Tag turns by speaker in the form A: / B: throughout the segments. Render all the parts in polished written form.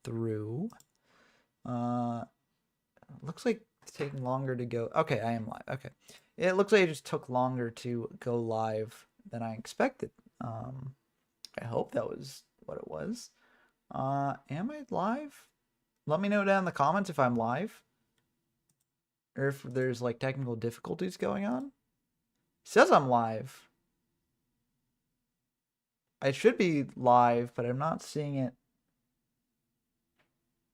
A: through. Looks like it's taking longer to go. Okay, I am live. Okay. It looks like it just took longer to go live than I expected. I hope that was what it was. Am I live? Let me know down in the comments if I'm live. Or if there's like technical difficulties going on. It says I'm live. I should be live, but I'm not seeing it.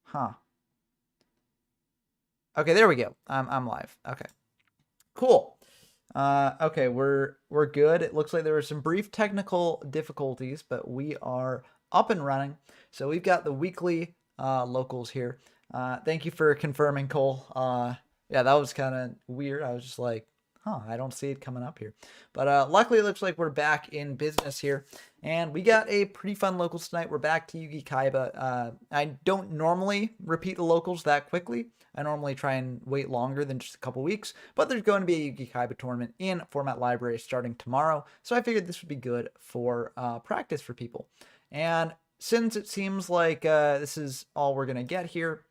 A: Huh. Okay, there we go. I'm live. Okay. Cool. Okay, we're good. It looks like there were some brief technical difficulties, but we are up and running. So we've got the weekly locals here. Thank you for confirming, Cole. Yeah, that was kind of weird. I was just like, I don't see it coming up here. But luckily, it looks like we're back in business here. And we got a pretty fun locals tonight. We're back to Yugi-Kaiba. I don't normally repeat the locals that quickly. I normally try and wait longer than just a couple weeks. But there's going to be a Yugi-Kaiba tournament in Format Library starting tomorrow. So I figured this would be good for practice for people. And since it seems like this is all we're going to get here,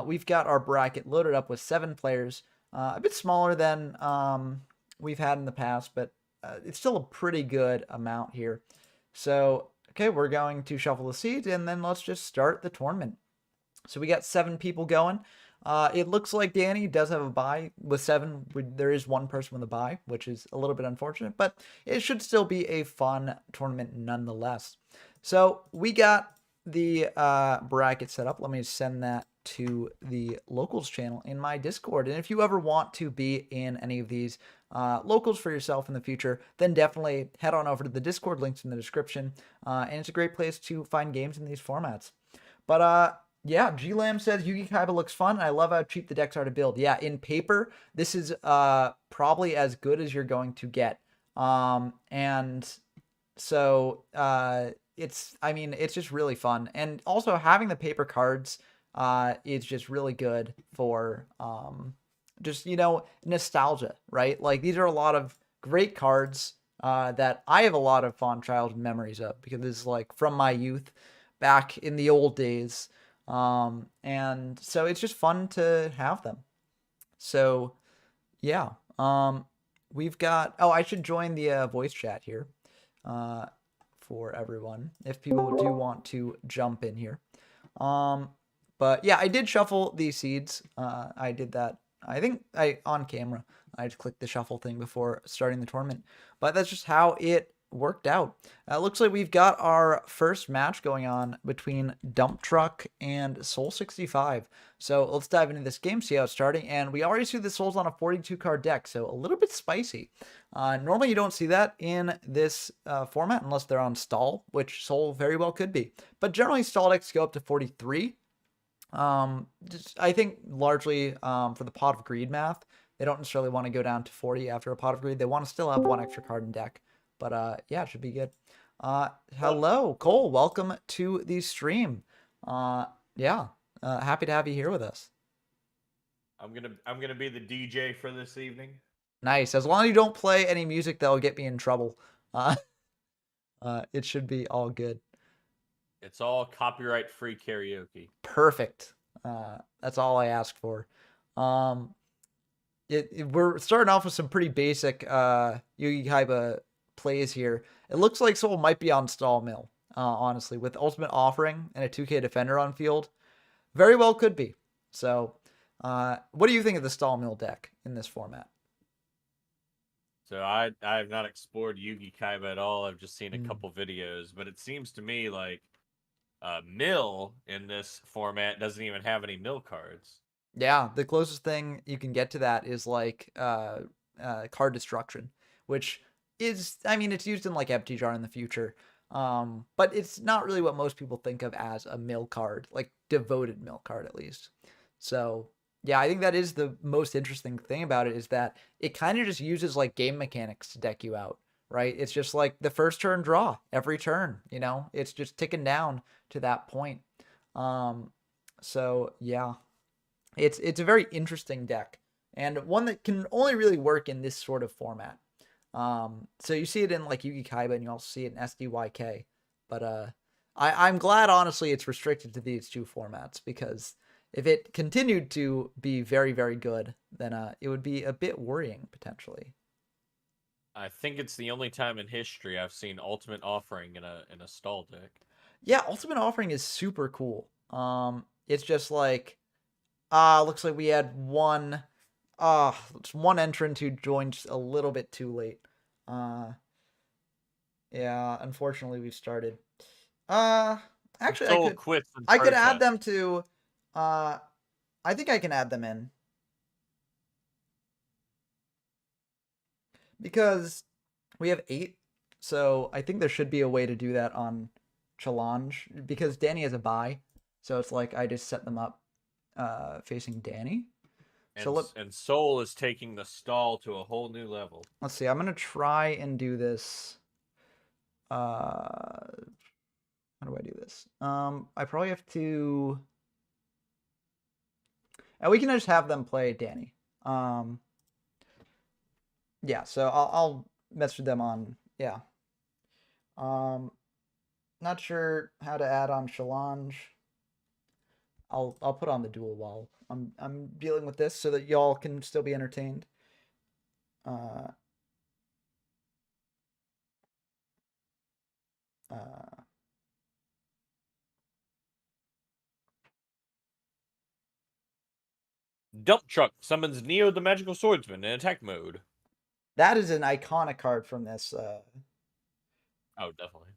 A: we've got our bracket loaded up with 7 players. A bit smaller than we've had in the past, but it's still a pretty good amount here. So, okay, we're going to shuffle the seeds, and then let's just start the tournament. So we got 7 people going. It looks like Danny does have a bye. With 7, there is 1 person with a bye, which is a little bit unfortunate, but it should still be a fun tournament nonetheless. So we got the bracket set up. Let me send that to the locals channel in my Discord. And if you ever want to be in any of these locals for yourself in the future, then definitely head on over to the Discord, links in the description. And it's a great place to find games in these formats. But yeah, G-Lam says Yugi-Kaiba looks fun. I love how cheap the decks are to build. Yeah, in paper, this is probably as good as you're going to get. And so it's just really fun. And also having the paper cards is just really good for just, nostalgia, right? Like these are a lot of great cards that I have a lot of fond childhood memories of because this is like from my youth back in the old days. And so it's just fun to have them. So yeah, we've got, I should join the voice chat here for everyone if people do want to jump in here. But yeah, I did shuffle these seeds. I did that. I think on camera. I just clicked the shuffle thing before starting the tournament. But that's just how it worked out. Looks like we've got our first match going on between Dump Truck and Soul 65. So let's dive into this game, see how it's starting. And we already see the Souls on a 42 card deck, so a little bit spicy. Normally you don't see that in this format unless they're on stall, which Soul very well could be. But generally stall decks go up to 43. I think largely for the Pot of Greed math, they don't necessarily want to go down to 40 after a Pot of Greed. They want to still have 1 extra card in deck. But yeah, it should be good. Hello, Cole. Welcome to the stream. Yeah, happy to have you here with us.
B: I'm gonna be the DJ for this evening.
A: Nice. As long as you don't play any music that'll get me in trouble, it should be all good.
B: It's all copyright-free karaoke.
A: Perfect. That's all I asked for. We're starting off with some pretty basic Yugi-Kaiba plays here. It looks like Soul might be on stall mill, honestly, with Ultimate Offering and a 2K Defender on field. Very well could be. So, what do you think of the stall mill deck in this format?
B: So I have not explored Yugi-Kaiba at all. I've just seen a couple videos, but it seems to me like mill in this format doesn't even have any mill cards.
A: Yeah, the closest thing you can get to that is like card destruction, which is, it's used in like Empty Jar in the future. But it's not really what most people think of as a mill card, like devoted mill card at least. So yeah, I think that is the most interesting thing about it is that it kind of just uses like game mechanics to deck you out, right? It's just like the first turn draw every turn, it's just ticking down to that point. So yeah, it's a very interesting deck and one that can only really work in this sort of format. So you see it in like Yugi-Kaiba and you also see it in SDYK, but I'm glad, honestly, it's restricted to these two formats, because if it continued to be very, very good, then it would be a bit worrying potentially.
B: I think it's the only time in history I've seen Ultimate Offering in a stall deck.
A: Yeah, Ultimate Offering is super cool. It's just like, looks like we had one entrant who joined just a little bit too late. Uh, yeah, unfortunately we started. Uh,
B: The
A: actually,
B: soul quits in
A: I could add
B: protest.
A: them to. Uh, I think I can add them in because we have 8. So I think there should be a way to do that on Challenge, because Danny has a bye. So it's like I just set them up facing Danny. So
B: And Soul is taking the stall to a whole new level.
A: let's see. I'm gonna try and do this. How do I do this? I probably have to. And we can just have them play Danny. Um, yeah. So I'll message them on. Yeah. Um, not sure how to add on Challenge. I'll put on the duel while I'm dealing with this so that y'all can still be entertained. Uh, uh,
B: Dump Truck summons Neo the Magical Swordsman in attack mode.
A: that is an iconic card from this.
B: Oh, definitely.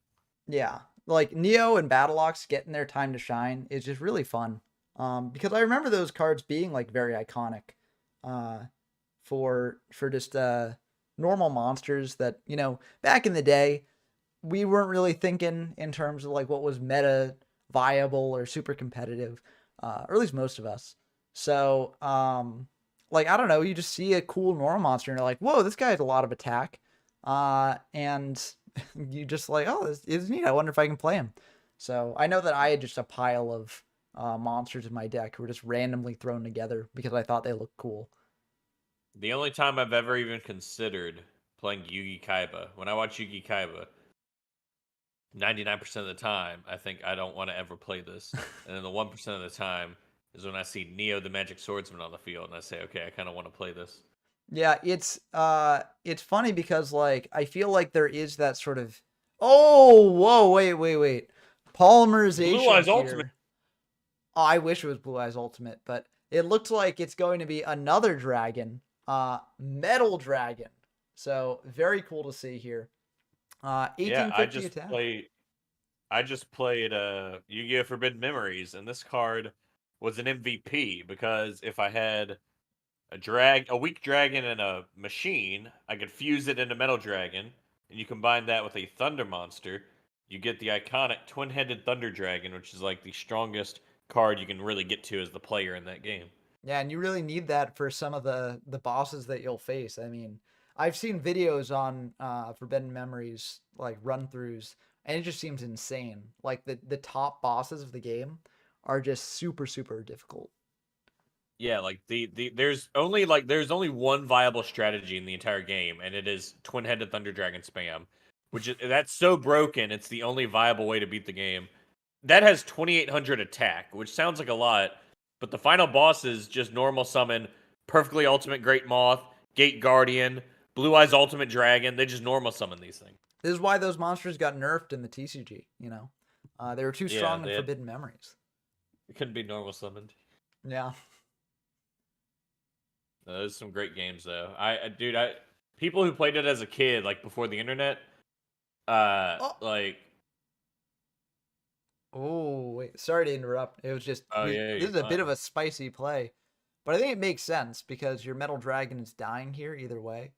A: Yeah, like Neo and Battleox getting their time to shine is just really fun. Because I remember those cards being like very iconic, uh, for just normal monsters that, back in the day we weren't really thinking in terms of like what was meta viable or super competitive, or at least most of us. So, like, I don't know, you just see a cool normal monster and you're like, whoa, this guy has a lot of attack, and you just like, oh, this is neat. I wonder if I can play him. So I know that I had just a pile of monsters in my deck who were just randomly thrown together because I thought they looked cool.
B: The only time I've ever even considered playing Yugi-Kaiba, when I watch Yugi-Kaiba, 99% of the time, I think I don't want to ever play this. And then the 1% of the time is when I see Neo the Magic Swordsman on the field and I say, okay, I kind of want to play this.
A: Yeah, it's funny because like I feel like there is that sort of, oh, whoa, wait.
B: Blue
A: Polymerization
B: Eyes Ultimate.
A: here. Oh, I wish it was Blue Eyes Ultimate, but it looks like it's going to be another dragon, Metal Dragon. So very cool to see here.
B: Yeah,
A: 1850 attack.
B: I just played Yu-Gi-Oh! Forbidden Memories, and this card was an MVP because if I had a weak dragon and a machine, I could fuse it into Metal Dragon, and you combine that with a Thunder monster, you get the iconic twin-headed Thunder Dragon, which is like the strongest card you can really get to as the player in that game.
A: Yeah, and you really need that for some of the bosses that you'll face. I mean, I've seen videos on Forbidden Memories, like run throughs, and it just seems insane. Like the top bosses of the game are just super super difficult.
B: Yeah, like there's only one viable strategy in the entire game, and it is twin-headed Thunder Dragon spam, which is that's so broken. It's the only viable way to beat the game. That has 2,800 attack, which sounds like a lot, but the final boss is just normal summon, perfectly ultimate Great Moth, Gate Guardian, Blue Eyes Ultimate Dragon. They just normal summon these things.
A: This is why those monsters got nerfed in the TCG. They were too
B: Yeah,
A: strong in Forbidden Memories.
B: it couldn't be normal summoned.
A: Yeah.
B: Those are some great games though. Dude, I people who played it as a kid, like before the internet,
A: Oh,
B: like
A: wait. Sorry to interrupt. It was just
B: oh yeah,
A: this
B: you're
A: is a bit of
B: fine.
A: a spicy play, but I think it makes sense because your Metal Dragon is dying here either way.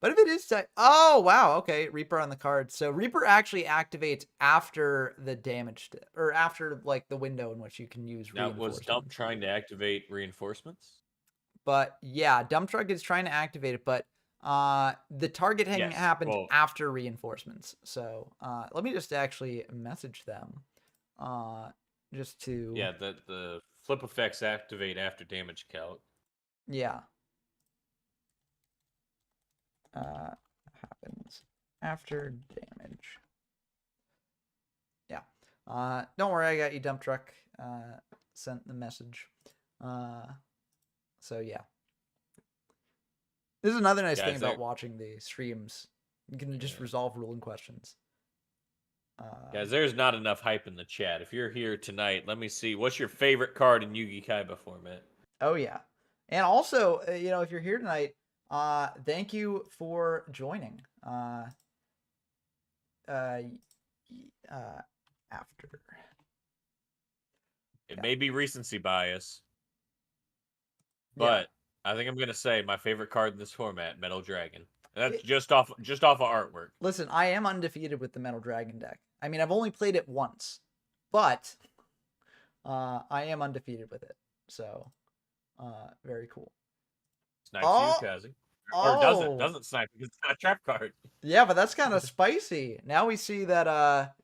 A: But if it is, oh wow, okay, Reaper on the card. So Reaper actually activates after the damage, or after like the window in which you can use
B: Now was Dump
A: reinforcements.
B: trying to activate reinforcements?
A: But yeah, Dump Truck is trying to activate it, but the targeting
B: Yes.
A: happened
B: Well,
A: after reinforcements. So let me just actually message them, uh, just to
B: yeah, the flip effects activate after damage count.
A: yeah, happens after damage. Yeah. Don't worry, I got you, dump truck. Sent the message. So yeah. This is another nice thing about watching the streams. You can just resolve ruling questions.
B: Guys, there's not enough hype in the chat. If you're here tonight, let me see. What's your favorite card in Yugi-Kaiba format?
A: Oh yeah, and also, if you're here tonight, thank you for joining. After.
B: It may be recency bias, but I think I'm gonna say my favorite card in this format, Metal Dragon. And that's just off of artwork.
A: Listen, I am undefeated with the Metal Dragon deck. I mean, I've only played it once, but I am undefeated with it. So, very cool.
B: Snipes you, Kazi. Or doesn't snipe because it's not a trap card.
A: Yeah, but that's kind of spicy. Now we see that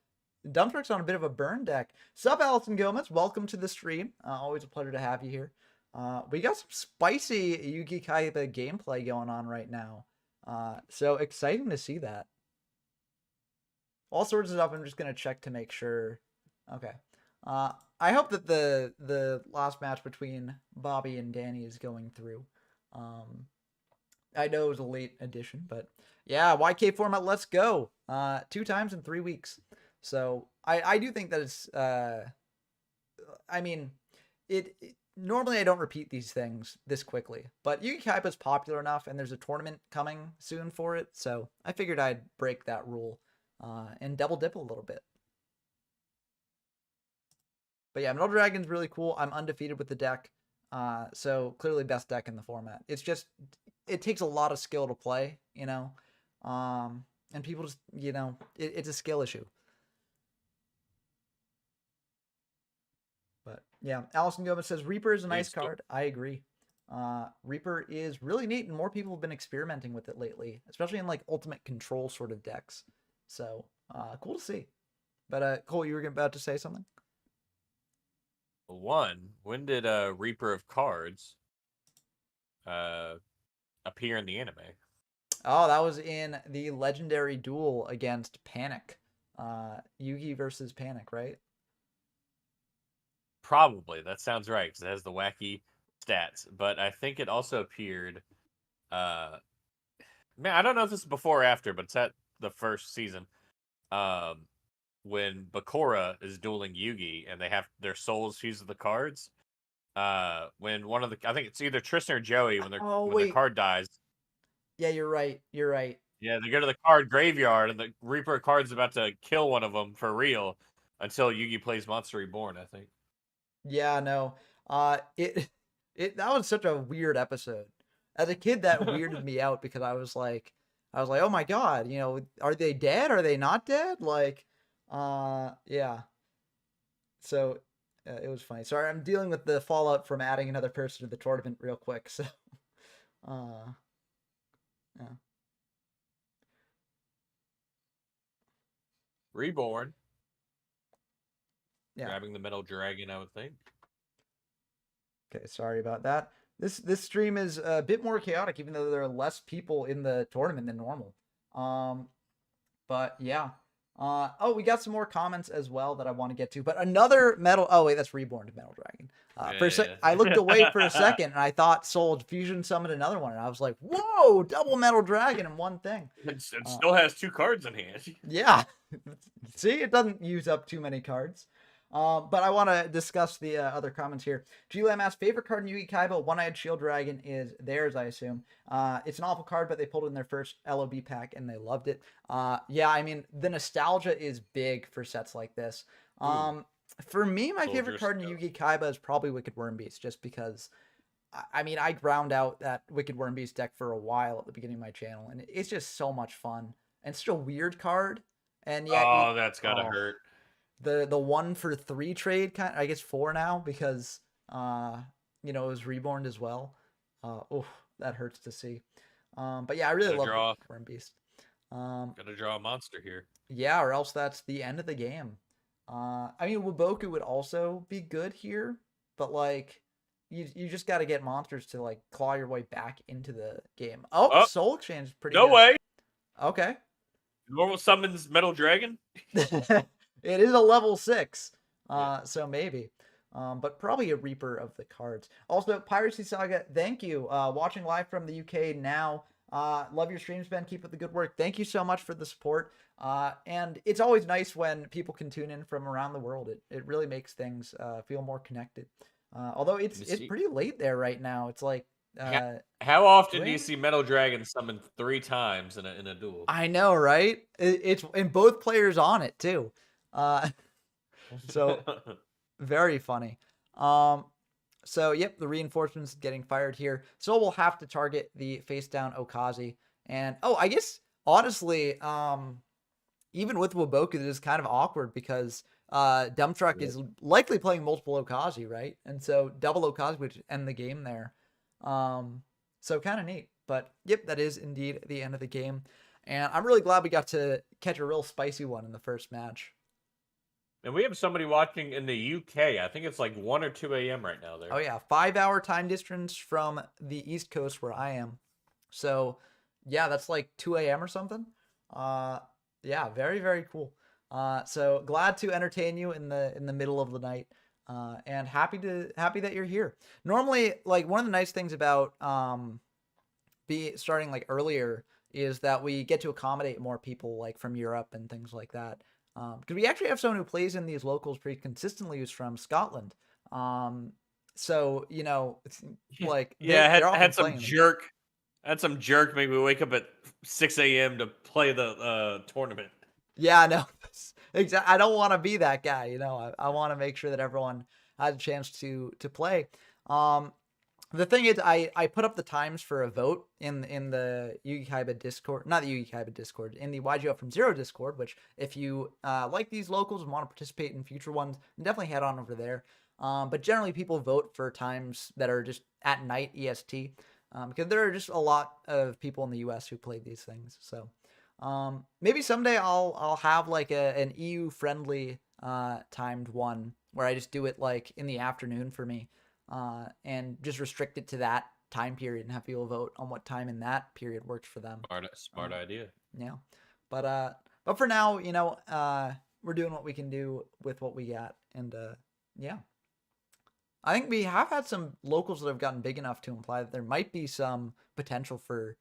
A: Dump Truck's on a bit of a burn deck. Sup, Allison Gomez? Welcome to the stream. Always a pleasure to have you here. We got some spicy Yugi-Kaiba gameplay going on right now. So exciting to see that. All sorts of stuff. I'm just gonna check to make sure. Okay. I hope that the last match between Bobby and Danny is going through. I know it was a late edition, but yeah, YK format, let's go. 2 times in 3 weeks. So I do think that it's I mean, normally I don't repeat these things this quickly, but Yugi-Kaiba is popular enough and there's a tournament coming soon for it, so I figured I'd break that rule and double dip a little bit. But yeah, Metal Dragon's really cool. I'm undefeated with the deck. So clearly best deck in the format. It's just, it takes a lot of skill to play, and people just, it's a skill issue. But yeah, Allison Gomez says Reaper is a nice card. I agree. Reaper is really neat, and more people have been experimenting with it lately, especially in like ultimate control sort of decks. So cool to see. But Cole, you were about to say something?
B: When did Reaper of Cards appear in the anime?
A: Oh, that was in the legendary duel against Panic. Yugi versus Panic, right?
B: Probably. That sounds right, because it has the wacky stats. But I think it also appeared... man, I don't know if this is before or after, but it's at the first season. When Bakura is dueling Yugi and they have their souls fused with the cards. When one of the, I think it's either Tristan or Joey, when their card dies.
A: Yeah, you're right.
B: Yeah, they go to the card graveyard and the Reaper of Cards is about to kill one of them for real until Yugi plays Monster Reborn, I think.
A: Yeah, no. That was such a weird episode. As a kid, that weirded me out because I was like, oh my god, are they dead? Are they not dead? Like, yeah. So it was funny. Sorry, I'm dealing with the fallout from adding another person to the tournament real quick. So, yeah.
B: Reborn.
A: Yeah.
B: Grabbing the Metal Dragon, I would think.
A: Okay, sorry about that. This stream is a bit more chaotic, even though there are less people in the tournament than normal. But yeah. Oh, we got some more comments as well that I want to get to. But another metal. Oh wait, that's Reborn to Metal Dragon. I looked away for a second and I thought Soul Fusion summoned another one, and I was like, "Whoa, double Metal Dragon in one thing."
B: It still has 2 cards in hand.
A: Yeah, see, it doesn't use up too many cards. But I want to discuss the other comments here. G-Lam asks, favorite card in Yugi-Kaiba, One-Eyed Shield Dragon is theirs, I assume. It's an awful card, but they pulled it in their first LOB pack, and they loved it. Yeah, I mean, the nostalgia is big for sets like this. For me, my favorite card in Yugi-Kaiba is probably Wicked Worm Beast, just because, I mean, I ground out that Wicked Worm Beast deck for a while at the beginning of my channel, and it's just so much fun. And such a weird card. And yet,
B: that's gotta hurt.
A: The 1-for-3 trade, I guess 4 now, because it was reborn as well. That hurts to see. But yeah, I really love Worm Beast.
B: Gotta draw a monster here.
A: Yeah, or else that's the end of the game. I mean, Waboku would also be good here, but like you just got to get monsters to like claw your way back into the game. Oh, Soul Exchange is pretty good.
B: No way.
A: Okay.
B: Normal summons Metal Dragon?
A: It is a level 6.
B: Yeah.
A: So maybe. But probably a Reaper of the cards. Also, Piracy Saga, thank you. Watching live from the UK now. Love your streams, Ben. Keep up the good work. Thank you so much for the support. And it's always nice when people can tune in from around the world. It really makes things feel more connected. Although
B: Let
A: it's
B: me
A: it's
B: see.
A: pretty late there right now. It's like
B: How,
A: uh,
B: how
A: 2
B: often do you
A: a.m.
B: see Metal Dragon summoned 3 times in a duel?
A: I know, right? It's and both players on it too. Uh, so very funny. Um, so yep, the reinforcements getting fired here. So we'll have to target the face down Okazi. And oh, I guess honestly, even with Waboku, it is kind of awkward because Dump Truck
B: Yep.
A: is likely playing multiple Okazi, right? And so double Okazi would end the game there. Um, so kind of neat. But yep, that is indeed the end of the game. And I'm really glad we got to catch a real spicy one in the first match.
B: And we have somebody watching in the UK. I think it's like 1 or 2 a.m. right now
A: Oh
B: there.
A: yeah, 5 hour time difference from the East Coast where I am. So yeah, that's like 2 a.m. or something. Uh, yeah, very very cool. So glad to entertain you in the middle of the night. And happy that you're here. Normally, like one of the nice things about be starting like earlier is that we get to accommodate more people like from Europe and things like that. Because we actually have someone who plays in these locals pretty consistently who's from Scotland. Um, so you know, it's like
B: Yeah,
A: they're
B: I
A: often
B: had some
A: playing them.
B: jerk. I had some jerk make me wake up at 6 a.m. to play the tournament.
A: Yeah, no, exactly. I don't want to be that guy. You know, I want to make sure that everyone has a chance to play. Um, The thing is, I put up the times for a vote in the Yugi-Kaiba Discord, not the Yugi-Kaiba Discord, in the YGO from Zero Discord. Which, if you like these locals and want to participate in future ones, definitely head on over there. But generally, people vote for times that are just at night EST, because there are just a lot of people in the US who play these things. So maybe someday I'll have like an EU friendly timed one where I just do it like in the afternoon for me, and just restrict it to that time period and have people vote on what time in that period works for them.
B: Smart idea.
A: Yeah, but for now, you know, we're doing what we can do with what we got, and yeah, I think we have had some locals that have gotten big enough to imply that there might be some potential for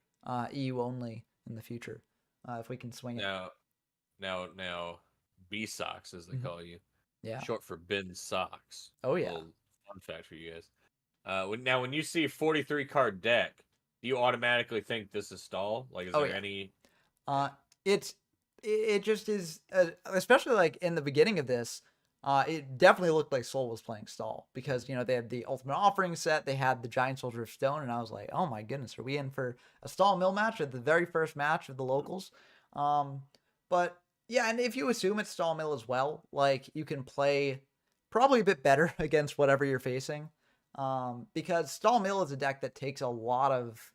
A: EU only in the future, if we can swing it.
B: Now, B socks as they
A: Mhm.
B: call you,
A: Yeah.
B: short for bin socks.
A: Oh yeah.
B: Little fun fact for you guys. When you see 43 card deck, do you automatically think this is stall? Like, is
A: Oh
B: there
A: yeah.
B: any?
A: Uh, it's it just is, especially like in the beginning of this. It definitely looked like Soul was playing stall because you know they had the Ultimate Offering set, they had the Giant Soldier of Stone, and I was like, oh my goodness, are we in for a stall mill match at the very first match of the locals? Um, but yeah, and if you assume it's stall mill as well, like you can play probably a bit better against whatever you're facing, because stall mill is a deck that takes a lot of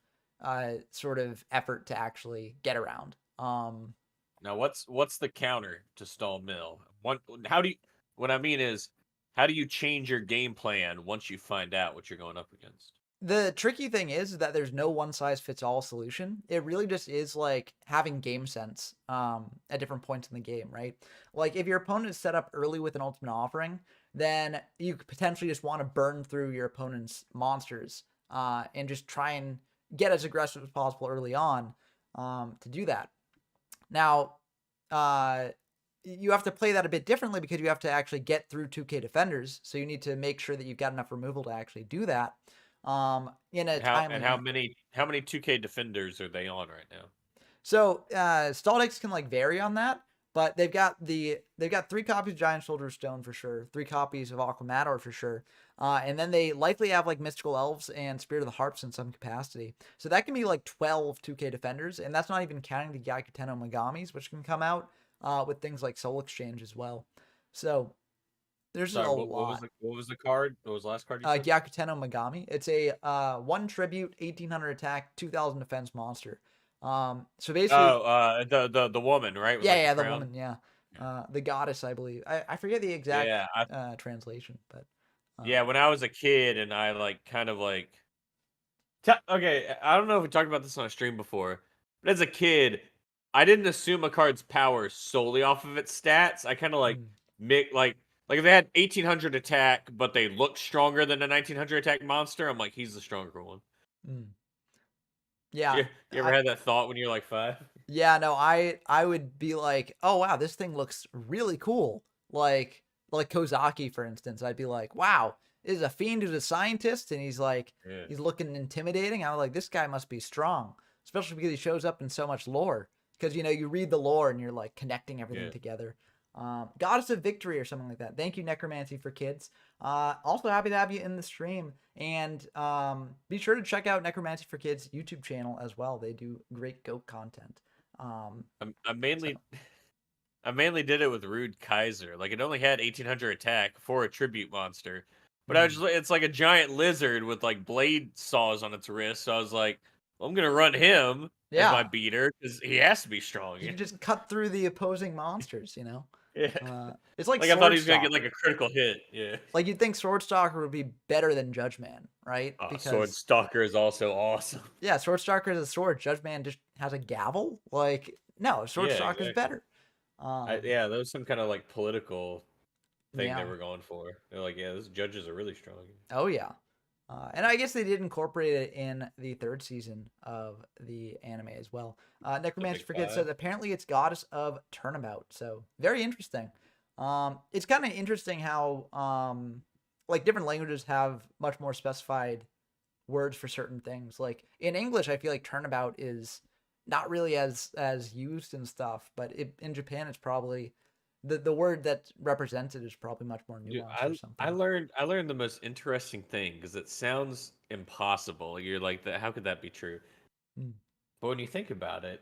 A: sort of effort to actually get around.
B: Now, what's the counter to stall mill? How do you? What I mean is, how do you change your game plan once you find out what you're going up against?
A: The tricky thing is that there's no one size fits all solution. It really just is like having game sense at different points in the game, right? Like if your opponent is set up early with an ultimate offering, then you could potentially just want to burn through your opponent's monsters and just try and get as aggressive as possible early on to do that. Now, uh, you have to play that a bit differently because you have to actually get through 2K defenders. So you need to make sure that you've got enough removal to actually do that in a timely
B: How
A: manner.
B: many 2K defenders are they on right now?
A: So stall decks can like vary on that, but they've got 3 copies of Giant Soldier Stone for sure, 3 copies of Aquamador for sure, and then they likely have like Mystical Elves and Spirit of the Harps in some capacity. So that can be like 12 2K defenders, and that's not even counting the Gyakuteno Megamis, which can come out with things like Soul Exchange as well. So there's just
B: Sorry,
A: a lot.
B: what was the card? What was the last card you said?
A: Gyakuteno Megami. It's a 1 tribute, 1800 attack, 2000 defense monster. So basically,
B: Oh, the woman, right, with
A: yeah,
B: like the
A: yeah, the
B: crown.
A: woman, yeah, the goddess, I believe. I forget the exact
B: Yeah,
A: translation, but
B: yeah. When I was a kid, and I like kind of like okay, I don't know if we talked about this on a stream before, but as a kid, I didn't assume a card's power solely off of its stats. I kind of like
A: Mm,
B: make like if they had 1800 attack, but they look stronger than a 1900 attack monster, I'm like, he's the stronger one.
A: mm. Yeah,
B: You ever had that thought when you're like 5?
A: yeah, no, I would be like, "Oh wow, this thing looks really cool." Like Kozaki, for instance, I'd be like, "Wow, this is a fiend who's a scientist, and
B: Yeah,
A: he's looking intimidating." I'm like, "This guy must be strong," especially because he shows up in so much lore. Because you read the lore and you're like connecting everything
B: yeah.
A: together. Goddess of Victory or something like that. Thank you, Necromancy for Kids. Also happy to have you in the stream. And be sure to check out Necromancy for Kids YouTube channel as well. They do great goat content. Um,
B: I
A: so
B: mainly I mainly did it with Rude Kaiser. Like it only had 1800 attack for a tribute monster, but
A: mm,
B: it's like a giant lizard with like blade saws on its wrist. So I was like, well, I'm gonna run him as my
A: yeah,
B: beater because he has to be strong.
A: you can just cut through the opposing monsters.
B: Yeah,
A: It's like
B: like I thought he
A: Sword
B: was gonna get like
A: Stalker.
B: a critical hit. Yeah.
A: Like you'd think Sword Stalker would be better than Judge Man, right?
B: Sword
A: Because
B: Stalker is also awesome.
A: yeah, Sword Stalker is a sword. Judge Man just has a gavel. Like no, Sword
B: Yeah,
A: Stalker's
B: exactly.
A: better. Um,
B: Yeah, that was some kind of like political thing they
A: yeah.
B: were going for. They're like, yeah, those judges are really strong.
A: Oh yeah. And I guess they did incorporate it in the third season of the anime as well.
B: The
A: Necromancer
B: big
A: for Kids says
B: five.
A: apparently it's goddess of turnabout. So very interesting. It's kind of interesting how like different languages have much more specified words for certain things. Like in English, I feel like turnabout is not really as used and stuff, but in Japan, it's probably the word that represents it is probably much more
B: Dude,
A: nuanced or something.
B: I learned the most interesting thing because it sounds impossible. You're like, how could that be true?
A: Mm.
B: But when you think about it,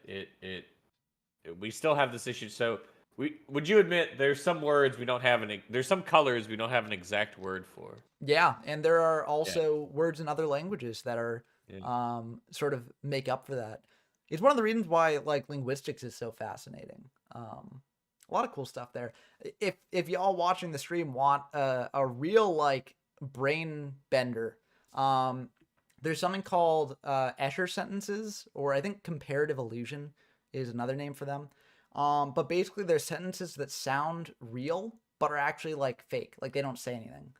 B: we still have this issue. So we would you admit there's some words we don't have there's some colors we don't have an exact word for.
A: Yeah, and there are
B: Yeah,
A: also words in other languages that are
B: yeah.
A: sort of make up for that. It's one of the reasons why like linguistics is so fascinating. A lot of cool stuff there. If y'all watching the stream want a real like brain bender, um, there's something called Escher sentences, or I think comparative illusion is another name for them. But basically, they're sentences that sound real but are actually like fake, like they don't say anything.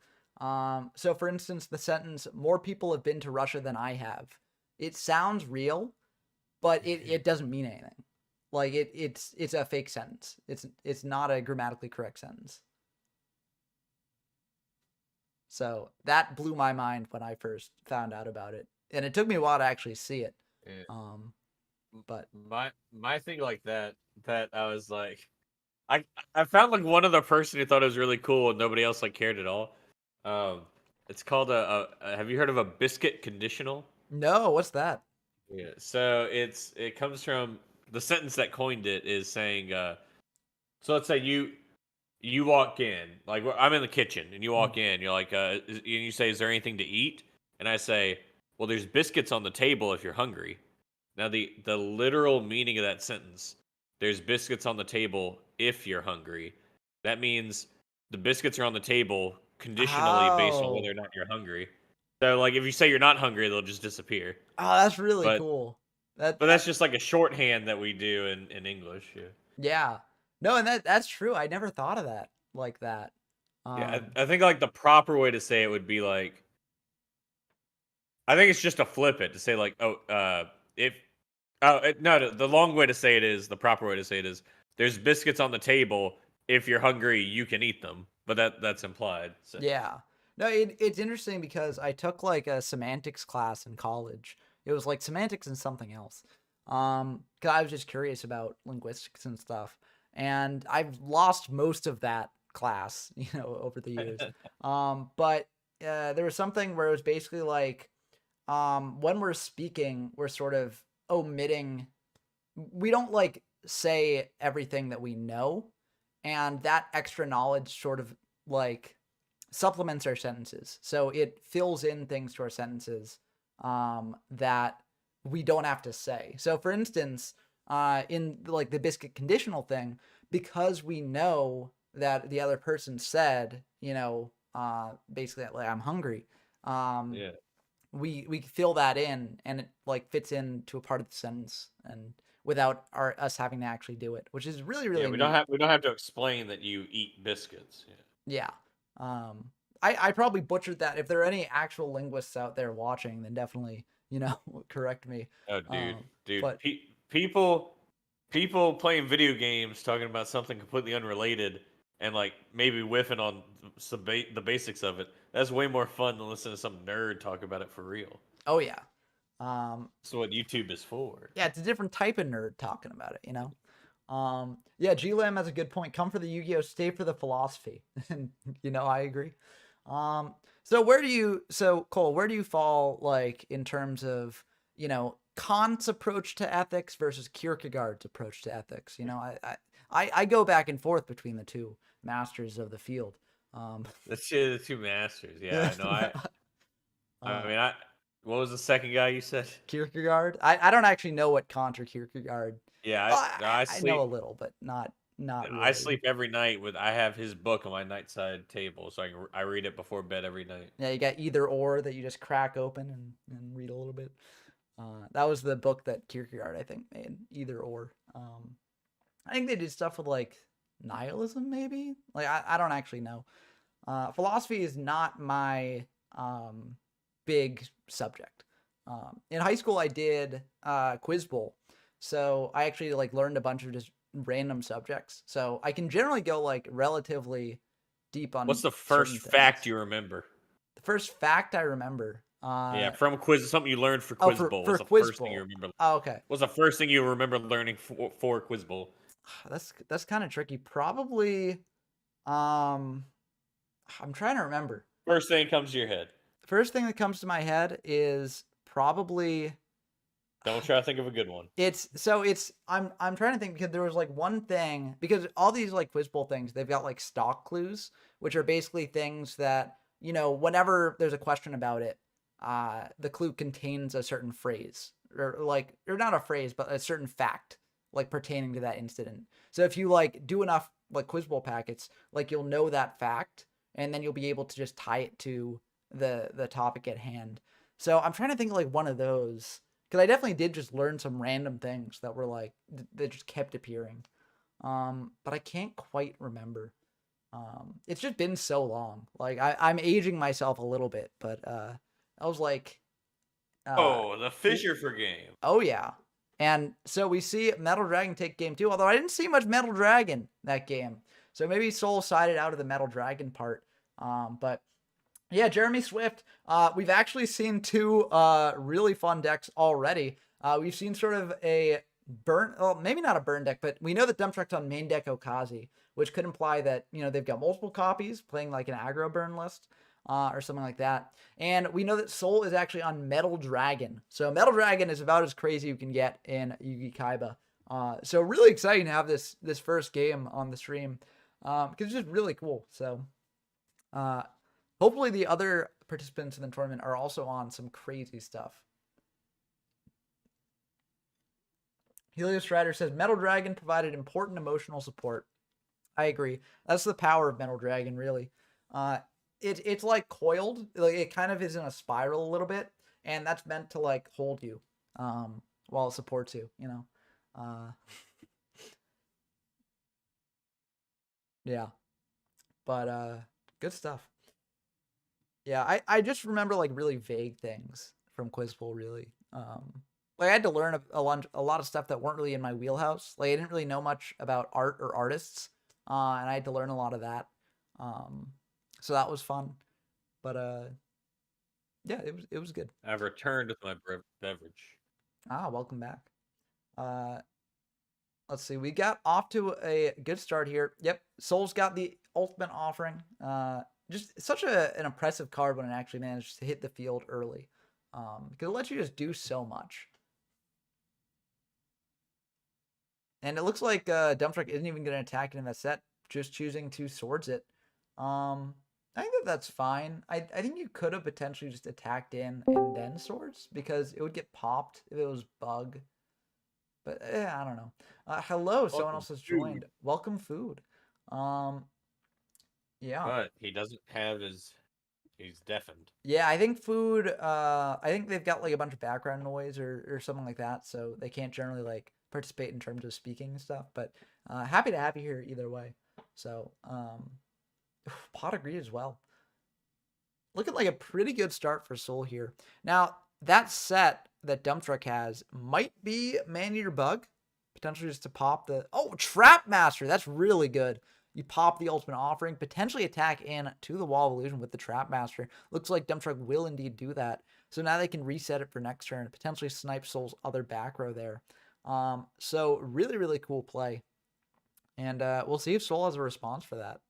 A: So for instance, the sentence "More people have been to Russia than I have." It sounds real, but it doesn't mean anything. Like it's a fake sentence. It's not a grammatically correct sentence. So that blew my mind when I first found out about it, and it took me a while to actually see it.
B: Yeah.
A: Um, but
B: My thing like that I was like I I found like one other person who thought it was really cool and nobody else like cared at all. Um, it's called have you heard of a biscuit conditional?
A: no, what's that?
B: Yeah. So it comes from the sentence that coined it is saying so let's say you walk in like I'm in the kitchen and you
A: Mm.
B: walk in you're like and you say is there anything to eat and I say well there's biscuits on the table if you're hungry. Now the literal meaning of that sentence there's biscuits on the table if you're hungry. That means the biscuits are on the table conditionally based on whether or
A: Oh,
B: not you're hungry. So like if you say you're not hungry they'll just disappear.
A: oh, that's really
B: But
A: cool. That
B: but that's just like a shorthand that we do in English. Yeah.
A: yeah. No, and that's true. I never thought of that like that.
B: Yeah,
A: Um,
B: I think like the proper way to say it would be like I think it's just to flip it to say like if no the long way to say it is the proper way to say it is there's biscuits on the table if you're hungry you can eat them but that's implied so
A: yeah. No, it's interesting because I took like a semantics class in college. It was like semantics and something else. 'Cause I was just curious about linguistics and stuff. And I've lost most of that class, over the years. But there was something where it was basically like when we're speaking, we're sort of omitting we don't like say everything that we know, and that extra knowledge sort of like supplements our sentences. So it fills in things to our sentences that we don't have to say. So for instance, in like the biscuit conditional thing, because we know that the other person said, basically like I'm hungry. Um,
B: yeah
A: we fill that in and it like fits into a part of the sentence and without us having to actually do it, which is really
B: Yeah,
A: really
B: we don't
A: neat.
B: have to explain that you eat biscuits. Yeah.
A: Yeah. I probably butchered that. If there are any actual linguists out there watching, then definitely, correct me.
B: Oh, dude,
A: Um,
B: dude,
A: but
B: people playing video games talking about something completely unrelated and like maybe whiffing on the basics of it. That's way more fun than listening to some nerd talk about it for real.
A: oh yeah. Um,
B: That's what YouTube is for.
A: yeah, it's a different type of nerd talking about it. Yeah, GLAM has a good point. Come for the Yu-Gi-Oh, stay for the philosophy. And I agree. Um, so Cole, where do you fall like in terms of, Kant's approach to ethics versus Kierkegaard's approach to ethics? I go back and forth between the two masters of the field. Um,
B: That's the two masters. Yeah, I know. I
A: uh,
B: mean, what was the second guy you said?
A: Kierkegaard. I don't actually know what Kant or Kierkegaard.
B: Yeah,
A: Well,
B: no, I
A: I know a
B: sleep.
A: little, but not
B: I
A: really.
B: sleep every night with. I have his book on my nightside table, so I read it before bed every night.
A: Yeah, you got either or that you just crack open and read a little bit. That was the book that Kierkegaard, I think, made. Either or. I think they did stuff with like nihilism, maybe. Like I don't actually know. Philosophy is not my big subject. In high school, I did quiz bowl, so I actually like learned a bunch of just random subjects. So I can generally go like relatively deep
B: What's
A: on
B: the
A: certain
B: first fact
A: things.
B: you remember?
A: The first fact I remember.
B: Yeah, from quiz, something you learned for
A: Oh,
B: Quiz
A: for
B: Bowl.
A: for
B: What's the
A: quiz
B: first thing you
A: bowl.
B: remember?
A: Oh, okay.
B: What's the first thing you remember learning for Quiz Bowl?
A: That's kind of tricky. Probably. Um, I'm trying to remember.
B: First thing comes to your head.
A: The first thing that comes to my head is probably
B: Don't try to think of a good one.
A: I'm trying to think because there was like one thing because all these like quiz bowl things they've got like stock clues which are basically things that whenever there's a question about it, the clue contains a certain phrase or not a phrase but a certain fact like pertaining to that incident. So if you like do enough like quiz bowl packets, like you'll know that fact and then you'll be able to just tie it to the topic at hand. So I'm trying to think of like one of those because I definitely did just learn some random things that were like that just kept appearing. But I can't quite remember. It's just been so long. Like I'm aging myself a little bit, but I was like, uh,
B: Oh, the Fisher for game.
A: oh yeah. And so we see Metal Dragon take game two, although I didn't see much Metal Dragon that game. So maybe Soul sided out of the Metal Dragon part. But yeah, Jeremy Swift. We've actually seen two really fun decks already. We've seen sort of a burn, well, maybe not a burn deck, but we know that Dumptruck's on main deck Okazi, which could imply that they've got multiple copies playing like an aggro burn list or something like that. And we know that Soul is actually on Metal Dragon, so Metal Dragon is about as crazy you can get in Yugi-Kaiba. So really exciting to have this first game on the stream because it's just really cool. So. Uh, Hopefully the other participants in the tournament are also on some crazy stuff. Helios Strider says Metal Dragon provided important emotional support. I agree. That's the power of Metal Dragon, really. It's like coiled. Like it kind of is in a spiral a little bit, and that's meant to like hold you, while it supports you. Yeah. But good stuff. Yeah, I just remember like really vague things from Quiz Bowl. Really, like I had to learn a lot of stuff that weren't really in my wheelhouse. Like I didn't really know much about art or artists, and I had to learn a lot of that. Um, so that was fun. But yeah, it was good.
B: I've returned with my beverage.
A: Welcome back. Uh, let's see. We got off to a good start here. Yep, Soul's got the ultimate offering. Just such an impressive card when it actually managed to hit the field early. Because it lets you just do so much. And it looks like Dumptruck isn't even going to attack it in that set, just choosing to swords it. I think that's fine. I think you could have potentially just attacked in and then swords because it would get popped if it was bug. But I don't know. Hello, someone else has joined. Welcome food. Yeah.
B: But he doesn't have his. He's deafened.
A: Yeah, I think food. I think they've got like a bunch of background noise or something like that, so they can't generally like participate in terms of speaking and stuff. But happy to have you here either way. So Pot of Greed as well. Looking like a pretty good start for Soul here. Now, that set that Dump Truck has might be Man-Eater Bug. Potentially just to pop the... Oh, Trap Master. That's really good. You pop the Ultimate Offering, potentially attack in to the Wall of Illusion with the Trap Master. Looks like Dump Truck will indeed do that. So now they can reset it for next turn, potentially snipe Soul's other back row there. So really, really cool play. And we'll see if Soul has a response for that.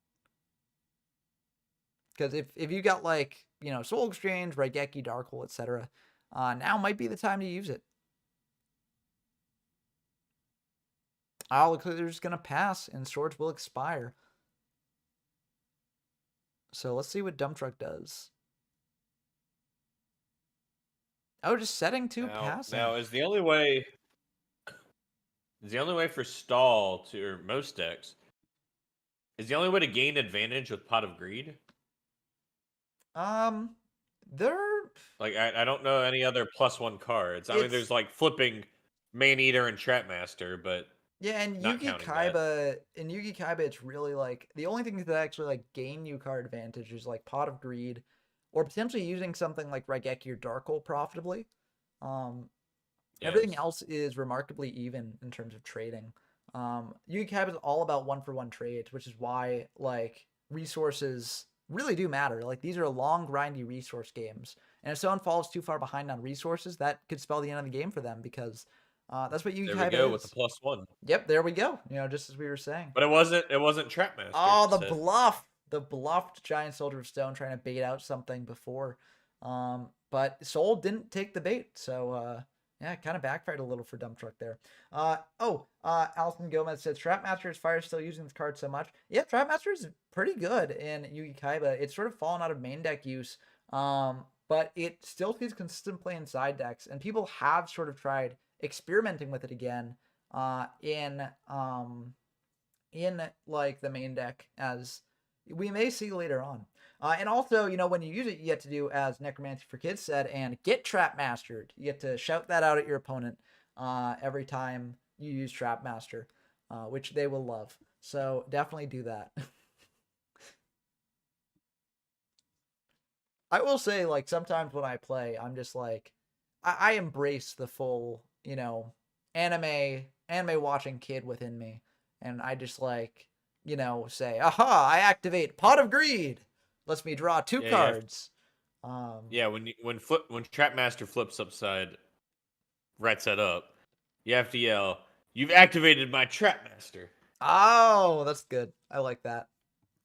A: Because if you got like, Soul Exchange, Raigeki, Dark Hole, etc., now might be the time to use it. Oh, looks like they're just going to pass and Swords will expire. So let's see what Dump Truck does. Oh, just setting to passing.
B: Now is the only way for stall to, or most decks, is the only way to gain advantage with Pot of Greed?
A: There.
B: Like I don't know any other +1 cards. I mean, there's like flipping Man-Eater and Trap Master, but
A: yeah, and Yugi-Kaiba, it's really like the only thing that actually like gain you card advantage is like Pot of Greed, or potentially using something like Raigeki or Dark Hole profitably. Everything else is remarkably even in terms of trading. Yugi-Kaiba is all about 1-for-1 trades, which is why like resources really do matter. Like these are long, grindy resource games, and if someone falls too far behind on resources, that could spell the end of the game for them because that's what Yugi-Kaiba is.
B: There we go with the +1.
A: Yep, there we go. Just as we were saying.
B: But it wasn't Trap Master.
A: Oh, the bluff. The bluffed Giant Soldier of Stone trying to bait out something before. But Soul didn't take the bait. So, yeah, it kind of backfired a little for Dump Truck there. Alison Gomez says, Trap Master is fire still using this card so much. Yeah, Trap Master is pretty good in Yugi-Kaiba. It's sort of fallen out of main deck use. But it still sees consistent play in side decks. And people have sort of tried experimenting with it again in like the main deck, as we may see later on. And also, when you use it, you get to do, as Necromancy for Kids said, and get Trap Mastered. You get to shout that out at your opponent every time you use Trap Master, which they will love. So definitely do that. I will say, like, sometimes when I play, I'm just like, I embrace the full, anime watching kid within me. And I just like, say, aha, I activate Pot of Greed. Lets me draw 2 cards.
B: When Trap Master flips upside, right set up, you have to yell, "You've activated my Trap Master."
A: Oh, that's good. I like that.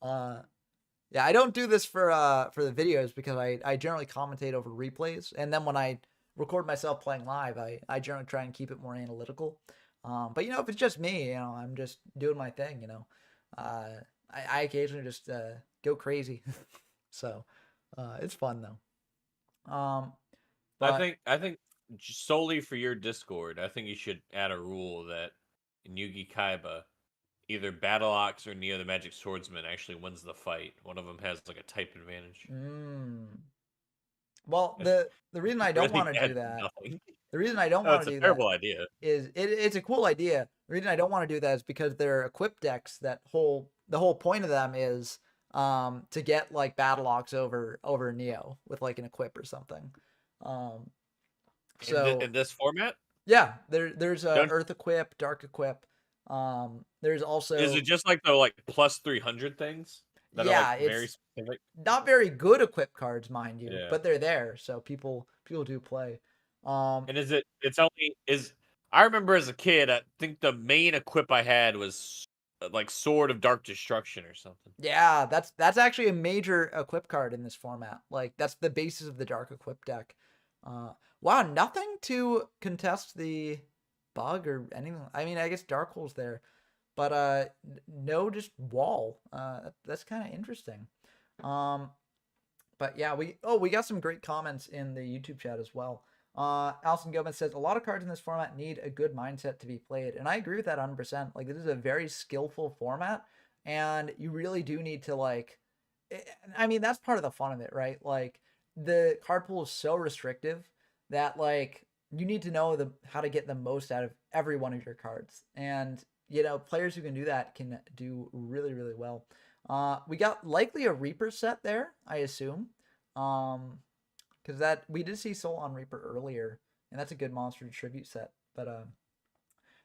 A: Yeah, I don't do this for the videos because I generally commentate over replays, and then when I record myself playing live, I generally try and keep it more analytical. But if it's just me, I'm just doing my thing. I occasionally just go crazy, so it's fun though.
B: But I think solely for your Discord, I think you should add a rule that in Yugi-Kaiba, either Battle Ox or Neo the Magic Swordsman actually wins the fight. One of them has like a type advantage.
A: Well, the reason I don't want to do that, the reason I don't want to do that,
B: it's a terrible idea.
A: It's a cool idea. The reason I don't want to do that is because they're equipped decks the whole point of them is to get like Battle Ox over Neo with like an equip or something. So
B: in this format,
A: yeah, there's Earth equip, Dark equip. There's also,
B: is it just like the +300 things that are like very specific?
A: Not very good equip cards, mind you, but they're there, so people do play.
B: And I remember as a kid, I think the main equip I had was like Sword of Dark Destruction or something.
A: Yeah, that's actually a major equip card in this format. Like that's the basis of the Dark equip deck. Wow, nothing to contest the bug or anything. I mean, I guess Dark Hole's there, but no, just wall. That's kind of interesting. But yeah, we got some great comments in the YouTube chat as well. Alison Gomez says, a lot of cards in this format need a good mindset to be played. And I agree with that 100%. Like, this is a very skillful format, and you really do need to, like, I mean, that's part of the fun of it, right? Like, the card pool is so restrictive that, like, you need to know how to get the most out of every one of your cards. And players who can do that can do really, really well. We got likely a Reaper set there, I assume. Because that we did see Soul on Reaper earlier, and that's a good monster tribute set. But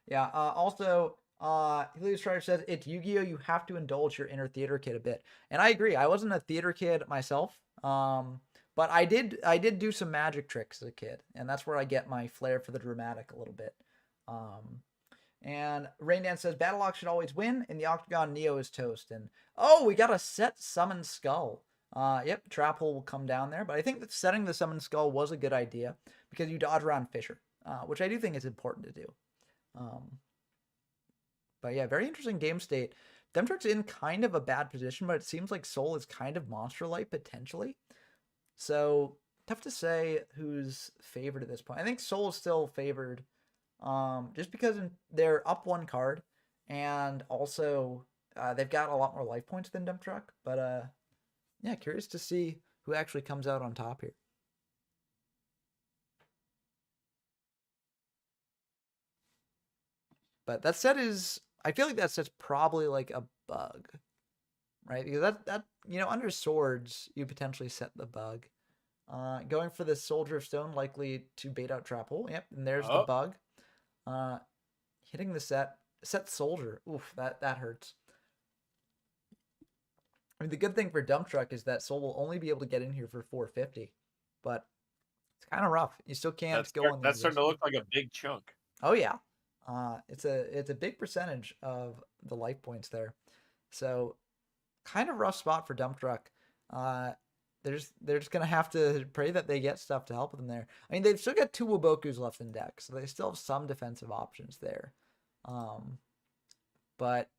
A: yeah. Also, Helios Strider says it's Yu-Gi-Oh! You have to indulge your inner theater kid a bit, and I agree. I wasn't a theater kid myself, but I did do some magic tricks as a kid, and that's where I get my flair for the dramatic a little bit. Um, and Raindan says Battlelock should always win. In the Octagon, Neo is toast. And oh, we got a set Summon Skull. Yep, Trap Hole will come down there, but I think that setting the Summon Skull was a good idea because you dodge around Fisher, which I do think is important to do. But yeah, very interesting game state. Demtruck's in kind of a bad position, but it seems like Soul is kind of monster-like potentially. So tough to say who's favored at this point. I think Soul is still favored, just because they're up one card, and also they've got a lot more life points than Demtruck. But yeah, curious to see who actually comes out on top here. But that set is, I feel like that set's probably like a bug, right? Because that under swords you potentially set the bug. Going for the Soldier of Stone, likely to bait out Trap Hole. Yep, and there's the bug. Hitting the set Soldier. Oof, that hurts. I mean, the good thing for Dump Truck is that Soul will only be able to get in here for 450, but it's kind of rough. You still can't go on.
B: That's starting to look like a big chunk.
A: Oh yeah, it's a big percentage of the life points there, so kind of rough spot for Dump Truck. They're just gonna have to pray that they get stuff to help them there. I mean, they've still got 2 Wabokus left in deck, so they still have some defensive options there. But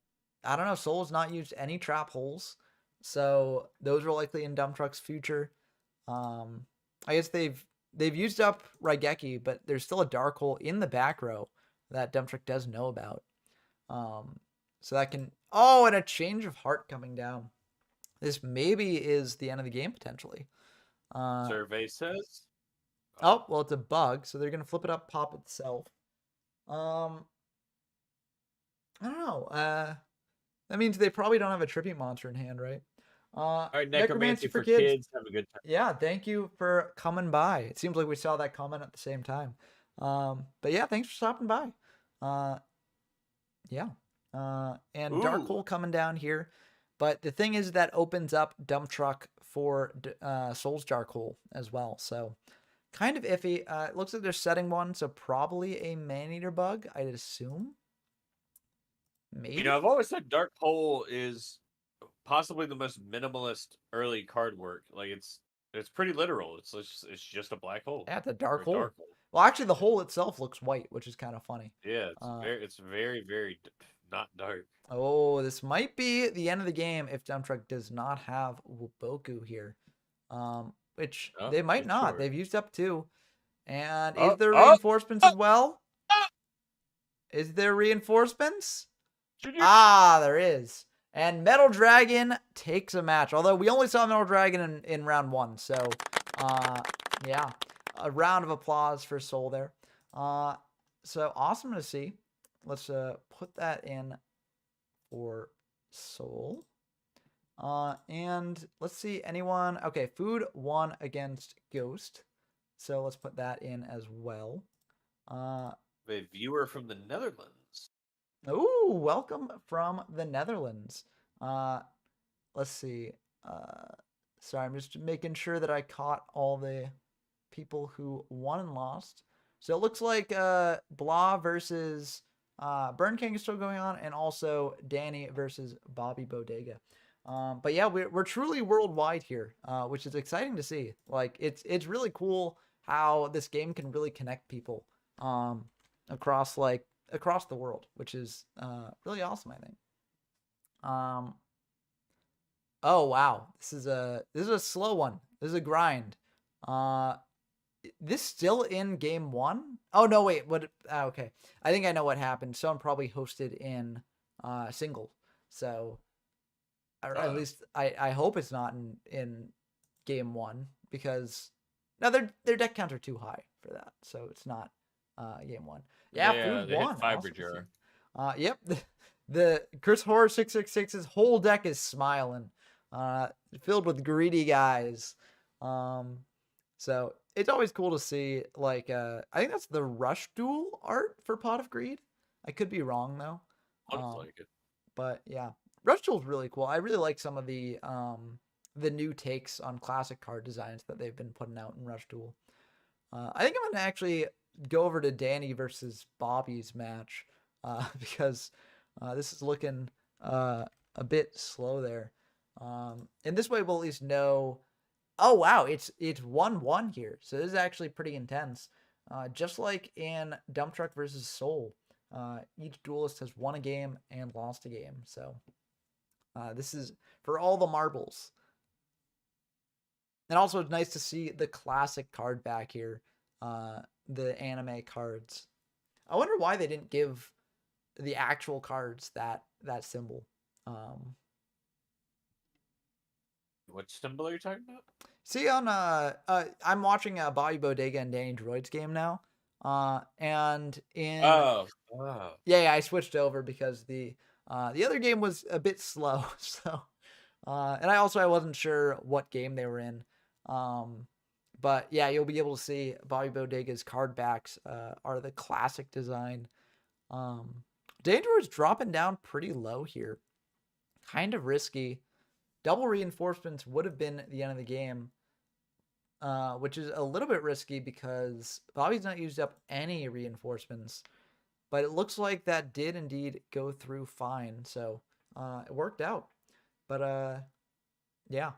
A: I don't know. Soul has not used any Trap Holes, so those are likely in Dump Truck's future. I guess they've used up Raigeki, but there's still a Dark Hole in the back row that Dump Truck does know about. So that can... Oh, and a Change of Heart coming down. This maybe is the end of the game, potentially.
B: Survey says.
A: Oh, well, it's a bug, so they're going to flip it up, pop itself. I don't know. That means they probably don't have a Trippy monster in hand, right?
B: All right, Necromancy for kids. Have a good time.
A: Yeah, thank you for coming by. It seems like we saw that comment at the same time. But yeah, thanks for stopping by. Yeah. And Ooh. Dark Hole coming down here. But the thing is that opens up Dump Truck for Soul's Dark Hole as well. So kind of iffy. It looks like they're setting one, so probably a Man-Eater bug, I'd assume. Maybe.
B: I've always said Dark Hole is possibly the most minimalist early card work. Like it's pretty literal. It's just a black hole.
A: Yeah, it's a dark hole. Well, actually, the hole itself looks white, which is kind of funny.
B: Yeah, it's very, very not dark.
A: Oh, this might be the end of the game if Dump Truck does not have Waboku here, which they might not. Sure. They've used up 2, and is there reinforcements as well? Is there reinforcements? There is. And Metal Dragon takes a match. Although we only saw Metal Dragon in round 1. So, yeah. A round of applause for Soul there. So, awesome to see. Let's put that in for Soul. And let's see. Anyone? Okay, Food won against Ghost. So, let's put that in as well.
B: A viewer from the Netherlands.
A: Ooh, welcome from the Netherlands. Let's see. Sorry, I'm just making sure that I caught all the people who won and lost. So it looks like Blah versus Burn King is still going on, and also Danny versus Bobby Bodega. But yeah, we're truly worldwide here, which is exciting to see. Like it's really cool how this game can really connect people across the world, which is really awesome, I think. Oh wow, this is a slow one. This is a grind. This still in game 1? Oh no, wait, what? Okay, I think I know what happened. Someone probably hosted in single, so at least I hope it's not in game 1, because no, their deck counts are too high for that, so it's not game one. Yeah,
B: They
A: food
B: they hit
A: one.
B: Fiber
A: Awesome to
B: Jar.
A: see. Yep. The Chris Horror 666's whole deck is smiling, filled with greedy guys. So it's always cool to see. Like, I think that's the Rush Duel art for Pot of Greed. I could be wrong though.
B: Looks
A: Um,
B: like it.
A: but yeah, Rush Duel's really cool. I really like some of the new takes on classic card designs that they've been putting out in Rush Duel. I think I'm gonna actually go over to Danny versus Bobby's match because this is looking a bit slow there. And this way we'll at least know. Oh wow, it's 1-1 here, so this is actually pretty intense. Just like in Dump Truck versus Soul, each duelist has won a game and lost a game. So this is for all the marbles. And also, it's nice to see the classic card back here, the anime cards. I wonder why they didn't give the actual cards that symbol.
B: What symbol are you talking about?
A: See on I'm watching Bobby Bodega and Danny Droid's game now. And in
B: Oh.
A: yeah, I switched over because the other game was a bit slow. So and I wasn't sure what game they were in. But yeah, you'll be able to see Bobby Bodega's card backs are the classic design. Danger is dropping down pretty low here. Kind of risky. Double reinforcements would have been the end of the game, which is a little bit risky because Bobby's not used up any reinforcements. But it looks like that did indeed go through fine. So it worked out. But yeah.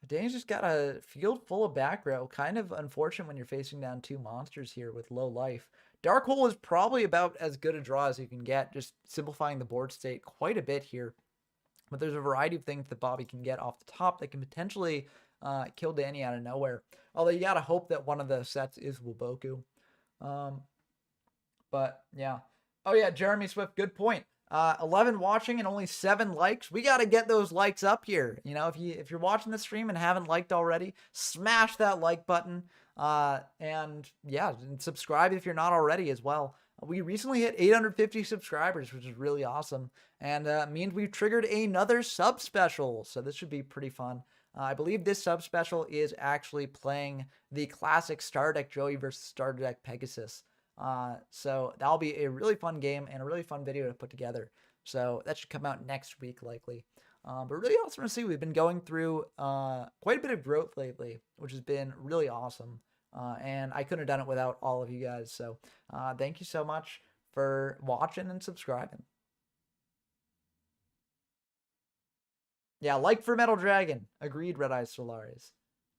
A: Danny's just got a field full of back row. Kind of unfortunate when you're facing down two monsters here with low life. Dark Hole is probably about as good a draw as you can get, just simplifying the board state quite a bit here. But there's a variety of things that Bobby can get off the top that can potentially kill Danny out of nowhere. Although you gotta hope that one of the sets is Wuboku. But yeah. Oh yeah, Jeremy Swift, good point. 11 watching and only 7 likes. We got to get those likes up here. You know, if you're watching the stream and haven't liked already, smash that like button. And yeah, and subscribe if you're not already as well. We recently hit 850 subscribers, which is really awesome, and means we've triggered another sub special. So this should be pretty fun. I believe this sub special is actually playing the classic Star Deck Joey versus Star Deck Pegasus. So that'll be a really fun game and a really fun video to put together. So that should come out next week likely. But really awesome to see. We've been going through quite a bit of growth lately, which has been really awesome. And I couldn't have done it without all of you guys. So thank you so much for watching and subscribing. Yeah, like for Metal Dragon. Agreed, Red Eyes Solaris.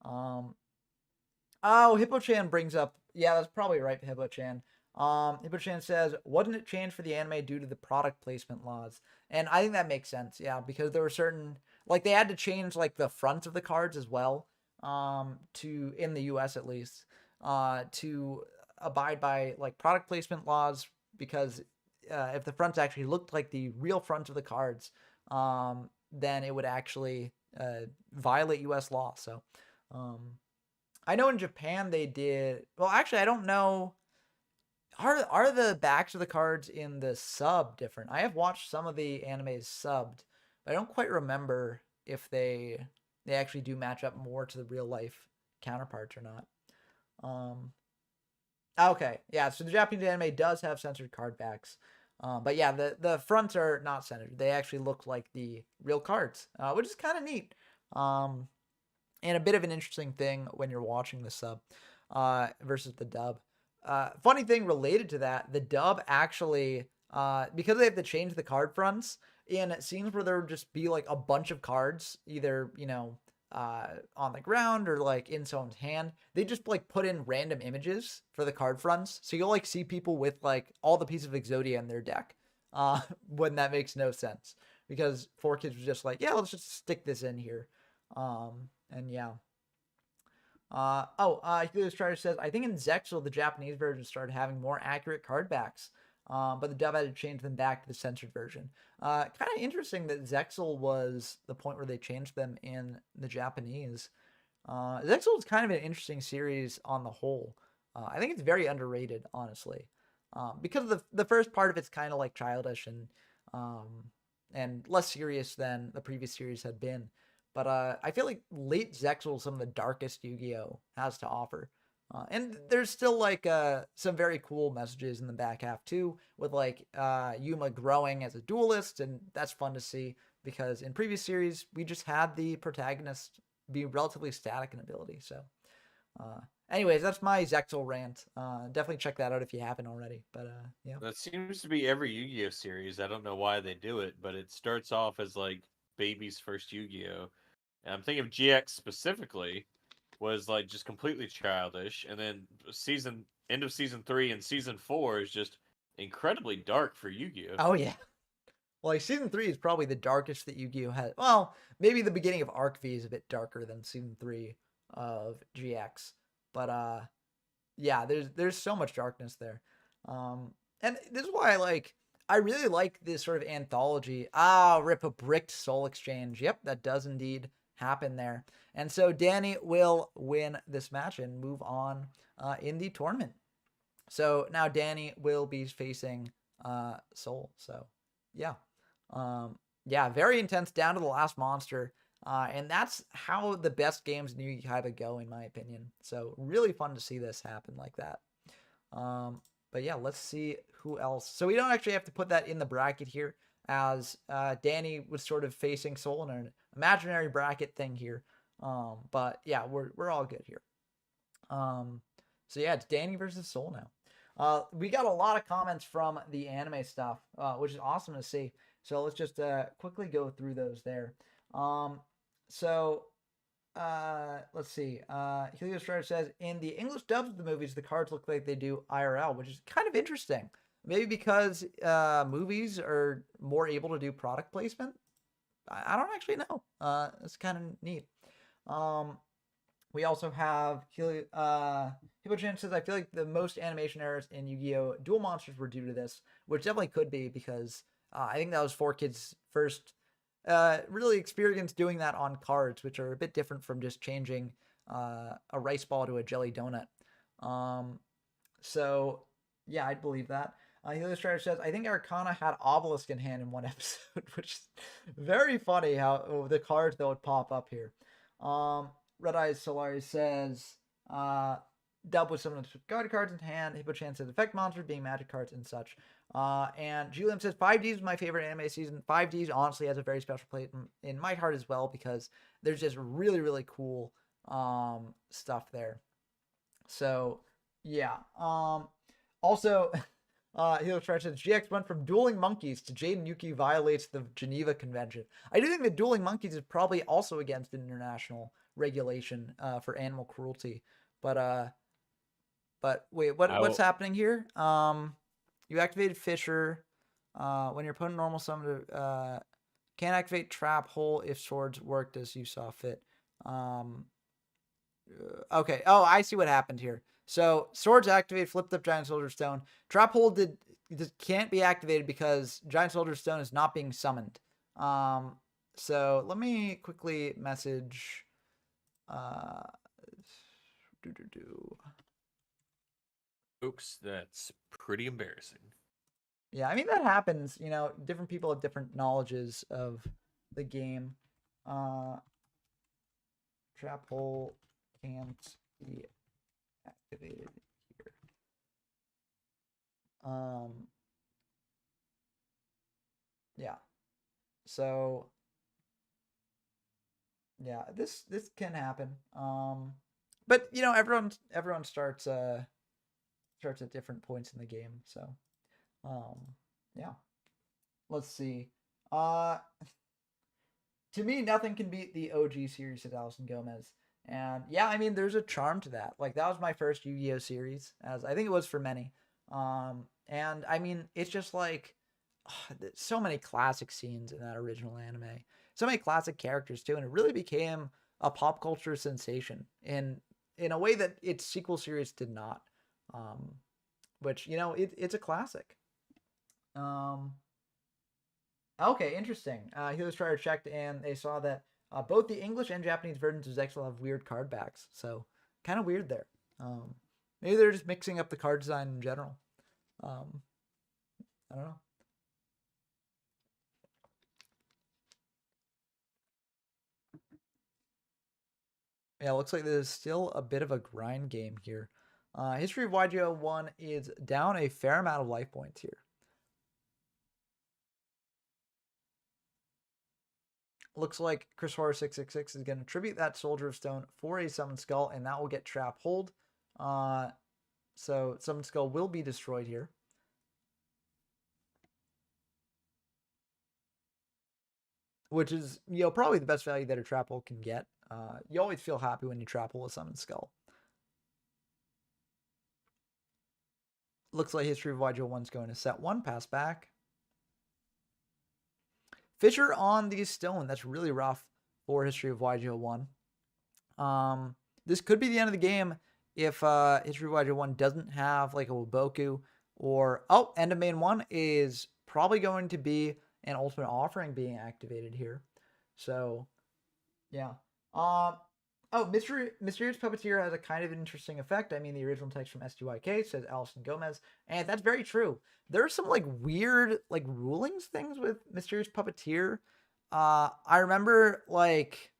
A: Oh, Hippo-chan brings up, yeah, that's probably right, Hippo-chan. Hippo-chan says, wouldn't it change for the anime due to the product placement laws? And I think that makes sense, yeah, because there were certain, like, they had to change, like, the front of the cards as well, to, in the US at least, to abide by, like, product placement laws, because if the fronts actually looked like the real front of the cards, then it would actually violate US law, so, I know in Japan they did. Well, actually, I don't know. Are the backs of the cards in the sub different? I have watched some of the animes subbed, but I don't quite remember if they actually do match up more to the real life counterparts or not. Okay, yeah. So the Japanese anime does have censored card backs, but yeah, the fronts are not censored. They actually look like the real cards, which is kind of neat. And a bit of an interesting thing when you're watching the sub versus the dub. Funny thing related to that, the dub actually, because they have to change the card fronts, in scenes where there would just be like a bunch of cards, either, you know, on the ground or like in someone's hand, they just like put in random images for the card fronts. So you'll like see people with like all the pieces of Exodia in their deck when that makes no sense. Because 4Kids was just like, yeah, let's just stick this in here. And yeah. Helios Strider says, I think in Zexal, the Japanese version started having more accurate card backs, but the dub had to change them back to the censored version. Kind of interesting that Zexal was the point where they changed them in the Japanese. Zexal is kind of an interesting series on the whole. I think it's very underrated, honestly, because the first part of it's kind of like childish and less serious than the previous series had been. But I feel like late Zexal is some of the darkest Yu-Gi-Oh has to offer. And there's still like some very cool messages in the back half too, with like Yuma growing as a duelist, and that's fun to see because in previous series we just had the protagonist be relatively static in ability. So, anyways, that's my Zexal rant. Definitely check that out if you haven't already. But yeah,
B: That seems to be every Yu-Gi-Oh series. I don't know why they do it, but it starts off as like baby's first Yu-Gi-Oh. And I'm thinking of GX specifically was like just completely childish, and then end of season 3 and season 4 is just incredibly dark for Yu-Gi-Oh.
A: oh yeah. Well, like season 3 is probably the darkest that Yu-Gi-Oh has. Well, maybe the beginning of Arc V is a bit darker than season 3 of GX, but yeah, there's so much darkness there. And this is why I really like this sort of anthology. Rip a bricked soul exchange. Yep, that does indeed happen there. And so Danny will win this match and move on in the tournament. So now Danny will be facing Soul. So yeah. Yeah, very intense down to the last monster. And that's how the best games in Yugi-Kaiba go, in my opinion. So really fun to see this happen like that. But yeah, let's see who else. So we don't actually have to put that in the bracket here, as Danny was sort of facing Soul in an imaginary bracket thing here. But yeah, we're all good here. So yeah, it's Danny versus Soul now. We got a lot of comments from the anime stuff, which is awesome to see. So let's just quickly go through those there. So let's see. Helio Strider says, in the English dubs of the movies, the cards look like they do IRL, which is kind of interesting. Maybe because movies are more able to do product placement. I don't actually know. It's kind of neat. We also have Hippo-chan says, I feel like the most animation errors in Yu-Gi-Oh! Duel Monsters were due to this, which definitely could be because I think that was 4Kids' first really experience doing that on cards, which are a bit different from just changing a rice ball to a jelly donut. So, yeah, I'd believe that. Helio Strider says, I think Arcana had Obelisk in hand in one episode, which is very funny how the cards that would pop up here. Red Eyes Solari says, dub with some of the guard cards in hand. Hippo-chan says, effect monsters being magic cards and such. And Julian says, 5Ds is my favorite anime season. 5Ds honestly has a very special place in my heart as well because there's just really, really cool stuff there. So, yeah. Also, Hilo Trash says, GX went from dueling monkeys to Jade and Yuki violates the Geneva Convention. I do think that dueling monkeys is probably also against international regulation for animal cruelty. But wait, what's happening here? You activated Fisher. When your opponent normal summoned can't activate Trap Hole if swords worked as you saw fit. Okay. Oh, I see what happened here. So swords activate, flipped up Giant Soldier Stone. Trap Hole can't be activated because Giant Soldier Stone is not being summoned. So let me quickly message.
B: Oops, that's pretty embarrassing.
A: Yeah, I mean that happens. You know, different people have different knowledges of the game. Trap Hole can't be activated here. Yeah. So yeah, this can happen. But you know, everyone starts at different points in the game. So, yeah. Let's see. To me, nothing can beat the OG series of Alison Gomez. And yeah, I mean, there's a charm to that. Like that was my first Yu-Gi-Oh series, as I think it was for many. And I mean, it's just like so many classic scenes in that original anime, so many classic characters too, and it really became a pop culture sensation in a way that its sequel series did not. Which you know, it's a classic. Okay, interesting. Helix Trier checked and they saw that both the English and Japanese versions of Zexal have weird card backs. So kind of weird there. Maybe they're just mixing up the card design in general. I don't know. Yeah, it looks like there's still a bit of a grind game here. History of YGO 1 is down a fair amount of life points here. Looks like Chris Horror 666 is going to tribute that Soldier of Stone for a Summoned Skull, and that will get Trap Hold. So Summoned Skull will be destroyed here. Which is, probably the best value that a Trap Hold can get. You always feel happy when you Trap Hold a Summoned Skull. Looks like History of YGO 1 is going to set 1, pass back. Fissure on the stone. That's really rough for History of YGO 1. This could be the end of the game if History of YGO 1 doesn't have like a Waboku or... Oh, end of main 1 is probably going to be an Ultimate Offering being activated here. So, yeah. Mysterious Puppeteer has a kind of interesting effect. I mean, the original text from STYK says Alison Gomez, and that's very true. There are some like weird like rulings things with Mysterious Puppeteer. I remember like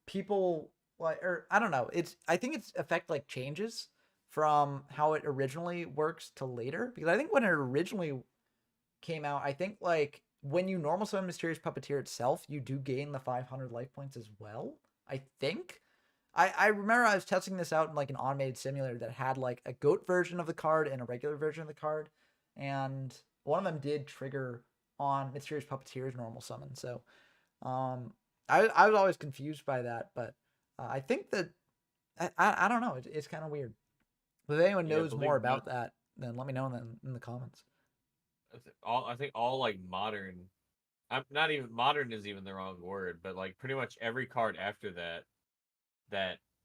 A: people like, or I don't know. I think its effect like changes from how it originally works to later, because I think when it originally came out, I think like when you normal summon Mysterious Puppeteer itself, you do gain the 500 life points as well. I think. I remember I was testing this out in like an automated simulator that had like a goat version of the card and a regular version of the card, and one of them did trigger on Mysterious Puppeteer's normal summon. So, I was always confused by that, but I think that I don't know. It's kind of weird. But if anyone knows more about that, then let me know in the comments.
B: I think all like modern, not even modern is even the wrong word, but like pretty much every card after that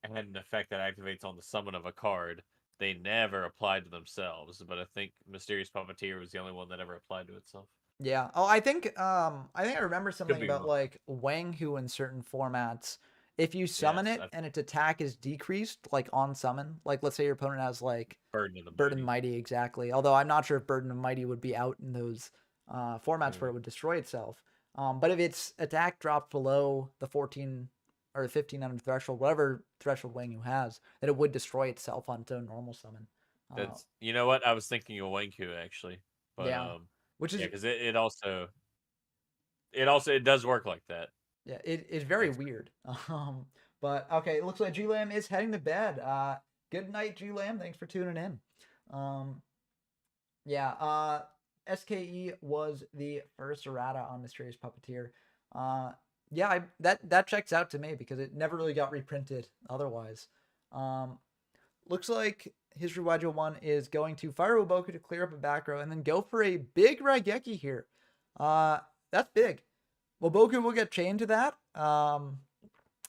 B: had an effect that activates on the summon of a card, they never applied to themselves. But I think Mysterious Puppeteer was the only one that ever applied to itself.
A: Yeah. Oh, I think I remember something about like Wang Hu in certain formats. If you summon it and its attack is decreased, like on summon, like let's say your opponent has like
B: Burden of
A: the Mighty, exactly. Although I'm not sure if Burden of Mighty would be out in those formats where it would destroy itself. But if its attack drops below the 14 or the 1500 threshold, whatever threshold Wang Hu has, that it would destroy itself on its own normal summon.
B: That's you know what I was thinking of Wang Hu actually, but
A: yeah, which is
B: because it also it does work like that.
A: Yeah, it's very weird. But okay, it looks like G Lamb is heading to bed. Good night, G Lamb. Thanks for tuning in. Yeah, SKE was the first errata on Mysterious Puppeteer. Yeah, that checks out to me because it never really got reprinted otherwise. Looks like History YGO 1 is going to fire Waboku to clear up a back row and then go for a big Raigeki here. That's big. Waboku will get chained to that.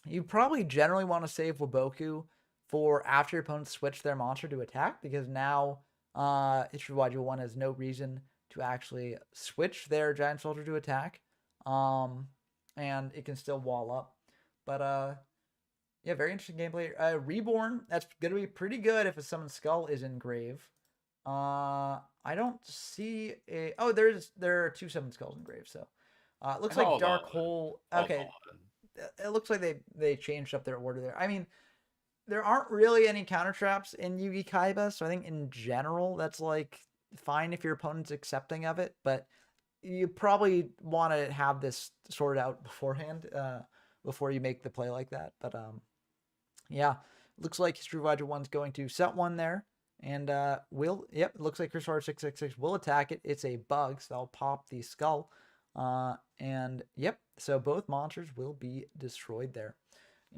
A: You probably generally want to save Waboku for after your opponents switch their monster to attack, because now History YGO 1 has no reason to actually switch their Giant Soldier to attack. And it can still wall up. But yeah, very interesting gameplay. Reborn, that's going to be pretty good if a Summoned Skull is in grave. I don't see a... Oh, there are 2 Summoned Skulls in grave, so... it looks like Dark Hole... Okay. It looks like they changed up their order there. I mean, there aren't really any counter traps in Yugi-Kaiba, so I think in general that's like fine if your opponent's accepting of it, but you probably want to have this sorted out beforehand before you make the play like that. But yeah, looks like History of YGO 1's going to set 1 there. And it looks like Chris Hard 666 will attack it. It's a bug, so that'll pop the skull. And yep, so both monsters will be destroyed there.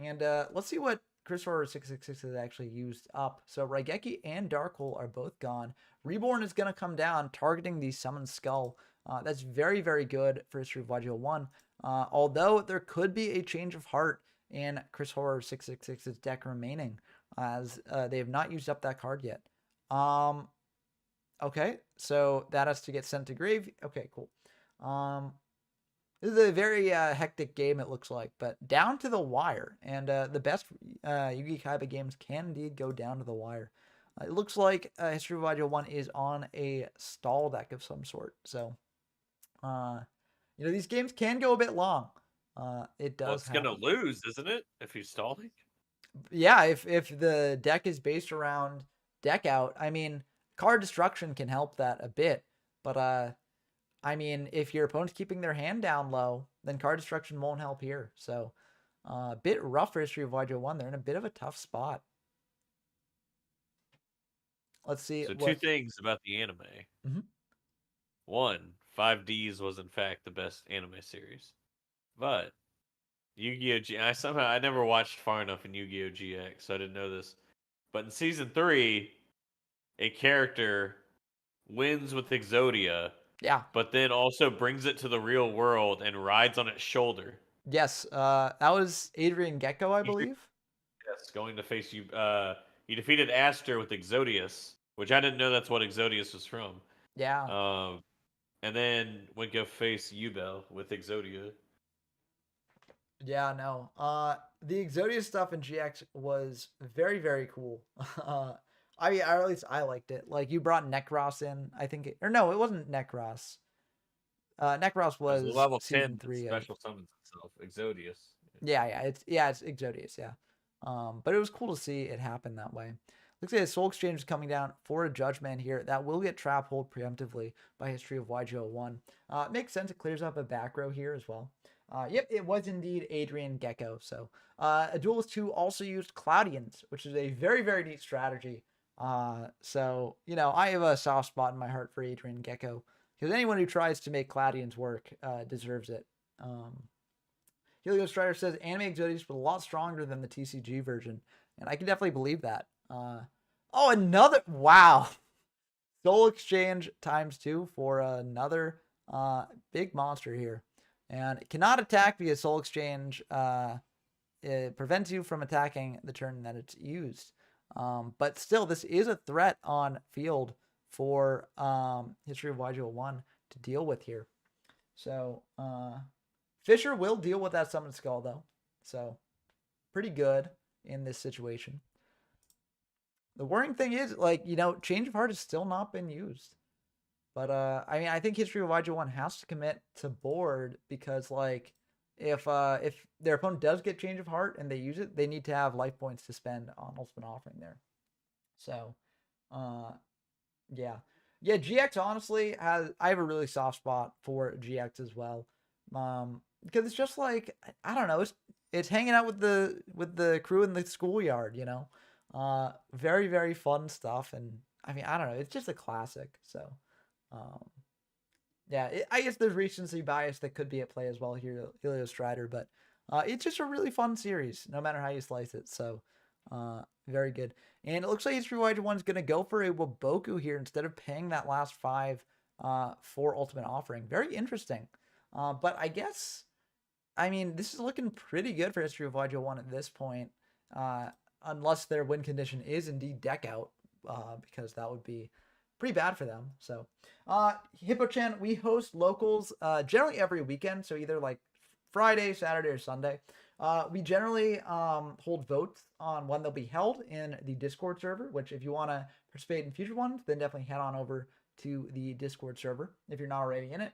A: And let's see what Chris Horror 666 has actually used up. So Raigeki and Dark Hole are both gone. Reborn is going to come down, targeting the Summoned Skull. That's very, very good for History of YGO 1. Although there could be a change of heart in Chris Horror 666's deck remaining, as they have not used up that card yet. Okay, so that has to get sent to grave. Okay, cool. This is a very hectic game, it looks like, but down to the wire. And the best Yugi-Kaiba games can indeed go down to the wire. It looks like History of Elijah 1 is on a stall deck of some sort. So, these games can go a bit long. It
B: Well,
A: does
B: it's gonna
A: happen.
B: lose, isn't it? If he's stalling.
A: Yeah, if the deck is based around deck out, I mean, card destruction can help that a bit. But I mean, if your opponent's keeping their hand down low, then card destruction won't help here. So, a bit rough for History of Elijah 1. They're in a bit of a tough spot. Let's see
B: So two
A: what.
B: things about the anime.
A: Mhm.
B: One, 5Ds was in fact the best anime series. But Yu-Gi-Oh! I never watched far enough in Yu-Gi-Oh! GX, so I didn't know this. But in season 3, a character wins with Exodia,
A: Yeah.
B: but then also brings it to the real world and rides on its shoulder.
A: Yes. That was Adrian Gecko, I
B: He's
A: believe.
B: yes, going to face you. He defeated Aster with Exodius, which I didn't know that's what Exodius was from.
A: Yeah.
B: Um, and then went go face Ubel with Exodia.
A: Yeah, no. The Exodia stuff in GX was very, very cool. I mean, or at least I liked it. Like you brought Necros in, I think, or no, it wasn't Necros. Necros
B: It was the
A: was
B: level
A: season
B: 10 that
A: three of.
B: special summons itself, Exodius.
A: Yeah, it's Exodius, yeah. But it was cool to see it happen that way. Looks like the Soul Exchange is coming down for a Judgment here. That will get trap hold preemptively by History of YGO1. It makes sense. It clears up a back row here as well. Yep, it was indeed Adrian Gecko. So a Duelist 2 also used Cloudians, which is a very, very neat strategy. So, I have a soft spot in my heart for Adrian Gecko because anyone who tries to make Cloudians work deserves it. Helio Strider says Anime Exodius was a lot stronger than the TCG version, and I can definitely believe that. Another wow, Soul Exchange times 2 for another big monster here, and it cannot attack via Soul Exchange. It prevents you from attacking the turn that it's used. But still, this is a threat on field for History of YGO1 to deal with here. So Fisher will deal with that Summon Skull, though. So, pretty good in this situation. The worrying thing is, Change of Heart has still not been used. But, I mean, I think History of YG1 has to commit to board because, if their opponent does get Change of Heart and they use it, they need to have life points to spend on Ultimate Offering there. So, yeah. Yeah, GX honestly I have a really soft spot for GX as well. Because it's just like I don't know, it's hanging out with the crew in the schoolyard, very very fun stuff, and I mean I don't know, it's just a classic. So, um, yeah, I guess there's recency bias that could be at play as well here, Helio Strider, but it's just a really fun series, no matter how you slice it. So, very good. And it looks like History Wide One's going to go for a Waboku here instead of paying that last 5 for Ultimate Offering. Very interesting. But I guess, I mean, this is looking pretty good for History of YG1 at this point, unless their win condition is indeed deck out, because that would be pretty bad for them. So, Hippo-chan, we host locals generally every weekend, so either like Friday, Saturday, or Sunday. We generally hold votes on when they'll be held in the Discord server, which if you want to participate in future ones, then definitely head on over to the Discord server if you're not already in it.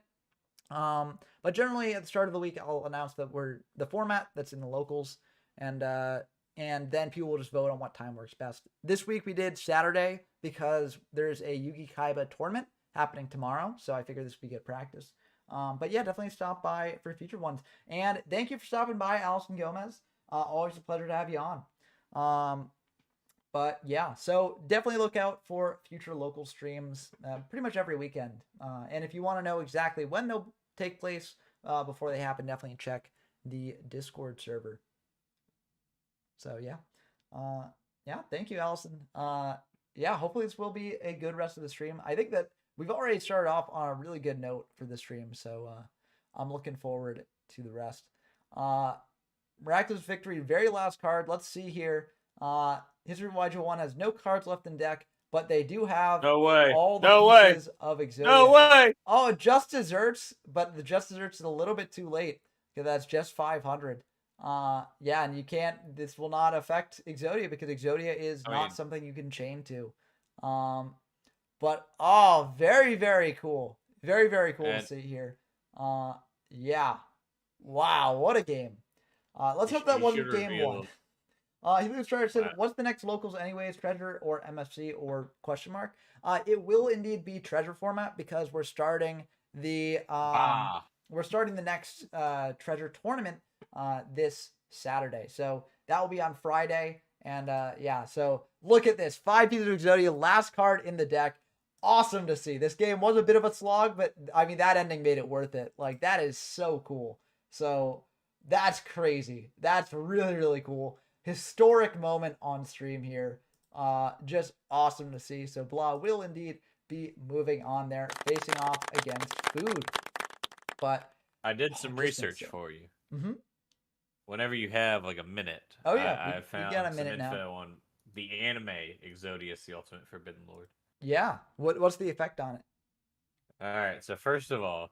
A: But generally at the start of the week, I'll announce that we're the format that's in the locals, and then people will just vote on what time works best. This week we did Saturday because there's a Yugi-Kaiba tournament happening tomorrow, so I figured this would be good practice. But yeah, definitely stop by for future ones. And thank you for stopping by, Allison Gomez. Always a pleasure to have you on. But yeah, so definitely look out for future local streams pretty much every weekend. And if you want to know exactly when they'll take place before they happen, definitely check the Discord server. So yeah, thank you, Allison. Yeah, hopefully this will be a good rest of the stream. I think that we've already started off on a really good note for the stream, so I'm looking forward to the rest. Miraculous Victory, very last card. Let's see here. History of YG1 has no cards left in deck, but they do have
B: No way.
A: all the
B: No way.
A: pieces of
B: No
A: Exodia.
B: way.
A: Oh, just desserts, but the just desserts is a little bit too late because that's just 500. Yeah, and you can't. This will not affect Exodia because Exodia is
B: I
A: not
B: mean,
A: something you can chain to. But oh, very very cool, very cool to
B: and
A: see here. Yeah, wow, what a game. Let's hope that
B: you should
A: wasn't game one.
B: reveal.
A: He was trying to say,
B: Wow.
A: what's the next locals anyways? Treasure or MFC or question mark? It will indeed be treasure format because
B: Ah.
A: we're starting the next treasure tournament this Saturday. So that will be on Friday. And yeah, so look at this. 5 pieces of Exodia, last card in the deck. Awesome to see. This game was a bit of a slog, but I mean that ending made it worth it. Like that is so cool. So that's crazy. That's really, really cool. Historic moment on stream here. Just awesome to see. So Blah will indeed be moving on there, facing off against Food. But
B: I did some
A: just
B: research
A: insane.
B: for you.
A: Mm-hmm.
B: Whenever you have like a minute,
A: Oh yeah,
B: I
A: we got a
B: found some
A: minute now.
B: info on the anime Exodius, the Ultimate Forbidden Lord.
A: Yeah. What's the effect on it?
B: All right, so first of all,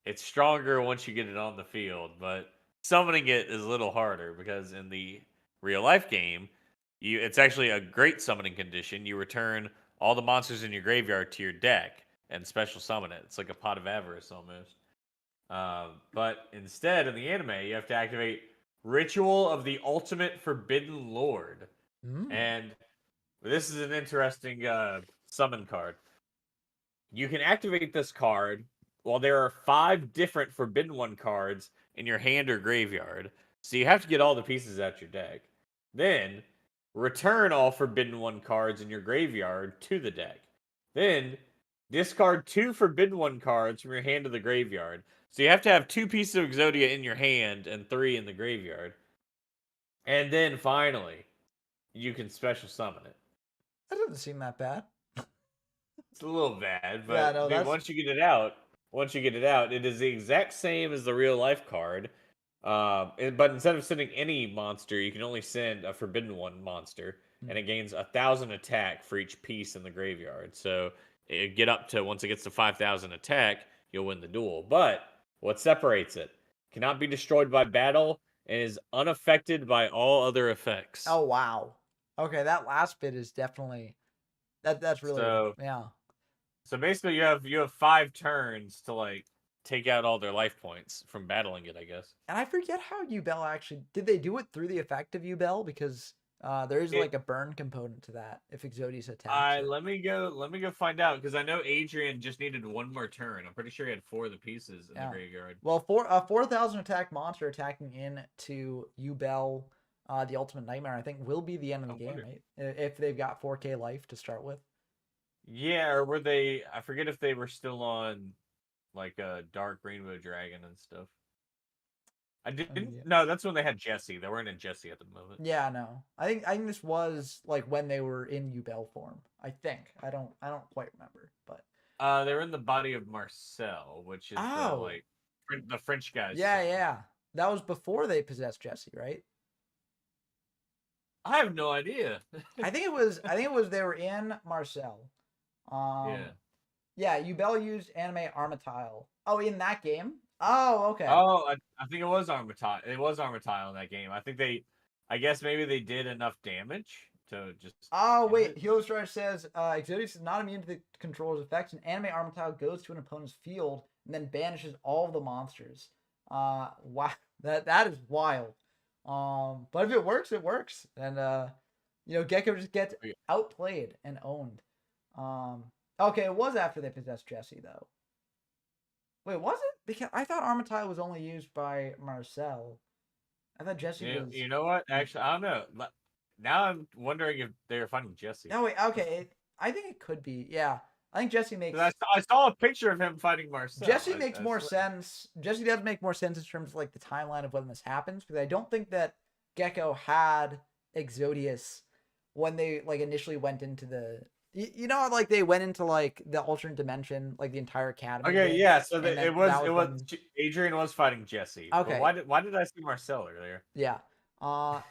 B: it's stronger once you get it on the field, but summoning it is a little harder because in the real life game, it's actually a great summoning condition. You return all the monsters in your graveyard to your deck and special summon it. It's like a pot of avarice almost. But instead, in the anime, you have to activate Ritual of the Ultimate Forbidden Lord.
A: Mm.
B: And this is an interesting summon card. You can activate this card while there are 5 different Forbidden One cards in your hand or graveyard. So you have to get all the pieces out your deck. Then, return all Forbidden One cards in your graveyard to the deck. Then, discard 2 Forbidden One cards from your hand to the graveyard. So you have to have 2 pieces of Exodia in your hand and 3 in the graveyard. And then finally, you can special summon it.
A: That doesn't seem that bad.
B: It's a little bad,
A: Yeah,
B: but
A: no,
B: dude,
A: that's
B: once you get it out, it is the exact same as the real life card. But instead of sending any monster, you can only send a Forbidden One monster, and it gains 1,000 attack for each piece in the graveyard. So it get up to once it gets to 5,000 attack, you'll win the duel. But what separates it? Cannot be destroyed by battle and is unaffected by all other effects.
A: oh wow. Okay, that last bit is definitely that's really
B: So
A: yeah.
B: So basically, you have 5 turns to like take out all their life points from battling it. I guess
A: And I forget how Ubel actually did they do it through the effect of Ubel because there is
B: it.
A: like a burn component to that if Exodius attacks
B: I
A: it.
B: let me go find out because I know Adrian just needed 1 more turn. I'm pretty sure he had 4 of the pieces in the
A: Yeah.
B: graveyard.
A: Well, for a 4,000 attack monster attacking into Ubel, the Ultimate Nightmare, I think will be the end of
B: I
A: the game,
B: wonder.
A: right? If they've got 4K life to start with.
B: Yeah, or were they? I forget if they were still on like a Dark Rainbow Dragon and stuff. I didn't.
A: Yeah.
B: No, that's when they had Jesse. They weren't in Jesse at the moment.
A: Yeah, no. I think this was like when they were in Ubel form. I think. I don't quite remember, but
B: They were in the body of Marcel, which is the
A: oh,
B: like the French guy's
A: yeah,
B: son.
A: yeah. That was before they possessed Jesse, right?
B: I have no idea.
A: I think it was they were in Marcel. Um
B: Yeah.
A: yeah, Ubel used anime Armatile. Oh, in that game? Oh, okay.
B: Oh, I think it was Armatile. It was Armatile in that game. I guess maybe they did enough damage to just
A: Oh
B: end
A: wait,
B: it.
A: Healer Strider says Exodius is not immune to the controller's effects, and anime Armatile goes to an opponent's field and then banishes all of the monsters. Wow, that is wild. But if it works, it works, and Gecko just gets
B: Yeah.
A: outplayed and owned. Okay, it was after they possessed Jesse though. Wait, was it? Because I thought Armatile was only used by Marcel. I thought Jesse was.
B: You know what? Actually, I don't know. Now I'm wondering if they were finding Jesse.
A: No, wait. Okay, I think it could be. Yeah, I think Jesse
B: 'Cause
A: makes
B: I saw a picture of him fighting Marcel.
A: Jesse makes
B: I
A: more
B: swear.
A: sense. Jesse does make more sense in terms of like the timeline of when this happens because I don't think that Gecko had Exodius when they like initially went into the. Like they went into like the alternate dimension, like the entire academy
B: Okay,
A: did,
B: yeah. So
A: and then
B: it
A: that
B: was
A: was when.
B: Adrian was fighting Jesse, but
A: Okay,
B: why did I see Marcel earlier?
A: yeah. Uh,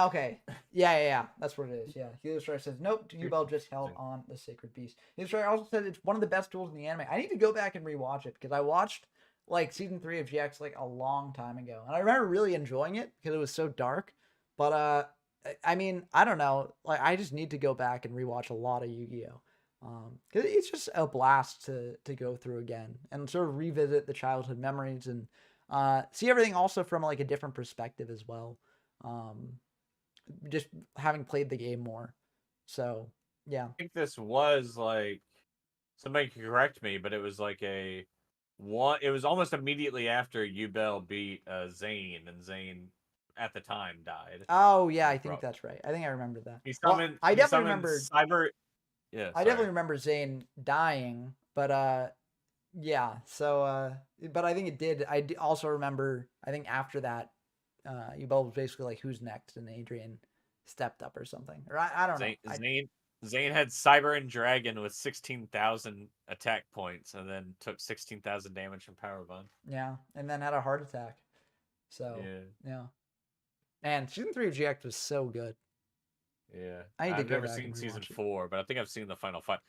A: Okay. Yeah. That's what it is. Yeah. Helios Strike says, nope, Yubel just held on the Sacred Beast. Helios Strike also said it's one of the best duels in the anime. I need to go back and rewatch it because I watched like season 3 of GX like a long time ago. And I remember really enjoying it because it was so dark. But I mean, I don't know. Like I just need to go back and rewatch a lot of Yu-Gi-Oh! Cause it's just a blast to go through again and sort of revisit the childhood memories and see everything also from like a different perspective as well. Um, just having played the game more. So yeah.
B: I think this was like, somebody can correct me, but it was like a one. It was almost immediately after Yubel beat Zane, and Zane at the time died.
A: Oh yeah, I think that's right. I think I remember that.
B: He
A: Well,
B: summoned.
A: I
B: He
A: definitely
B: summoned
A: remember.
B: Cyber. Yeah,
A: I
B: sorry.
A: definitely remember Zane dying, but yeah. So but I think it did. Also remember. I think after that, you both was basically like, "Who's next?" and Adrian stepped up or something. Or I don't know.
B: Zane had Cyber and Dragon with 16,000 attack points, and then took 16,000 damage from Power Bond.
A: Yeah, and then had a heart attack. So yeah. And season 3 of GX was so good.
B: Yeah,
A: I've
B: never seen season 4, but I think I've seen the final fight.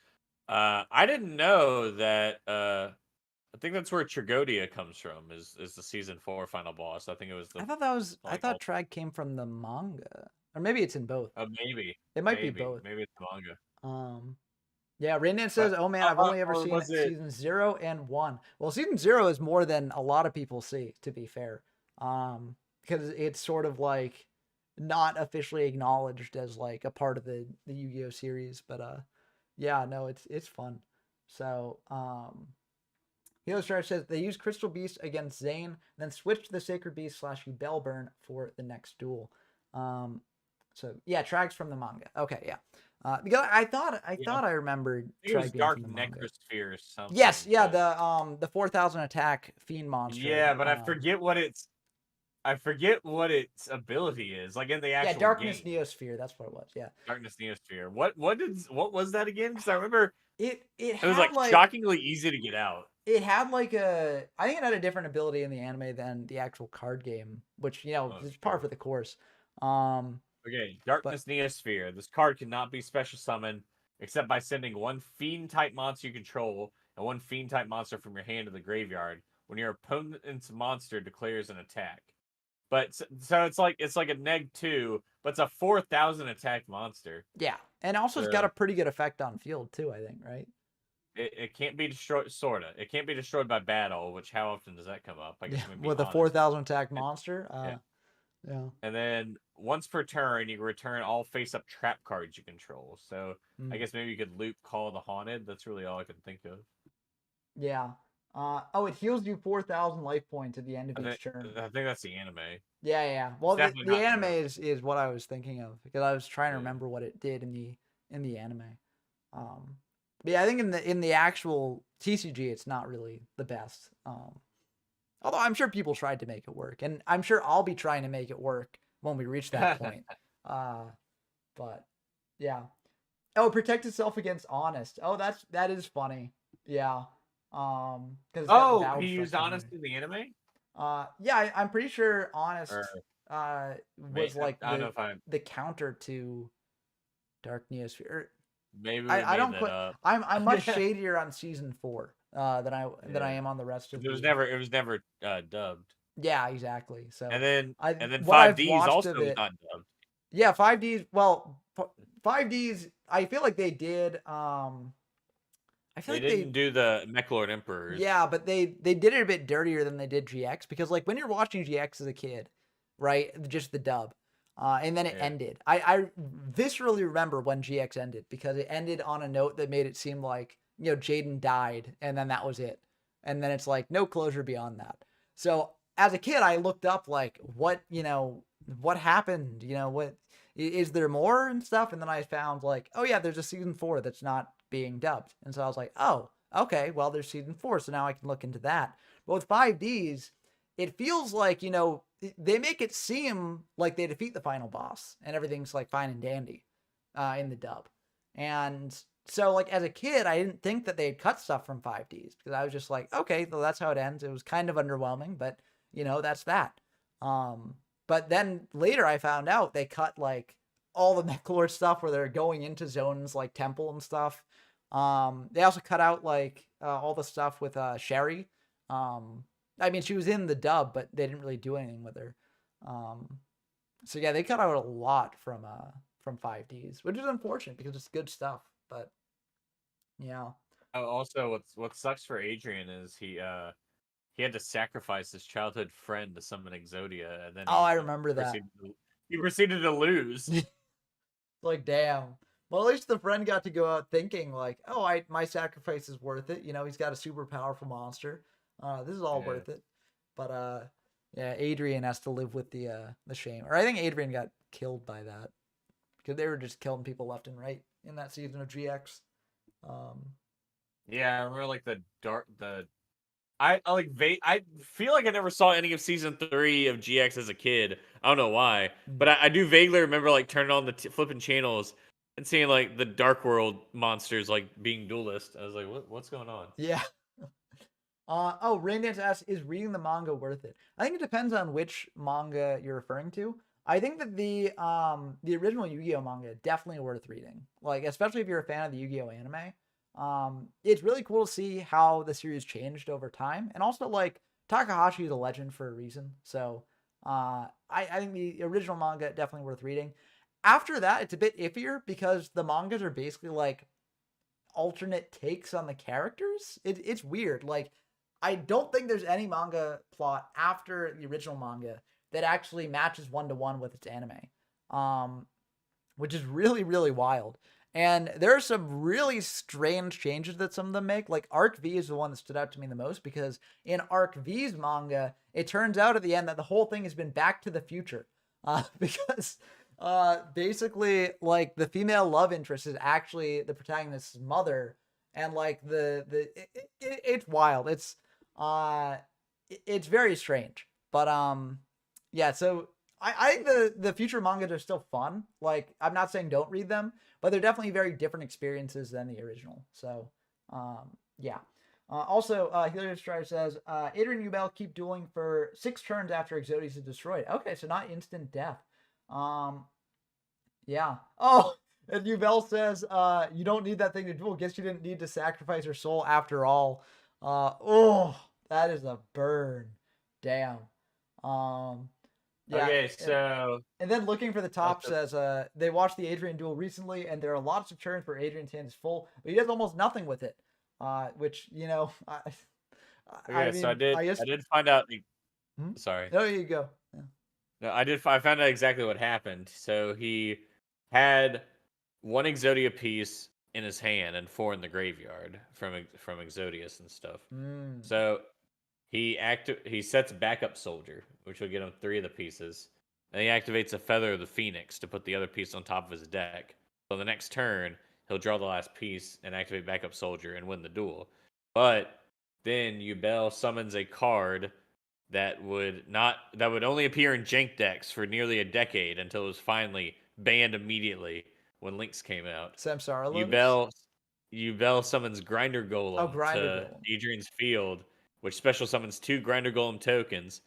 B: I didn't know that. I think that's where Tragodia comes from. Is the season 4 final boss? I think it was the.
A: I thought that was. I thought Trag came from the manga, or maybe it's in both.
B: Maybe
A: It might be both.
B: Maybe it's manga.
A: Yeah, Raindan says, "Oh man, I've only ever seen season 0 and 1." Well, season 0 is more than a lot of people see, to be fair, because it's sort of like not officially acknowledged as like a part of the Yu-Gi-Oh series. But yeah, no, it's fun. So Hero Strider says they use Crystal Beast against Zane, then switch to the Sacred Beast / Bellburn for the next duel. So yeah, Trag's from the manga. Okay, yeah. Because I thought I remembered
B: Trag being
A: from the manga.
B: Necrosphere or something.
A: Yes, yeah, the 4,000 attack fiend monster.
B: Yeah, but I forget what its ability is. Like in the actual
A: Darkness
B: game.
A: Neosphere. That's what it was. Yeah,
B: Darkness Neosphere. What was that again? Because I remember
A: it
B: was like shockingly easy to get out.
A: It had like I think it had a different ability in the anime than the actual card game, which is par for the course.
B: Okay, Darkness Neosphere. This card cannot be special summoned except by sending one fiend-type monster you control and one fiend-type monster from your hand to the graveyard when your opponent's monster declares an attack. But so it's like a -2, but it's a 4,000 attack monster.
A: Yeah, and also it's got a pretty good effect on field too, I think, right?
B: It can't be destroyed, sorta. It can't be destroyed by battle, which how often does that come up? I guess
A: with a 4,000 attack monster. Yeah.
B: And then once per turn, you return all face-up trap cards you control. So I guess maybe you could loop Call the Haunted. That's really all I can think of.
A: Yeah. It heals you 4,000 life points at the end of each turn.
B: I think that's the anime.
A: Yeah. Well, the anime is what I was thinking of because I was trying to remember what it did in the anime. But yeah, I think in the actual TCG, it's not really the best. Although I'm sure people tried to make it work, and I'm sure I'll be trying to make it work when we reach that point. But yeah. Oh, protect itself against Honest. Oh, that is funny. Yeah.
B: Because he used Honest in the anime.
A: Yeah, I'm pretty sure Honest was like the counter to Dark Neosphere.
B: Maybe
A: I don't quite. I'm much shadier on season 4 than I am on the rest of.
B: It was never dubbed.
A: Yeah, exactly. So
B: and then 5Ds also not dubbed.
A: Yeah, 5Ds. Well, 5Ds. I feel like they did. I feel
B: they didn't do the Mechlord Emperors.
A: Yeah, but they did it a bit dirtier than they did GX because like when you're watching GX as a kid, right? Just the dub. And then it ended. I viscerally remember when GX ended because it ended on a note that made it seem like, Jaden died and then that was it. And then it's like no closure beyond that. So as a kid, I looked up like what happened? What is there more and stuff? And then I found like, oh yeah, there's a season 4 that's not being dubbed. And so I was like, oh, okay, well there's season 4. So now I can look into that. But with 5Ds, it feels like, they make it seem like they defeat the final boss and everything's like fine and dandy in the dub. And so like as a kid, I didn't think that they'd cut stuff from 5Ds because I was just like, okay, well that's how it ends. It was kind of underwhelming, but that's that. But then later I found out they cut like all the MechLord stuff where they're going into Zone's like temple and stuff. They also cut out like all the stuff with Sherry. I mean, she was in the dub, but they didn't really do anything with her. So yeah, they cut out a lot from 5Ds, which is unfortunate because it's good stuff. But yeah.
B: Oh, also, what sucks for Adrian is he had to sacrifice his childhood friend to summon Exodia, and then
A: Oh, I remember that.
B: He proceeded to lose.
A: Like, damn. Well, at least the friend got to go out thinking like, oh, my sacrifice is worth it. You know, he's got a super powerful monster. This is all
B: Yeah.
A: worth it. But yeah, Adrian has to live with the shame. Or I think Adrian got killed by that because they were just killing people left and right in that season of GX.
B: Yeah, I remember like I feel like I never saw any of season 3 of GX as a kid. I don't know why, but I do vaguely remember like turning on the flipping channels and seeing like the Dark World monsters like being duelist. I was like, what's going on?
A: Yeah. Oh, Raindance asks, is reading the manga worth it? I think it depends on which manga you're referring to. I think that the original Yu-Gi-Oh manga definitely worth reading. Like, especially if you're a fan of the Yu-Gi-Oh anime. It's really cool to see how the series changed over time. And also like Takahashi is a legend for a reason. So I think the original manga definitely worth reading. After that, it's a bit iffier because the mangas are basically like alternate takes on the characters. It's weird. Like, I don't think there's any manga plot after the original manga that actually matches one to one with its anime, which is really really wild. And there are some really strange changes that some of them make. Like Arc V is the one that stood out to me the most because in Arc V's manga, it turns out at the end that the whole thing has been Back to the Future, because basically like the female love interest is actually the protagonist's mother, and like it's wild. It's very strange, but yeah. So I think the future mangas are still fun. Like, I'm not saying don't read them, but they're definitely very different experiences than the original. So yeah. Also, Helios Strider says, Adrian and Yubel keep dueling for 6 turns after Exodius is destroyed. Okay, so not instant death. Yeah. Oh, and Yubel says, you don't need that thing to duel. Guess you didn't need to sacrifice your soul after all. Oh, that is a burn. Damn. Yeah.
B: Okay, so
A: and then looking for the top says, they watched the Adrian duel recently, and there are lots of turns where Adrian's hand is full, but he does almost nothing with it. Which, you know,
B: okay, so I did find out. Sorry.
A: There you go. Yeah.
B: No, I found out exactly what happened. So he had 1 Exodia piece in his hand and 4 in the graveyard from Exodius and stuff. So he sets backup soldier, which will get him 3 of the pieces. Then he activates a feather of the phoenix to put the other piece on top of his deck. So the next turn, he'll draw the last piece and activate backup soldier and win the duel. But then Yubel summons a card that would only appear in jank decks for nearly a decade until it was finally banned immediately when Lynx came out.
A: Samsara
B: Yubel summons Grinder Golem to Adrian's field, which special summons 2 Grinder Golem tokens,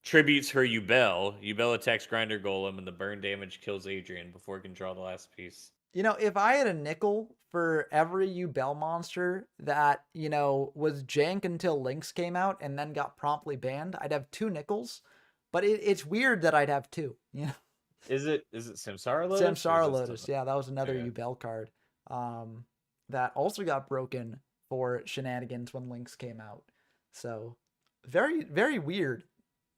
B: tributes her Yubel. Yubel attacks Grinder Golem, and the burn damage kills Adrian before it can draw the last piece.
A: You know, if I had a nickel for every Yubel monster that, you know, was jank until Lynx came out and then got promptly banned, I'd have 2 nickels. But it's weird that I'd have 2, you know?
B: Is it Samsara Lotus?
A: Samsara Lotus, yeah, that was another Yubel card. That also got broken for shenanigans when Lynx came out. So very, very weird.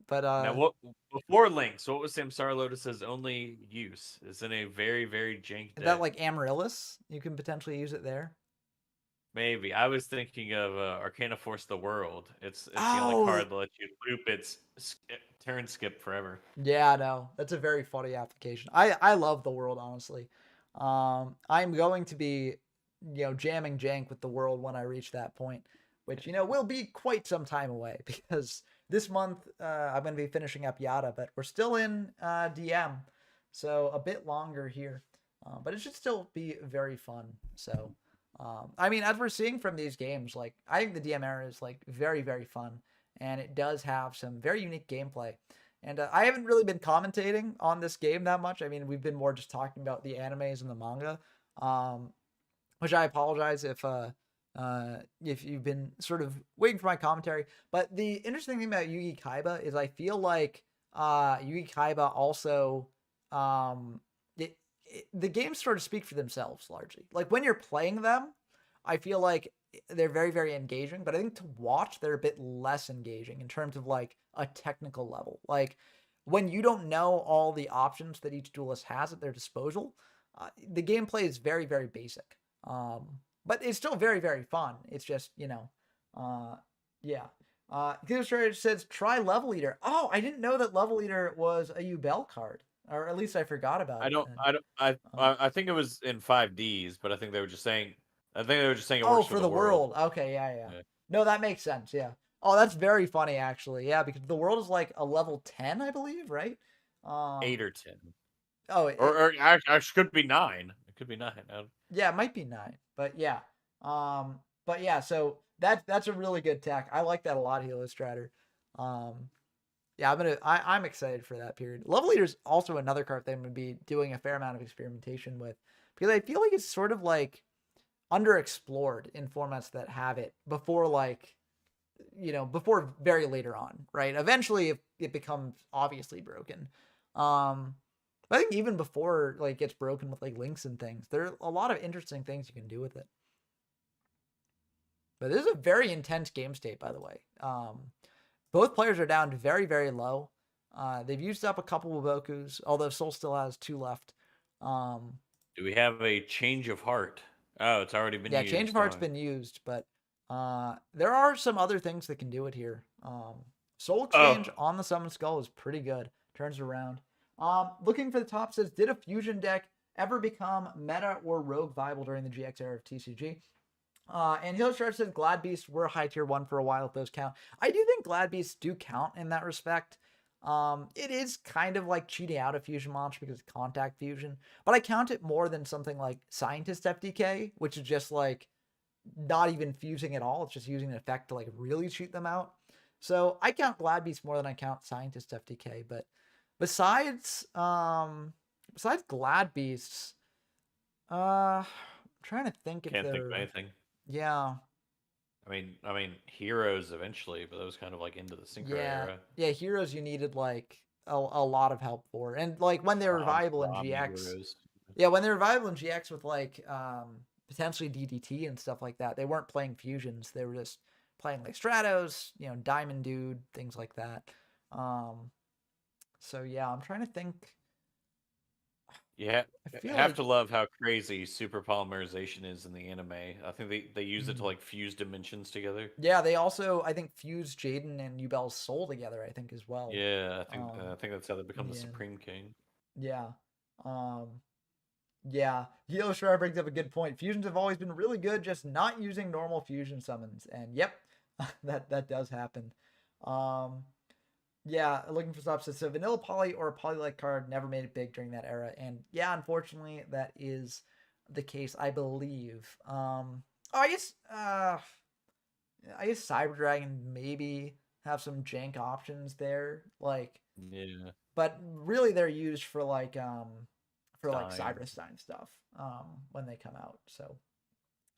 A: But
B: now, before Lynx, what was Samsara Lotus's only use? It's in a very, very jank deck.
A: Is that like Amaryllis? You can potentially use it there.
B: Maybe. I was thinking of Arcana Force the World. It's the only card that lets you loop its turn skip forever.
A: Yeah, no, that's a very funny application. I love the World, honestly. I'm going to be, you know, jamming jank with the World when I reach that point, which, you know, will be quite some time away because this month I'm going to be finishing up Yada, but we're still in DM, so a bit longer here. But it should still be very fun. So, I mean, as we're seeing from these games, like, I think the DM era is like very, very fun, and it does have some very unique gameplay. And I haven't really been commentating on this game that much. I mean, we've been more just talking about the animes and the manga, um, which I apologize if you've been sort of waiting for my commentary. But the interesting thing about Yugi-Kaiba is I feel like Yugi-Kaiba also the games sort of speak for themselves largely. Like when you're playing them, I feel like they're very, very engaging, but I think to watch they're a bit less engaging in terms of like a technical level. Like when you don't know all the options that each duelist has at their disposal, the gameplay is very, very basic. But it's still very, very fun. It's just, yeah. Illustrator says try Level Eater. Oh, I didn't know that Level Eater was a Ubel card, or at least I forgot about
B: I
A: it.
B: don't,
A: And,
B: I don't, I think it was in 5Ds, but I think they were just saying, I think they were just saying it
A: oh,
B: works for
A: for
B: the
A: the
B: world.
A: world. Okay, yeah, yeah.
B: Yeah.
A: No, that makes sense. Yeah. Oh, that's very funny, actually. Yeah, because the world is like a level 10, I believe, right?
B: 8 or 10,
A: Oh,
B: or actually could be 9. It could be 9.
A: yeah, it might be 9, but yeah. But yeah, so that's a really good tech. I like that a lot, Helistrator. Um, yeah, I'm excited for that period. Level Leader is also another card that I'm gonna be doing a fair amount of experimentation with because I feel like it's sort of like underexplored in formats that have it before, like before very later on, right? Eventually, it becomes obviously broken. Um, but I think even before like it gets broken with like links and things, there are a lot of interesting things you can do with it. But this is a very intense game state, by the way. Both players are down very, very low. They've used up a couple of Bokus, although Soul still has 2 left.
B: Do we have a change of heart? Oh, it's already been
A: Yeah, Change of
B: used.
A: Heart's
B: Huh?
A: been used, but there are some other things that can do it here. Soul Exchange
B: Oh,
A: on the Summon Skull is pretty good. Turns around. Looking for the top says, did a fusion deck ever become meta or rogue viable during the GX era of TCG? And Healer Stretch says Glad Beasts were high tier 1 for a while if those count. I do think Glad Beasts do count in that respect. It is kind of like cheating out a fusion monster because it's contact fusion, but I count it more than something like Scientist FDK, which is just like not even fusing at all. It's just using an effect to like really cheat them out. So I count Glad Beasts more than I count Scientist FDK. But besides Glad Beasts, I'm trying to think if
B: can't think of
A: they're
B: anything.
A: yeah.
B: I mean, heroes eventually, but that was kind of like into the Synchro
A: Yeah,
B: era.
A: yeah, heroes you needed like a lot of help for, and like when they were viable in
B: Rom
A: GX,
B: heroes.
A: yeah, when they were viable in GX with like potentially DDT and stuff like that, they weren't playing fusions; they were just playing like Stratos, Diamond Dude, things like that. Um, so yeah, I'm trying to think.
B: Yeah,
A: I feel
B: have
A: like
B: to love how crazy super polymerization is in the anime. I think they use it to
A: mm,
B: like fuse dimensions together.
A: yeah, they also I think fused Jaden and Ubel's soul together. I think as well.
B: Yeah,
A: Um,
B: I think that's how they
A: in
B: become the
A: the end,
B: Supreme King.
A: yeah. Um, Yeah, Hilo Shroud brings up a good point. Fusions have always been really good, just not using normal fusion summons. And yep, that does happen. Um, yeah, looking for stops. So vanilla poly or a poly-like card never made it big during that era. And yeah, unfortunately, that is the case, I believe. Oh, I guess Cyber Dragon maybe have some jank options there, like,
B: Yeah,
A: but really they're used for like
B: Stein.
A: Cyberstein stuff when they come out. So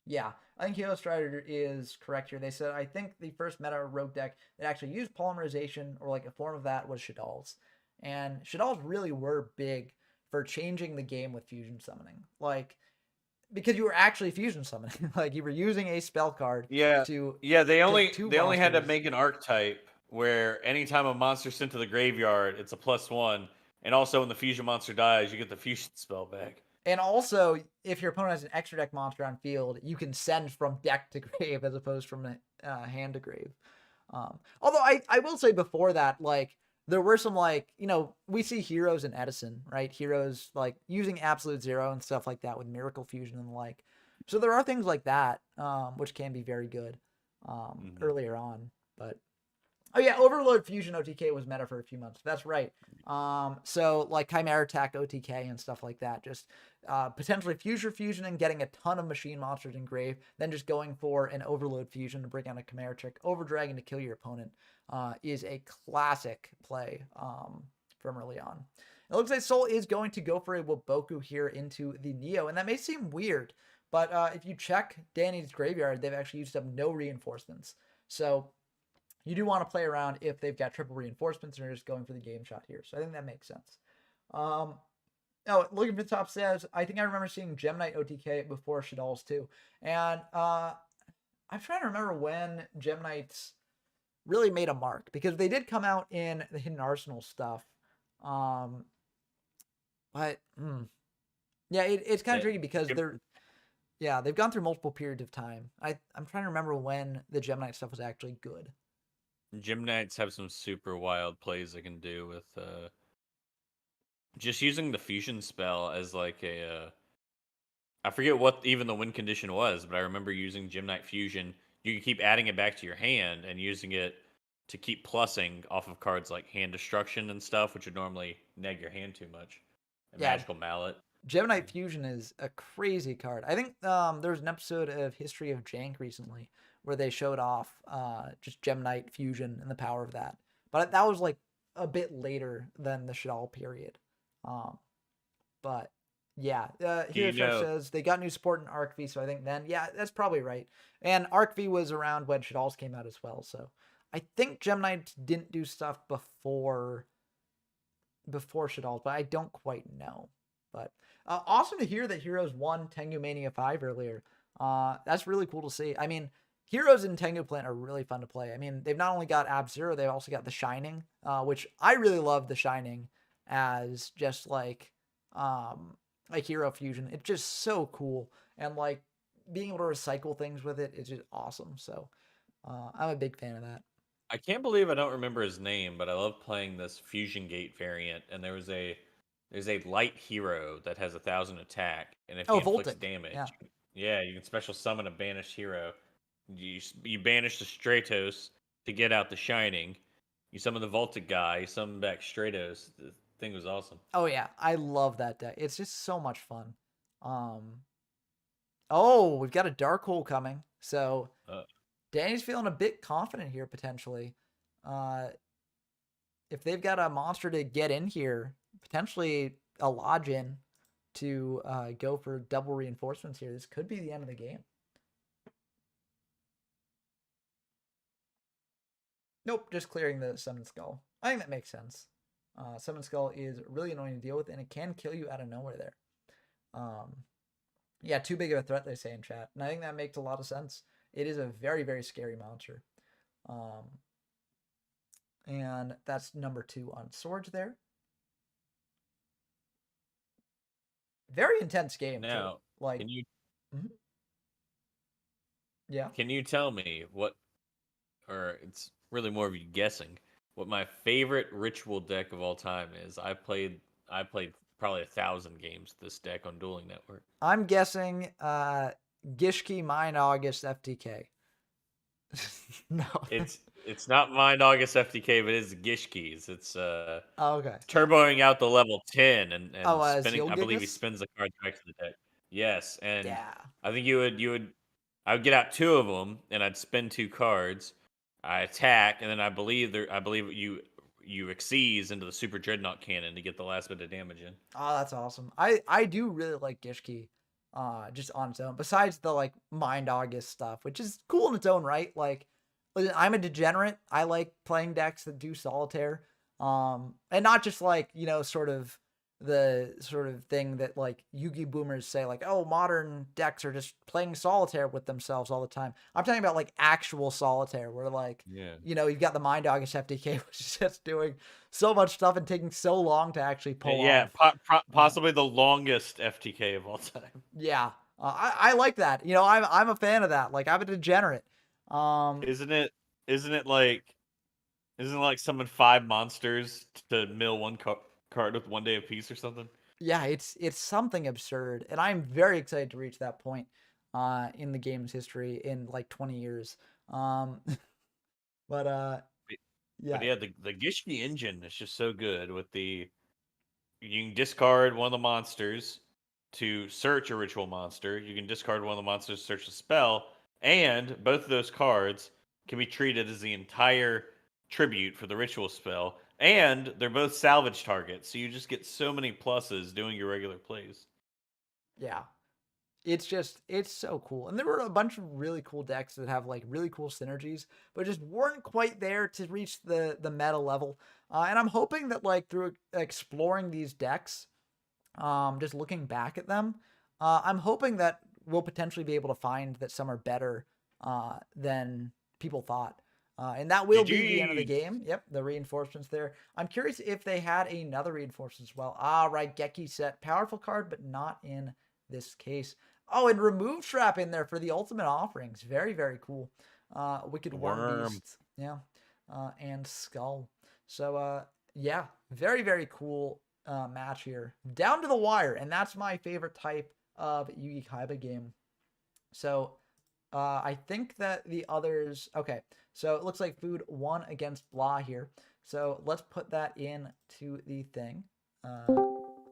A: yeah, I think Hero Strider is correct here. They said I think the first meta rogue deck that actually used polymerization or like a form of that was Shadal's, and Shadal's really were big for changing the game with fusion summoning, like because you were actually fusion summoning, like you were using a spell card
B: Yeah,
A: to
B: yeah. They
A: to
B: only
A: two
B: they only had to
A: monsters.
B: make an archetype where anytime a monster's sent to the graveyard, it's a +1, and also when the fusion monster dies, you get the fusion spell back.
A: And also, if your opponent has an extra deck monster on field, you can send from deck to grave as opposed from hand to grave. Although I will say before that, like there were some like we see heroes in Edison, right? Heroes like using Absolute Zero and stuff like that with Miracle Fusion and the like. So there are things like that which can be very good
B: Hmm.
A: earlier on. But Oh yeah, Overload Fusion OTK was meta for a few months. That's right. So like Chimera Attack OTK and stuff like that. Just potentially Fusion and getting a ton of machine monsters in Grave, then just going for an Overload Fusion to bring out a Chimera Trick, Over Dragon to kill your opponent is a classic play from early on. It looks like Soul is going to go for a Waboku here into the Neo, and that may seem weird, but if you check Danny's graveyard, they've actually used up no reinforcements. So you do want to play around if they've got triple reinforcements and are just going for the game shot here. So I think that makes sense. Oh, looking for the top says, I think I remember seeing Gem Knight OTK before Shadal's too. And I'm trying to remember when Gem Knights really made a mark because they did come out in the Hidden Arsenal stuff. But yeah, it's kind of tricky because they've gone through multiple periods of time. I'm trying to remember when the Gem Knight stuff was actually good.
B: Gym Knights have some super wild plays they can do with just using the fusion spell as like a I forget what even the win condition was, but I remember using Gym Knight Fusion. You can keep adding it back to your hand and using it to keep plussing off of cards like Hand Destruction and stuff, which would normally neg your hand too much. And
A: Yeah,
B: Magical Mallet.
A: Gem Knight Fusion is a crazy card. I think there was an episode of History of Jank recently where they showed off just Gem Knight Fusion and the power of that. But that was like a bit later than the Shadal period. But yeah, here says they got new support in Arc V, so I think then, yeah, that's probably right. And Arc V was around when Shadal's came out as well, so I think Gem Knight didn't do stuff before Shadal's, but I don't quite know. But awesome to hear that Heroes won Tengu Mania 5 earlier. That's really cool to see. I mean, Heroes in Tengu Plant are really fun to play. I mean, they've not only got Ab Zero, they've also got The Shining, which I really love The Shining as just like Hero Fusion. It's just so cool. And like being able to recycle things with it is just awesome. So I'm a big fan of that.
B: I can't believe I don't remember his name, but I love playing this Fusion Gate variant. And there's a light hero that has 1,000 attack, and if he inflicts
A: Voltic.
B: damage, yeah, you can special summon a banished hero. You banish the Stratos to get out the Shining. You summon the Voltic guy. You summon back Stratos. The thing was awesome.
A: Oh yeah, I love that deck. It's just so much fun. Oh, we've got a Dark Hole coming, so Danny's feeling a bit confident here potentially. If they've got a monster to get in here, potentially a Lodge-in to go for double reinforcements here, this could be the end of the game. Nope, just clearing the Summon Skull. I think that makes sense. Summon Skull is really annoying to deal with, and it can kill you out of nowhere there. Yeah, too big of a threat, they say in chat. And I think that makes a lot of sense. It is a very, very scary monster. And that's number 2 on Swords there. Very intense game,
B: now,
A: too. Like,
B: can you...
A: Yeah.
B: Can you tell me what, or it's really more of you guessing, what my favorite ritual deck of all time is? I played probably 1,000 games this deck on Dueling Network.
A: I'm guessing Gishki Mind August FTK. No.
B: It's not Mind August FTK, but it's Gishki's. It's
A: okay.
B: turboing out the level 10 and spinning. I
A: Gigas?
B: believe he spins the card back to the deck. Yes, and
A: Yeah.
B: I think I would get out 2 of them, and I'd spin 2 cards. I attack, and then I believe you exceeds into the Super Dreadnought Cannon to get the last bit of damage in.
A: Oh, that's awesome. I do really like Gishki, just on its own. Besides the like Mind August stuff, which is cool in its own right. Like, I'm a degenerate. I like playing decks that do solitaire, and not just like sort of the sort of thing that like Yugi boomers say, like, oh, modern decks are just playing solitaire with themselves all the time. I'm talking about like actual solitaire where like, you've got the Mind August FTK, which is just doing so much stuff and taking so long to actually pull off.
B: Possibly the longest FTK of all time.
A: Yeah. I like that. I'm a fan of that. Like, I'm a degenerate.
B: Isn't it like summon 5 monsters to mill 1 card with 1 day apiece or something?
A: Yeah, it's something absurd, and I'm very excited to reach that point in the game's history in like 20 years. But
B: But
A: Yeah,
B: yeah, the Gishki engine is just so good with the you can discard one of the monsters to search a ritual monster. You can discard one of the monsters to search a spell, and both of those cards can be treated as the entire tribute for the ritual spell. And they're both salvage targets, so you just get so many pluses doing your regular plays.
A: yeah. It's so cool. And there were a bunch of really cool decks that have like really cool synergies, but just weren't quite there to reach the meta level. And I'm hoping that like through exploring these decks, just looking back at them, I'm hoping that we'll potentially be able to find that some are better than people thought. And that will be the end of the
B: GG's.
A: game. Yep, the reinforcements there. I'm curious if they had another reinforcement as well. Ah, right, Geki set. Powerful card, but not in this case. Oh, and remove trap in there for the ultimate offerings. Very, very cool. Wicked Worm
B: Worm.
A: Beast. Yeah. And Skull. So, yeah, very, very cool match here. Down to the wire. And that's my favorite type of Yugi-Kaiba game. So, I think that the others. Okay, so it looks like Food won against Blah here. So let's put that into the thing.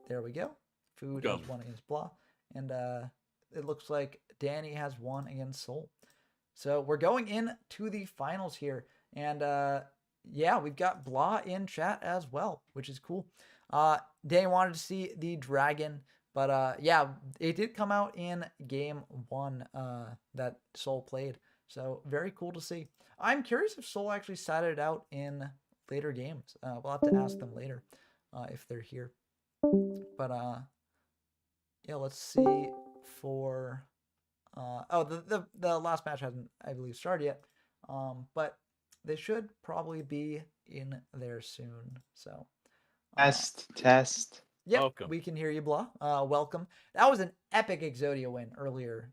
A: There we go. Food has
B: Welcome.
A: won against Blah, and it looks like Danny has won against Soul. So we're going into the finals here, and yeah, we've got Blah in chat as well, which is cool. Danny wanted to see the dragon, but yeah, it did come out in game one that Soul played. So very cool to see. I'm curious if Soul actually sat it out in later games. We'll have to ask them later if they're here. But yeah, let's see for oh the last match hasn't I believe started yet. But they should probably be in there soon. So
C: Test, test.
A: yep,
B: Welcome.
A: we can hear you, Blah. Welcome. That was an epic Exodia win earlier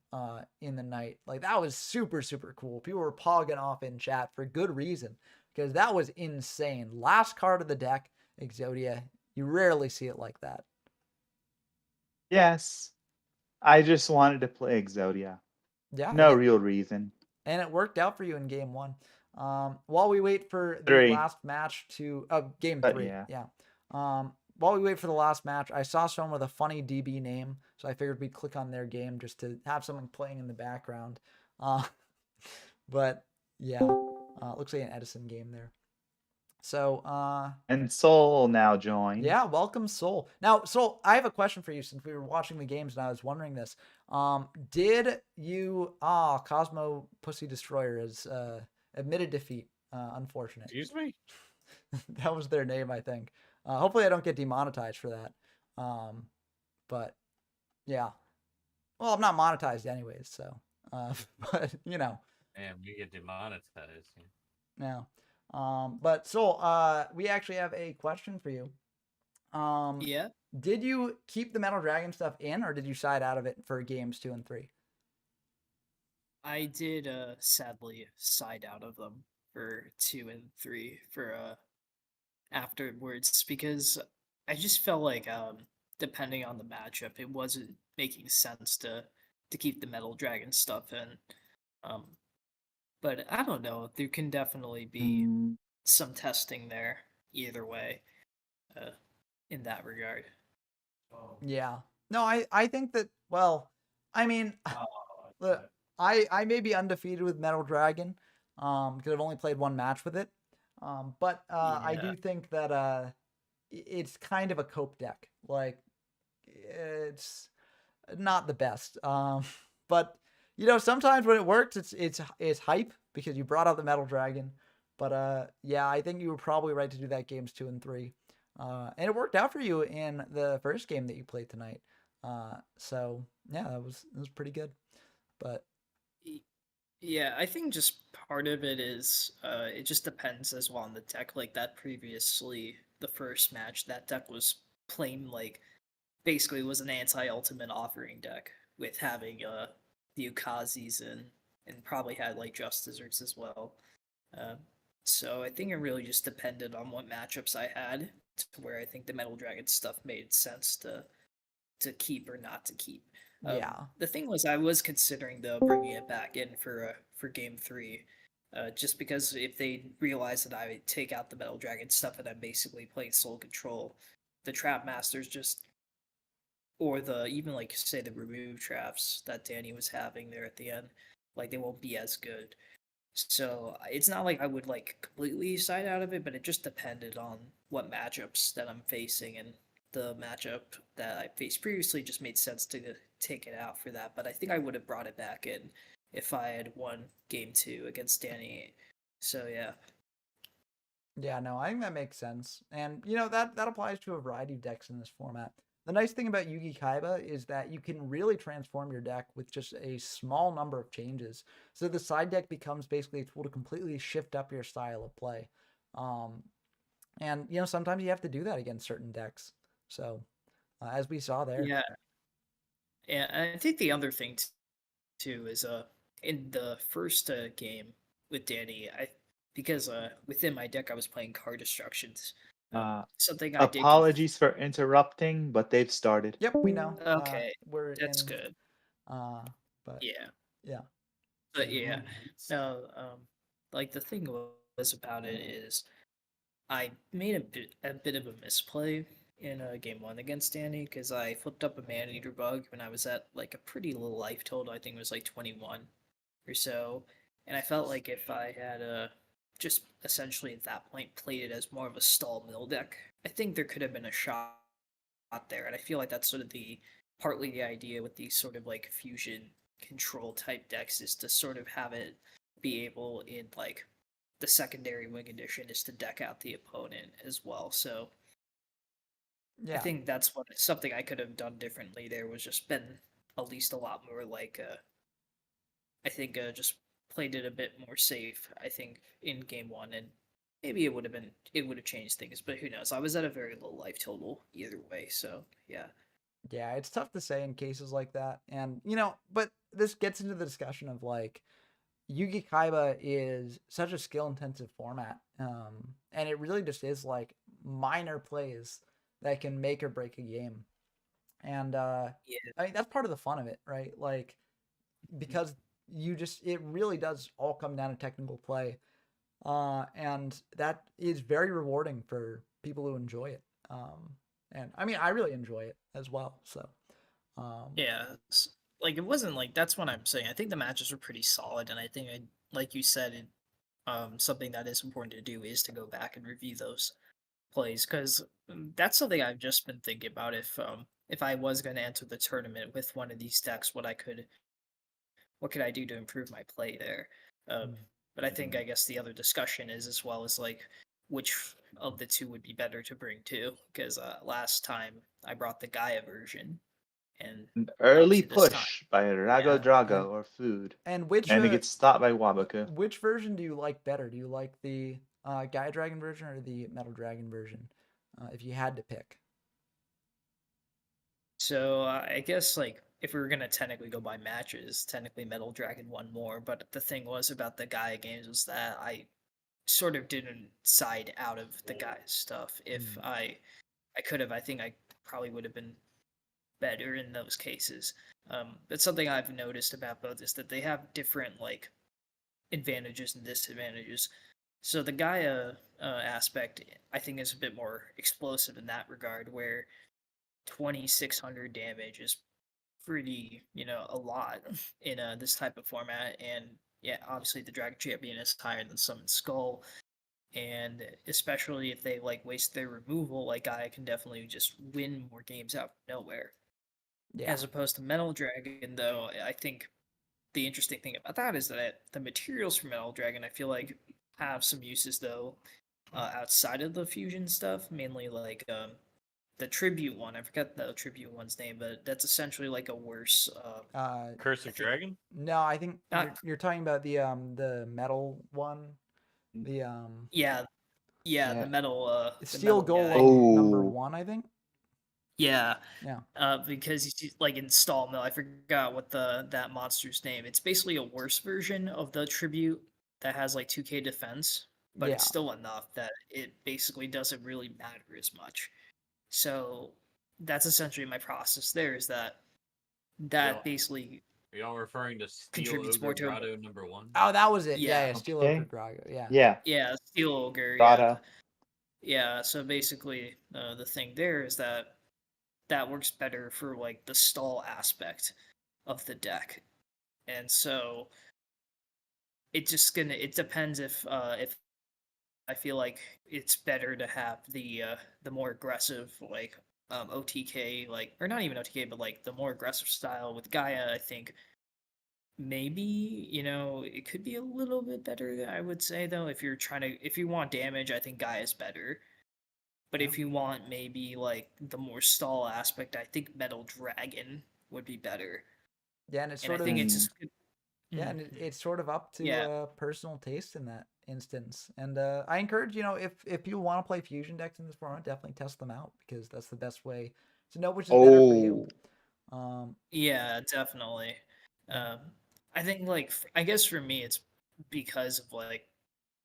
A: in the night. Like that was super super cool. People were pogging off in chat for good reason because that was insane. Last card of the deck, Exodia. You rarely see it like that.
C: Yes. I just wanted to play Exodia.
A: Yeah,
C: No real reason.
A: and it worked out for you in game one. While we wait for the
C: 3.
A: last match to game
C: But
A: 3,
C: yeah.
A: yeah. While we wait for the last match, I saw someone with a funny DB name, so I figured we'd click on their game just to have someone playing in the background. But yeah, looks like an Edison game there. So
C: And Soul now joined.
A: yeah, welcome Soul. Now, Soul, I have a question for you since we were watching the games and I was wondering this. Did you Cosmo Pussy Destroyer is admitted defeat. Unfortunate.
B: Excuse me?
A: That was their name, I think. Hopefully I don't get demonetized for that. But yeah. Well, I'm not monetized anyways, so but you know.
B: And we get demonetized.
A: Yeah. But Soul, we actually have a question for you.
D: Yeah,
A: Did you keep the Metal Dragon stuff in, or did you side out of it for games 2 and 3?
D: I did sadly side out of them for 2 and 3 for afterwards because I just felt like depending on the matchup, it wasn't making sense to keep the Metal Dragon stuff in. Um, but I don't know. There can definitely be some testing there either way, uh, in that regard.
A: Yeah. No, I think that. Well, I mean, look, I may be undefeated with Metal Dragon, because I've only played one match with it. But I
D: Yeah.
A: do think that it's kind of a cope deck. Like it's not the best. But you know, sometimes when it works, it's hype because you brought out the Metal Dragon. But yeah, I think you were probably right to do that games 2 and 3. And it worked out for you in the first game that you played tonight. So yeah, it was pretty good. But
D: Yeah, I think just part of it is it just depends as well on the deck. Like that previously, the first match, that deck was plain like basically was an anti-ultimate offering deck with having the Ukazis and probably had like Just Desserts as well. Uh, so I think it really just depended on what matchups I had to where I think the Metal Dragon stuff made sense to keep or not to keep.
A: yeah,
D: The thing was, I was considering though bringing it back in for game 3, Just because if they realize that I take out the Metal Dragon stuff and I'm basically playing Soul Control, the Trap Masters just, or the even like say the remove traps that Danny was having there at the end, like they won't be as good. So it's not like I would like completely side out of it, but it just depended on what matchups that I'm facing, and the matchup that I faced previously just made sense to take it out for that. But I think I would have brought it back in if I had won game 2 against Danny. So yeah.
A: Yeah, no, I think that makes sense. And that applies to a variety of decks in this format. The nice thing about Yugi-Kaiba is that you can really transform your deck with just a small number of changes. So the side deck becomes basically a tool to completely shift up your style of play. And sometimes you have to do that against certain decks. So as we saw there.
D: Yeah. Yeah, and I think the other thing too is in the first game with Danny, because within my deck I was playing card destructions. Something I did.
C: Apologies for interrupting, but they've started.
A: Yep, we know.
D: Okay,
A: We're
D: that's
A: in.
D: good.
A: But
D: Yeah,
A: yeah.
D: but yeah, no. Like the thing was about it is I made a bit of a misplay in game 1 against Danny because I flipped up a man eater bug when I was at like a pretty low life total. I think it was like 21 or so, and I felt like if I had just essentially at that point played it as more of a stall mill deck, I think there could have been a shot there. And I feel like that's sort of partly the idea with these sort of like fusion control type decks is to sort of have it be able in like the secondary wing condition is to deck out the opponent as well. So
A: Yeah.
D: I think that's something I could have done differently. There was just been at least a lot more like I think just played it a bit more safe. I think in game 1, and maybe it would have changed things, but who knows? I was at a very low life total either way, so yeah.
A: Yeah, it's tough to say in cases like that. And, but this gets into the discussion of like Yugi-Kaiba is such a skill intensive format. And it really just is like minor plays that can make or break a game. And
D: Yeah.
A: I mean that's part of the fun of it, right? Like because it really does all come down to technical play. And that is very rewarding for people who enjoy it. And I mean, I really enjoy it as well. So,
D: Yeah, like it wasn't like that's what I'm saying. I think the matches were pretty solid, and I think like you said, something that is important to do is to go back and review those plays because that's something I've just been thinking about. If I was going to enter the tournament with one of these decks, what could I do to improve my play there? But I think I guess the other discussion is as well as like which of the two would be better to bring to because last time I brought the Gaia version and
C: An early
D: obviously this time.
C: push by Rago
D: Yeah.
C: Drago or Food.
A: and which
C: And it gets stopped by Wabaku.
A: which version do you like better? Do you like the Gaia Dragon version or the Metal Dragon version? If you had to pick.
D: So I guess like if we were gonna technically go by matches, technically Metal Dragon won more. But the thing was about the Gaia games was that I sort of didn't side out of the Gaia stuff. If I could have, I think I probably would have been better in those cases. But something I've noticed about both is that they have different like advantages and disadvantages. So the Gaia aspect, I think, is a bit more explosive in that regard, where 2,600 damage is pretty, a lot in this type of format. And yeah, obviously the Dragon Champion is higher than Summon Skull. And especially if they like waste their removal, like Gaia can definitely just win more games out of nowhere.
A: Yeah.
D: As opposed to Metal Dragon, though, I think the interesting thing about that is that the materials for Metal Dragon, I feel like, have some uses though outside of the fusion stuff, mainly like the tribute one. I forgot the tribute one's name, but that's essentially like a worse.
B: Curse of Dragon?
A: No, I think
D: Not-
A: you're talking about the metal one. The
D: Yeah,
C: Yeah.
D: the metal. The
A: Steel
D: metal guy.
A: Golem number
C: Oh.
A: 1, I think.
D: Yeah.
A: Yeah.
D: Because he's like install mill. I forgot what that monster's name. It's basically a worse version of the tribute that has like 2k defense, but it's
A: Yeah.
D: still enough that it basically doesn't really matter as much. So that's essentially my process there is that
B: Yeah.
D: basically
B: Are y'all referring to Steel
D: Contributes more
B: Ogre
D: to
B: Grotto #1?
A: Oh, that was it.
D: Yeah.
A: Yeah, Steel
C: Okay.
A: Ogre Grago. Yeah.
C: Yeah.
D: Yeah, Steel Ogre.
C: Grotto.
D: Yeah. So basically, the thing there is that works better for like the stall aspect of the deck, and so it depends if I feel like it's better to have the more aggressive like OTK, like, or not even OTK, but like the more aggressive style with Gaia. I think maybe, it could be a little bit better, I would say, though. If you want damage, I think Gaia is better. But
A: Yeah.
D: if you want maybe like the more stall aspect, I think Metal Dragon would be better.
A: Yeah, and it's
D: And I
A: sort of
D: think it's just
A: yeah, and it's sort of up to
D: Yeah.
A: personal taste in that instance. And I encourage, if you want to play fusion decks in this format, definitely test them out because that's the best way to know which is better for you.
C: Oh.
D: Yeah, definitely. Um, I think like I guess for me it's because of like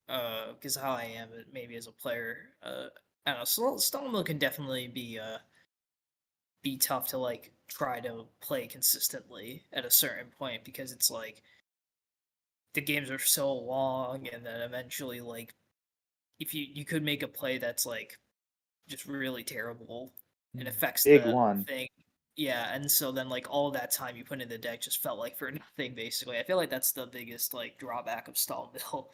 D: because how I am maybe as a player. I don't know. Stall mode can definitely be tough to like try to play consistently at a certain point because it's like the games are so long, and then eventually like if you could make a play that's like just really terrible and affects
C: Big
D: the
C: one.
D: thing. Yeah, and so then like all that time you put in the deck just felt like for nothing basically. I feel like that's the biggest like drawback of stall mill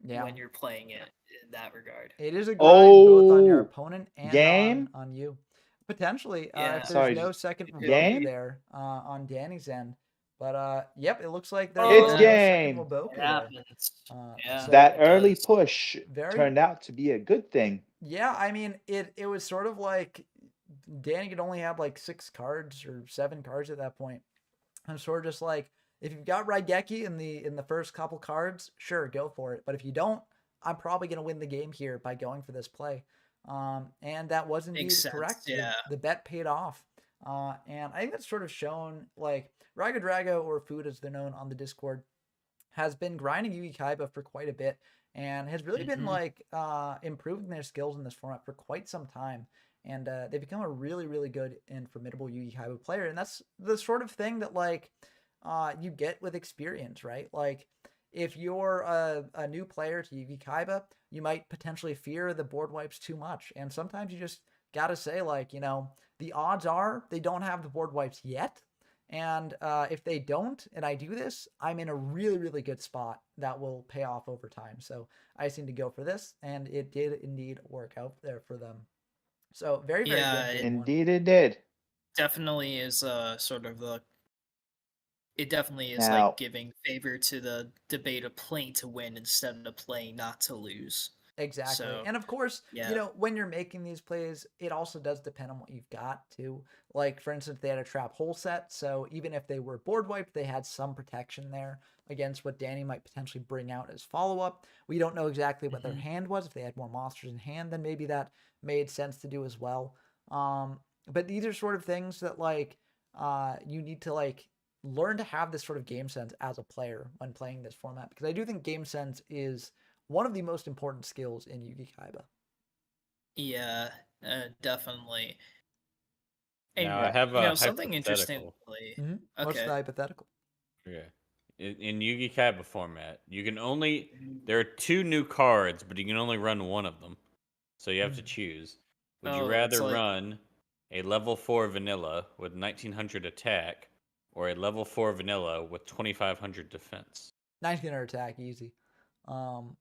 A: Yeah,
D: when you're playing it in that regard.
A: it is a grind both on your
C: Oh.
A: opponent and
C: Game?
A: on you. Potentially, if
D: Yeah.
A: there's
C: Sorry.
A: no second Woboku
C: Game?
A: there on Danny's end. But yep, it looks like there
C: It's
A: will no second
C: game.
A: Woboku
D: It
A: there.
D: happens. Yeah,
A: So
C: That
D: it
C: early
D: does.
C: push
A: very
C: turned out to be a good thing.
A: Yeah, I mean, it was sort of like Danny could only have like 6 cards or 7 cards at that point. I'm sort of just like, if you've got Raigeki in the first couple cards, sure, go for it. But if you don't, I'm probably gonna win the game here by going for this play. And that was
D: Makes
A: indeed
D: sense.
A: correct.
D: Yeah.
A: The bet paid off. And I think that's sort of shown like Raga Drago, or Food as they're known on the Discord, has been grinding Yugi-Kaiba for quite a bit and has really been like improving their skills in this format for quite some time. And they've become a really, really good and formidable Yugi-Kaiba player. And that's the sort of thing that like you get with experience, right? Like if you're a new player to Yugi-Kaiba, you might potentially fear the board wipes too much. And sometimes you just gotta say like, the odds are they don't have the board wipes yet. And if they don't, and I do this, I'm in a really, really good spot that will pay off over time. So I just need to go for this, and it did indeed work out there for them. So very, very
D: Yeah,
A: good
D: it
A: game one.
C: Indeed it did.
D: definitely is sort of the it definitely is
C: Now,
D: like giving favor to the debate of playing to win instead of playing not to lose.
A: Exactly.
D: So
A: And of course,
D: yeah.
A: when you're making these plays, it also does depend on what you've got too. Like, for instance, they had a trap hole set. So even if they were board wiped, they had some protection there against what Danny might potentially bring out as follow up. We don't know exactly what their hand was. If they had more monsters in hand, then maybe that made sense to do as well. But these are sort of things that, like, you need to, like, learn to have this sort of game sense as a player when playing this format. Because I do think game sense is one of the most important skills in Yugi-Kaiba.
D: Yeah, definitely.
B: Now
D: And
B: I have a
D: something interesting.
B: hypothetical.
A: What's
D: Okay.
A: the hypothetical?
B: Okay. In Yugi-Kaiba format, you can only there are 2 new cards, but you can only run one of them. So you have to choose. Would you
D: Oh, it's
B: rather
D: like
B: run a level 4 vanilla with 1900 attack or a level 4 vanilla with 2500 defense?
A: 1900 attack, easy.
D: well,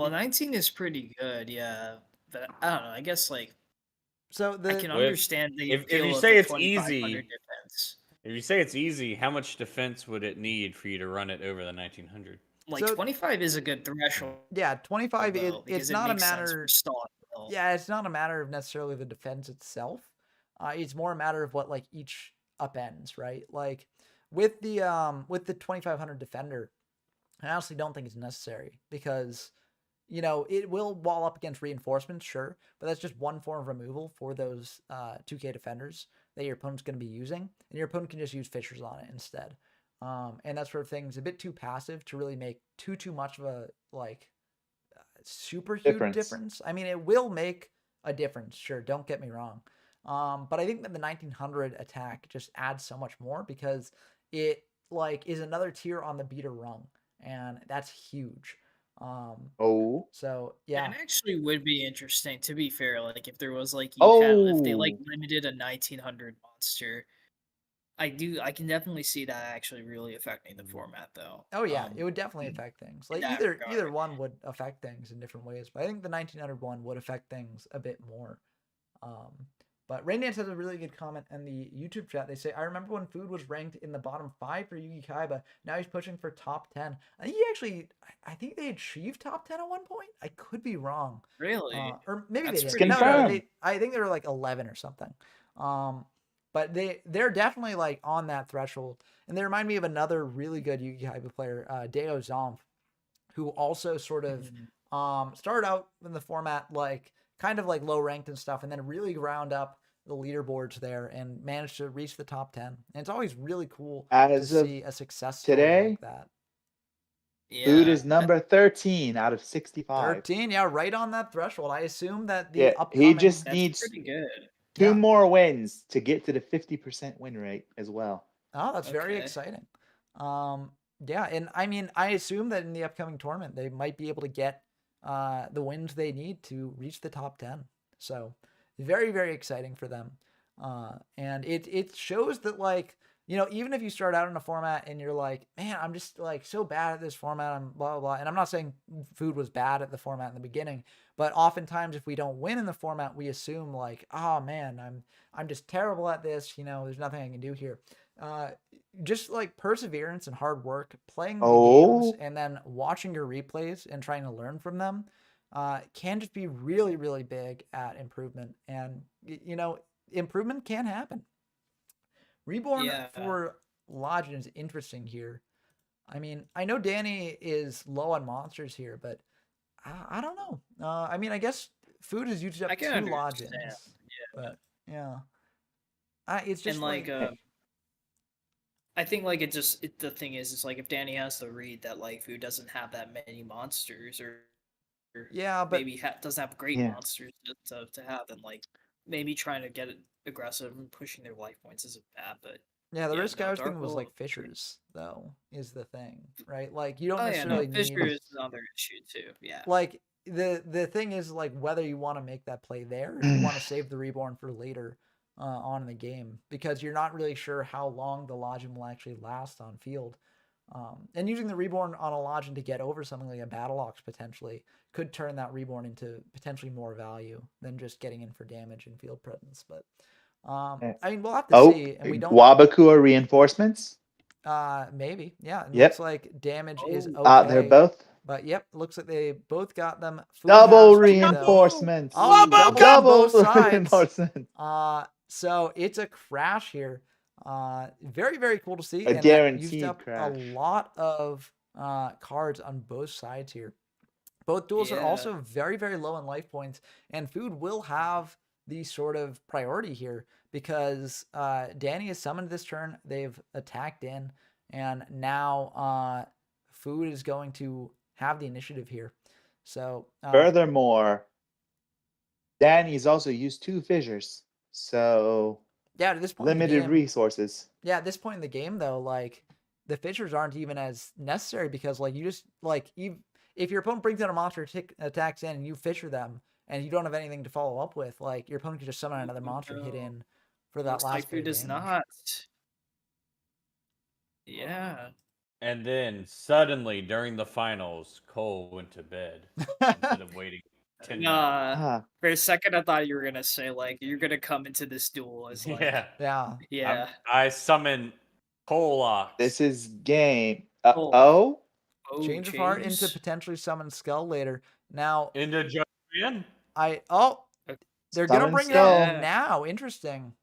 D: 19 is pretty good, yeah. But I don't know. I guess like
A: So
D: I can
B: Well,
D: understand the
B: if you
D: appeal of
B: say
D: the
B: it's
D: 2500
B: easy,
D: defense.
B: if you say it's easy, how much defense would it need for you to run it over the 1900?
D: Like
A: So
D: 25 is a good threshold
A: yeah, 25.
D: though
A: It's
D: because it
A: not a
D: makes sense for
A: matter.
D: stall mill.
A: Yeah, it's not a matter of necessarily the defense itself. It's more a matter of what like each upends, right? Like with the 2500 defender, I honestly don't think it's necessary because it will wall up against reinforcements, sure, but that's just one form of removal for those 2K defenders that your opponent's going to be using, and your opponent can just use fishers on it instead. And that sort of thing is a bit too passive to really make too much of a like super huge difference. I mean, it will make a difference, sure. Don't get me wrong. But I think that the 1900 attack just adds so much more because it like is another tier on the beater rung, and that's huge.
C: Oh.
A: So
D: Yeah,
A: yeah,
D: and actually would be interesting, to be fair, like if there was like if they like
C: Oh.
D: limited a 1900 monster. I can definitely see that actually really affecting the format though.
A: oh yeah, it would definitely affect things.
D: In
A: Like
D: that
A: either
D: regard.
A: one would affect things in different ways, but I think the 1900 one would affect things a bit more. Um, but Raindance has a really good comment in the YouTube chat. They say, I remember when Food was ranked in the bottom 5 for Yugi-Kaiba. Now he's pushing for top 10. I think he actually, I think they achieved top 10 at one point. I could be wrong.
D: Really?
A: Or maybe
D: That's
A: they didn't.
D: pretty
A: No,
C: Confirm.
A: I think they were like 11 or something. But they're definitely like on that threshold. And they remind me of another really good Yugi-Kaiba player, Deo Zomph, who also sort of started out in the format like kind of like low ranked and stuff, and then really ground up the leaderboards there and managed to reach the top 10. And it's always really cool to
C: As of
A: see a success story
C: today,
A: like that.
C: Food
D: Yeah.
C: is number 13 out of 65.
A: 13, yeah, right on that threshold. I assume that the
C: Yeah, he
A: upcoming
C: just
D: That's
C: needs
D: pretty good.
C: two
A: Yeah.
C: more wins to get to the 50% win rate as well.
A: Oh, that's very
D: Okay.
A: exciting. Yeah, and I mean, I assume that in the upcoming tournament, they might be able to get the wins they need to reach the top 10. So, very, very exciting for them. And it shows that, like, you know, even if you start out in a format and you're like, man, I'm just like so bad at this format, I'm blah, blah, blah. And I'm not saying Food was bad at the format in the beginning, but oftentimes if we don't win in the format, we assume like, oh man, I'm just terrible at this. You know, there's nothing I can do here. Uh, just like perseverance and hard work, playing the games
C: Oh,
A: and then watching your replays and trying to learn from them can just be really, really big at improvement. And, you know, improvement can happen. Reborn
D: Yeah.
A: for Lodgen is interesting here. I mean, I know Danny is low on monsters here, but I don't know. I mean, I guess Food has used
D: I
A: up
D: can
A: 2
D: understand.
A: Lodgens,
D: Yeah.
A: but yeah. It's
D: And
A: just
D: like
A: like,
D: I think like the thing is like if Danny has to read that like Fu doesn't have that many monsters or
A: yeah, but
D: maybe doesn't have great
C: yeah.
D: monsters to have, then like maybe trying to get aggressive and pushing their life points isn't bad, but
A: yeah, the
D: yeah,
A: risk
D: no,
A: I was
D: Dark
A: thinking was
D: Will.
A: like Fissures, though, is the thing, right? Like, you don't
D: Oh yeah, no,
A: necessarily need
D: Fisher is another issue too. Yeah.
A: like the thing is like whether you want to make that play there, if you want to save the reborn for later on in the game, because you're not really sure how long the Lodgen will actually last on field. And using the reborn on a Lodgen to get over something like a Battle Ox potentially could turn that reborn into potentially more value than just getting in for damage and field presence. But I mean, we'll have to
C: Oh,
A: see, and we don't.
C: Wabakua reinforcements.
A: Maybe. Yeah. It looks
C: Yep.
A: like damage is
D: Oh,
C: They're
A: okay.
C: both
A: But yep, looks like they both got them. Food
C: double
A: has to though.
C: reinforcements.
A: Oh, double on
C: Double
A: both sides.
C: reinforcements.
A: So it's a crash here. Very, very cool to see.
C: A
A: And that used
C: guaranteed
A: up a
C: crash.
A: lot of cards on both sides here. Both duels are
D: Yeah.
A: also very, very low in life points, and Food will have the sort of priority here because Danny is summoned this turn. They've attacked in, and now Food is going to have the initiative here. So
C: Furthermore, Danny's also used 2 fissures, so
A: yeah, at this point in the
C: limited
A: game,
C: resources.
A: yeah, at this point in the game though, like the fissures aren't even as necessary because like you just like if your opponent brings in a monster, attacks in, and you fissure them, and you don't have anything to follow up with, like your opponent can just summon another monster, hit in for that
D: looks like
A: last
D: Fu
A: bit of
D: does
A: damage.
D: not. Yeah.
B: And then suddenly during the finals, Cole went to bed instead of waiting 10 minutes.
C: Ah,
D: For a second, I thought you were gonna say like you're gonna come into this duel as like
B: Yeah.
A: Yeah.
B: I summoned Colox.
C: this is game.
D: Oh.
C: Oh,
D: oh
A: Change of heart
D: jeez.
A: into potentially summon Skull later. Now
B: Into Judgment.
A: they're gonna
C: Summon
A: bring it
C: Skull.
A: out now. Interesting.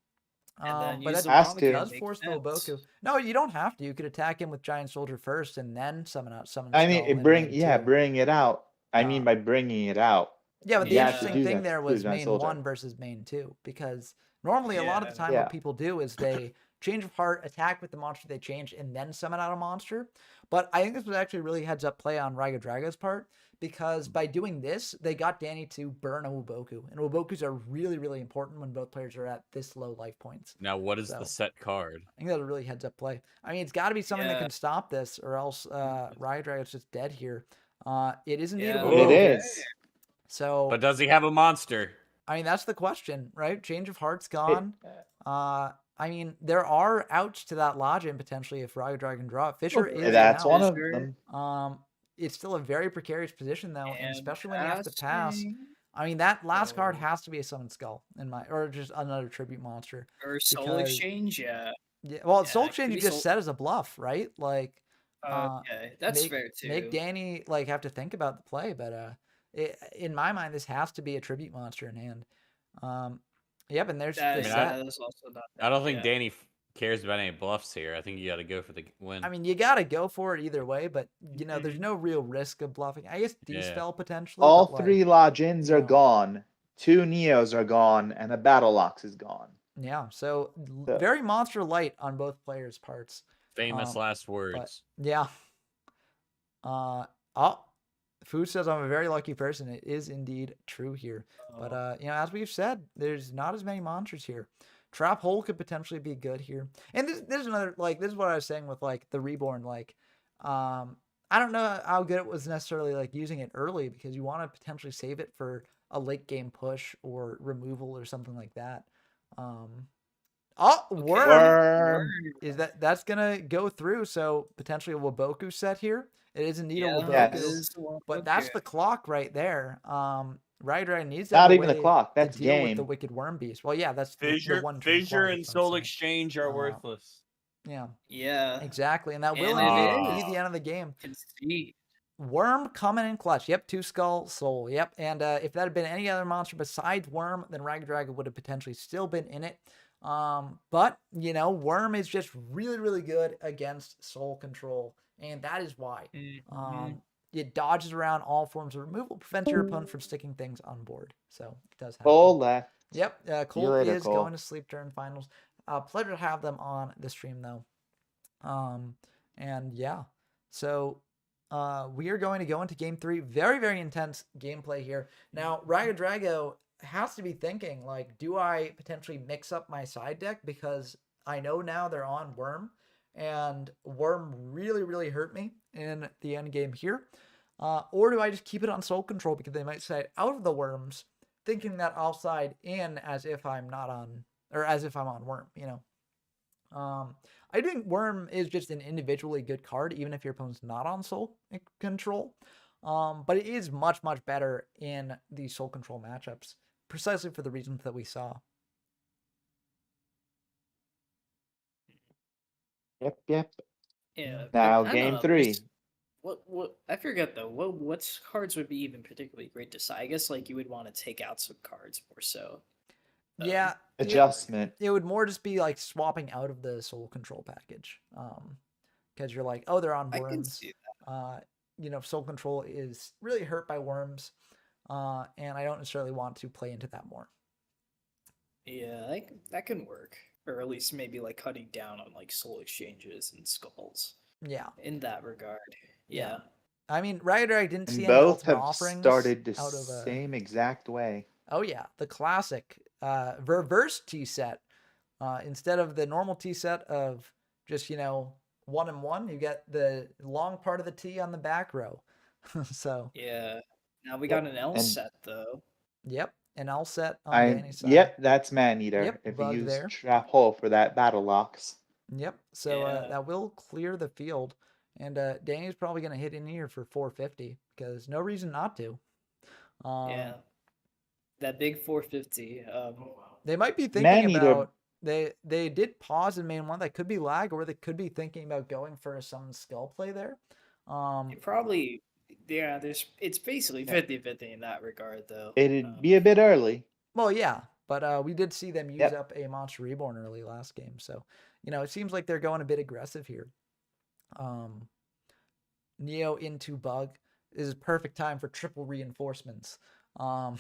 D: And then
A: But
D: use
A: that
D: the
C: Has
A: probably
C: to.
A: does
D: Makes
A: force the
D: sense.
A: Oboku. No, you don't have to. You could attack him with Giant Soldier first and then summon
C: I
A: Skull
C: mean,
A: in
C: bring
A: main 2.
C: bring it out. I mean, by bringing it out.
A: Yeah, but the
C: You have to
A: interesting
C: do
A: thing
C: that
A: there
C: to
A: was
C: Giant
A: main
C: Soldier.
A: 1 versus main 2 because normally a lot of the time
C: Yeah.
A: what people do is they change of heart, attack with the monster they change, and then summon out a monster. But I think this was actually really heads up play on Raigo Drago's part because by doing this, they got Danny to burn a Wuboku. And Wubokus are really, really important when both players are at this low life points.
B: Now, what is
A: So-
B: the set card?
A: I think that's a really heads up play. I mean, it's got to be something that
D: Yeah.
A: can stop this, or else Riot Dragon's just dead here. It is indeed a
D: Yeah.
A: Wuboku.
C: It is.
A: So,
B: But does he have a monster?
A: I mean, that's the question, right? Change of Heart's gone. I mean, there are outs to that Lodgin potentially if Riot Dragon draw it. Fisher is an
C: That's
A: out.
C: one of
D: Fisher.
C: them.
A: It's still a very precarious position though, and
D: And
A: especially when you have to pass.
D: passing,
A: I mean, that last card
D: Oh.
A: has to be a Summon Skull or just another tribute monster.
D: or Soul
A: because-
D: Exchange, yeah.
A: Yeah, well,
D: Yeah,
A: Soul
D: it could
A: Exchange you
D: be
A: just
D: Soul-
A: said as a bluff, right? Like,
D: Okay, that's
A: make,
D: fair too.
A: make Danny like have to think about the play, but in my mind, this has to be a tribute monster in hand. Yep, and there's
D: that,
A: the
B: I mean,
A: set.
D: that is also not.
B: I don't think
D: yeah.
B: Danny cares about any bluffs here. I think you got to go for the win.
A: I mean, you gotta go for it either way, but there's
D: Mhm.
A: no real risk of bluffing. I guess
B: Yeah.
A: D-spell potentially.
C: All
A: but, like,
C: three Lodgins are
A: no.
C: gone. 2 Neos are gone, and a Battle Ox is gone.
A: Yeah, so
C: So-
A: very monster light on both players' parts.
B: Famous last words.
A: Yeah. Fu says I'm a very lucky person. It is indeed true here. But
D: Oh,
A: as we've said, there's not as many monsters here. Trap hole could potentially be good here. And there's another this is what I was saying with the reborn. I don't know how good it was necessarily using it early because you want to potentially save it for a late game push or removal or something like that.
D: okay.
A: Worm
C: Worm.
A: is that's gonna go through. So potentially a Waboku set here. It is indeed a
D: Yeah,
A: Waboku.
C: Yes.
D: it is the one
A: But
D: with
A: that's
D: you.
A: the clock right there. Riot Dragon needs to
C: Not
A: have a
C: even the
A: way
C: clock,
A: to
C: that's
A: deal with the
C: game.
A: Wicked Worm Beast. Well, yeah, that's the
B: Fissure,
A: one.
B: Fissure and Soul Exchange are
A: Uh,
B: worthless.
A: Yeah,
D: Yeah,
A: exactly, and that will
D: And
B: it
A: indeed
B: is.
A: be the end of the game.
D: concede.
A: Worm coming in clutch. Yep, 2 skull, soul. Yep, and if that had been any other monster besides Worm, then Riot Dragon would have potentially still been in it. But Worm is just really, really good against soul control, and that is why.
D: Mhm.
A: It dodges around all forms of removal, prevents your opponent from sticking things on board. So it does happen.
C: Cole left.
A: Yep, Cole
C: later,
A: is
C: Cole.
A: going to sleep during finals. Pleasure to have them on the stream though. And yeah, so we are going to go into game 3. Very, very intense gameplay here. Now, Riot Drago has to be thinking do I potentially mix up my side deck because I know now they're on Worm, and Worm really, really hurt me in the end game here. Or do I just keep it on Soul Control because they might side out of the Worms, thinking that I'll side in as if I'm not on, or as if I'm on Worm, I think Worm is just an individually good card, even if your opponent's not on Soul Control. But it is much, much better in the Soul Control matchups, precisely for the reasons that we saw.
C: Yep.
D: Yeah.
C: Now
D: I don't
C: game
D: know,
C: 3.
D: there's- What I forget though. What cards would be even particularly great to side? I guess you would want to take out some cards more so.
A: Yeah,
C: Adjustment.
A: it would more just be swapping out of the Soul Control package. Because you're oh, they're on
D: I can
A: Worms.
D: see that.
A: Soul Control is really hurt by Worms, and I don't necessarily want to play into that more.
D: Yeah, that can work, or at least maybe cutting down on soul exchanges and skulls
A: Yeah,
D: in that regard.
A: Yeah.
D: Yeah.
A: I mean, Riot Dragon didn't
C: And
A: see any
C: both
A: ultimate
C: have
A: offerings
C: started the
A: out of
C: same exact way.
A: Oh yeah, the classic reverse T set. Instead of the normal T set of just 1 and 1, you get the long part of the T on the back row. So
D: Yeah. Now we
C: Yep,
D: got an L
C: and-
D: set though.
A: yep, an L set on Danny's side.
C: Yep, that's Man-Eater.
A: Yep,
C: if
A: bug
C: you use
A: there.
C: Trap Hole for that Battle Ox.
A: Yep. So
D: Yeah.
A: that will clear the field, and Danny's probably gonna hit in here for 450 because no reason not to.
D: Yeah. That big 450.
A: They might be thinking
C: Man-Eater-
A: about they did pause in main one. That could be lag, or they could be thinking about going for some skull play there.
D: It probably it's basically 50-50 in that regard though.
C: It'd be a bit early.
A: Well, yeah, but we did see them use
C: Yep.
A: up a Monster Reborn early last game, so it seems like they're going a bit aggressive here. Neo into Bug is perfect time for triple reinforcements.
D: Yeah.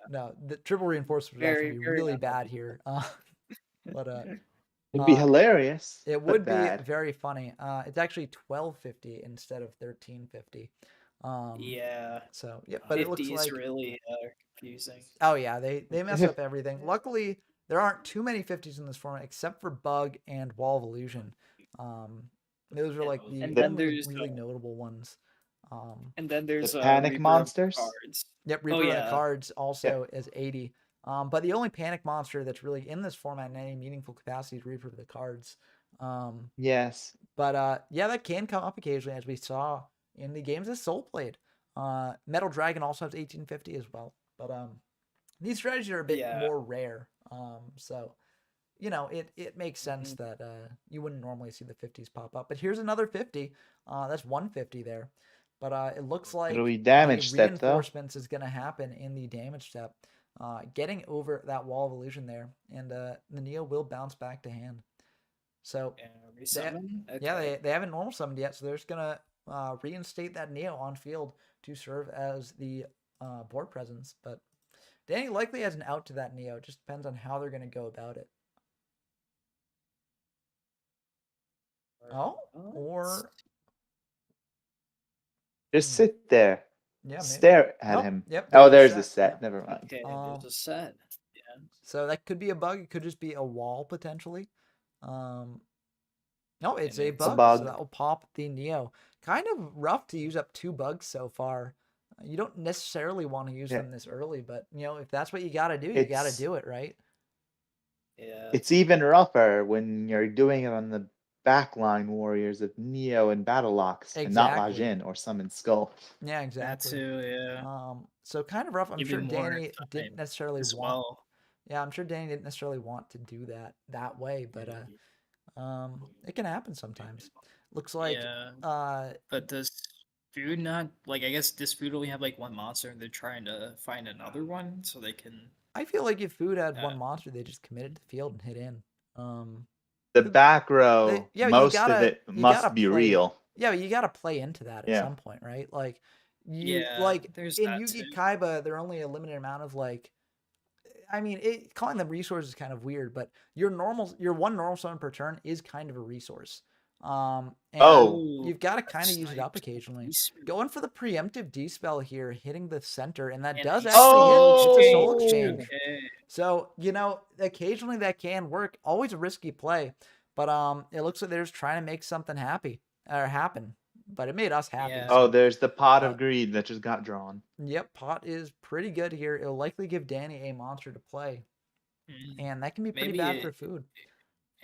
A: No, the triple reinforcements would actually
D: Very,
A: be
D: very
A: really
D: unlucky.
A: bad here. But
C: It'd be
A: Uh,
C: hilarious.
A: it
C: but
A: would be
C: bad.
A: very funny. It's actually 1250 instead of 1350.
D: Yeah.
A: So yeah, but it looks
D: 50 is
A: like
D: really confusing.
A: oh yeah, they mess up everything. Luckily, there aren't too many 50s in this format except for Bug and Wall of Illusion. Those are like the
D: And then
A: only
D: there's
A: really notable ones.
C: The panic
D: Reaper of the
C: monsters.
D: Cards.
A: Yep,
D: Oh
A: Reaper of the
D: yeah.
A: Cards also is 80. But the only panic monster that's really in this format in any meaningful capacity is Reaper of the Cards.
C: Yes.
A: But yeah, that can come up occasionally, as we saw in the games that Soul played. Metal Dragon also has 1850 as well. But these strategies are a bit
D: Yeah.
A: more rare. So you know, it makes sense
D: Mhm.
A: that you wouldn't normally see the 50s pop up. But here's another 50. That's 150 there. But it looks like
C: It'll be
A: the
C: damage step though.
A: reinforcements is going to happen in the damage step. Getting over that Wall of Illusion there, and the Neo will bounce back to hand. So
D: Yeah, resummon?
A: yeah,
D: Okay.
A: they haven't normal summoned yet, so they're just gonna reinstate that Neo on field to serve as the board presence. But Danny likely has an out to that Neo. It just depends on how they're gonna go about it. Oh, or
C: Just sit there.
A: yeah, maybe.
C: Stare at
A: Oh,
C: him.
A: yep,
C: Oh,
A: there's
C: there's
A: a
C: the
A: set,
C: set.
A: yep.
C: Never mind.
D: Okay, there's a set. Yeah.
A: So that could be a bug. It could just be a wall potentially. No, it's
D: And
A: a
D: it's a
A: bug,
C: bug.
A: so that will pop the Neo. Kind of rough to use up 2 bugs so far. You don't necessarily want to use
C: Yeah.
A: them this early, but you know, if that's what you got to do, you got to
C: It's
A: do it, right?
D: Yeah.
C: it's even rougher when you're doing it on the backline warriors of Neo and Battle Locks and not
A: Exactly.
C: Lajin or Summon Skull.
A: Yeah,
D: That
A: exactly.
D: too, yeah.
A: So kind of rough. I'm
D: Give
A: sure
D: you more
A: Danny didn't
D: time
A: necessarily
D: as
A: want.
D: well.
A: Yeah, I'm sure Danny didn't necessarily want to do that way, but it can happen sometimes. Looks like
D: Yeah.
A: uh
D: But does food not like I guess does food only have like one monster and they're trying to find another one so they can
A: I feel like if Food had
D: uh,
A: one monster, they just committed to the field and hit in.
C: The
A: Th-
C: back row,
A: yeah,
C: most of it
A: you gotta
C: must be
A: play.
C: real.
A: Yeah, you gotta play into that at
C: Yeah.
A: some point, right? Like you
D: yeah,
A: like
D: there's
A: in
D: that too.
A: Yugi-Kaiba, there are only a limited amount of like. I mean, calling them resources is kind of weird, but your one normal summon per turn is kind of a resource. And
C: Oh.
A: you've got to kind of use it up
D: Snipes,
A: occasionally.
D: Dispel.
A: Going for the preemptive dispel here, hitting the center, and that
D: And
A: does
D: a
A: actually hit.
C: soul
A: It's a soul
C: exchange.
A: exchange.
D: Okay.
A: So you know, occasionally that can work. Always a risky play, but it looks like they're just trying to make something happen. But it made us happy.
D: Yeah.
C: Oh,
A: So
C: there's the pot
A: uh,
C: of greed that just got drawn.
A: yep, pot is pretty good here. It'll likely give Danny a monster to play, and that can be pretty
D: Maybe
A: bad for Food.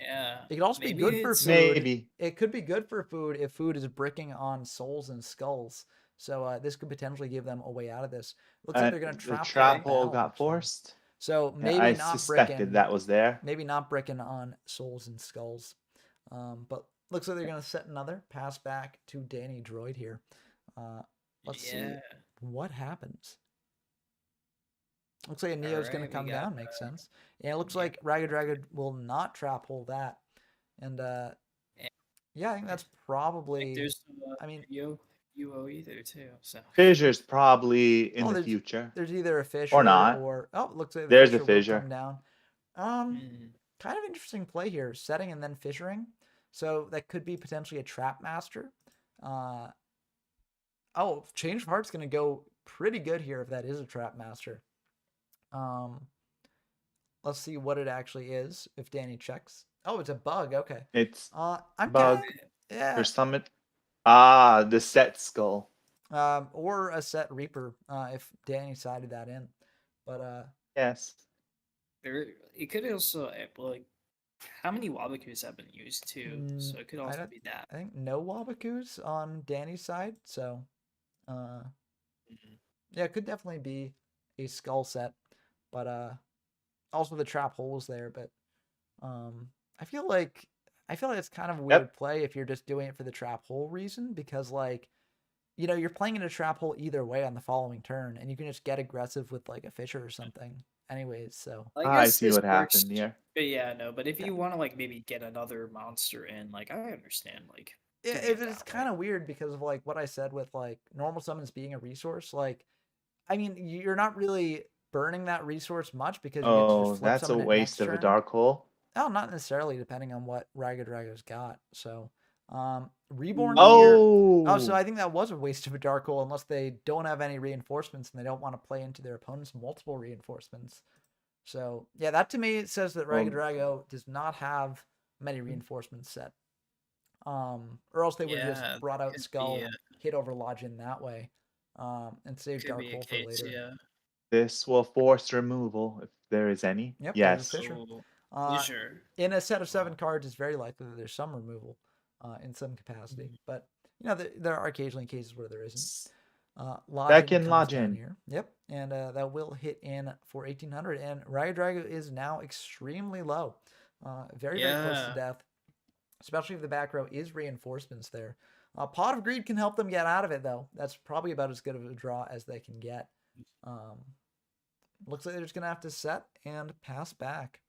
D: yeah.
A: It could also be
D: Maybe
A: good for
D: it's
A: Food.
C: Maybe.
A: It could be good for Food if Food is bricking on souls and skulls. So this could potentially give them a way out of this. Looks like they're going to
C: The
A: trap
C: trap
A: the
C: hole
A: Bell,
C: got
A: actually.
C: forced.
A: So
C: Yeah,
A: maybe
C: I
A: not
C: suspected
A: bricking.
C: that was there.
A: Maybe not bricking on souls and skulls. But looks like they're going to set another pass back to Danny Droid here. Let's see what happens. Looks like a Neo's going to come down. Makes sense. And it looks like Ragged Dragon will not trap hole that. And yeah, I think that's probably.
D: there's
A: I mean,
D: UO either too. So
C: Fissure's probably in the
A: there's,
C: future.
A: There's either a fissure
C: Or not.
A: or it looks like the
C: There's a
A: fissure will
C: fissure.
A: come down. Kind of interesting play here, setting and then fissuring. So that could be potentially a trap master. Change of Heart's going to go pretty good here if that is a trap master. Let's see what it actually is if Danny checks. Oh, it's a bug. Okay.
C: It's
A: I'm
C: bug.
A: yeah.
C: For Summit. Ah, the set skull.
A: Or a set Reaper if Danny sided that in. But
C: yes.
D: It could also like how many Wabakus have been used too, so it could also be that.
A: I think no Wabakus on Danny's side, so yeah, it could definitely be a skull set, but also the trap holes there. But I feel like it's kind of a weird play if you're just doing it for the trap hole reason, because like, you know, you're playing in a trap hole either way on the following turn, and you can just get aggressive with like a fissure or something. Anyways, so
C: I see what happened here.
D: But yeah, no. But if you want to like maybe get another monster in, like I understand, like
A: it's kind of weird because of like what I said with like normal summons being a resource. Like, I mean, you're not really burning that resource much because you get to just flip
C: that's a
A: summon it
C: waste
A: next
C: of a
A: turn.
C: dark hole.
A: Oh, not necessarily, depending on what Ragged Drago's got. So Reborn here. Oh, so
C: Oh,
A: I think that was a waste of a Dark Hole unless they don't have any reinforcements and they don't want to play into their opponent's multiple reinforcements. So yeah, that to me says that
C: Well-
A: Ragadrago does not have many reinforcements set. Or else they would have
D: Yeah,
A: just brought out
D: could
A: Skull,
D: be a-
A: hit over Lodgin that way, and save
D: could
A: Dark
D: be a
A: Hole for
D: case,
A: later.
D: yeah.
C: this will force removal if there is any.
A: Yep, there's a
C: Yes.
A: Fisher.
D: Oh, Fisher.
A: In a set of 7 cards, it's very likely that there's some removal in some capacity. But, you know, there are occasionally cases where there isn't. Lodgin comes down
C: Lodgin.
A: here. Yep, and that will hit in for 1800. And Ragadrago is now extremely low. Very close to
D: Yeah.
A: death, especially if the back row is reinforcements there. Pot of Greed can help them get out of it, though. That's probably about as good of a draw as they can get. Looks like they're just going to have to set and pass back.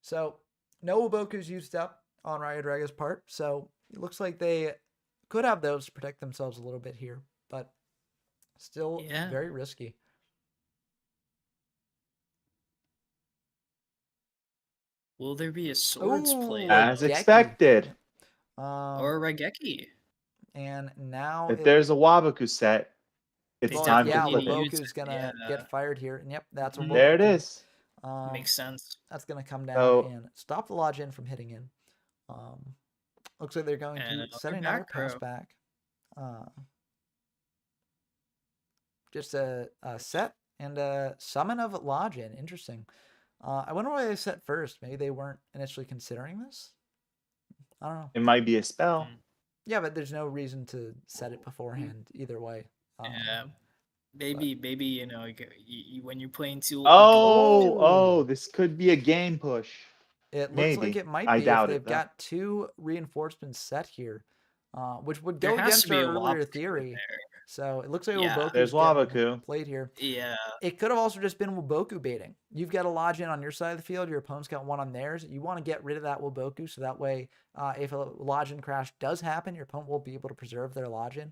A: So, no Uboku's used up on Ragadrago's part, so it looks like they could have those to protect themselves a little bit here, but still
D: Yeah.
A: very risky.
D: Will there be a swords play?
A: Ooh,
C: As
A: Raigeki.
C: expected.
D: Or Raigeki?
A: And now
C: If there's a Waboku set, it's
D: Well,
C: time
A: yeah,
C: to flip it.
A: Uboku's gonna get fired here, and yep, that's Uboku.
C: There it is.
D: Makes sense.
A: That's gonna come down
C: So-
A: and stop the Lodgin from hitting in. Looks like they're going
D: And
A: to
D: another
A: set another
D: back
A: pass
D: row.
A: back. Just a set and a summon of Lodgin. Interesting. I wonder why they set first. Maybe they weren't initially considering this. I don't know.
C: It might be a spell.
A: Yeah, but there's no reason to set it beforehand either way.
D: Yeah. Maybe you know when you're playing too.
C: Oh, this could be a game push.
A: It looks like
C: Maybe.
A: it might
C: I
A: be if
C: doubt it,
A: they've
C: though.
A: got 2 reinforcements set here, which would
D: There
A: go
D: has
A: against
D: to be
A: our
D: a
A: earlier
D: Waboku
A: theory.
D: there.
A: So it looks like
D: Yeah.
A: Uboku's
C: There's
A: getting
C: Waboku.
A: played here.
D: Yeah.
A: It could have also just been Waboku baiting. You've got a Lodgin on your side of the field. Your opponent's got one on theirs. You want to get rid of that Waboku so that way if a Lodgin crash does happen, your opponent will be able to preserve their Lodgin.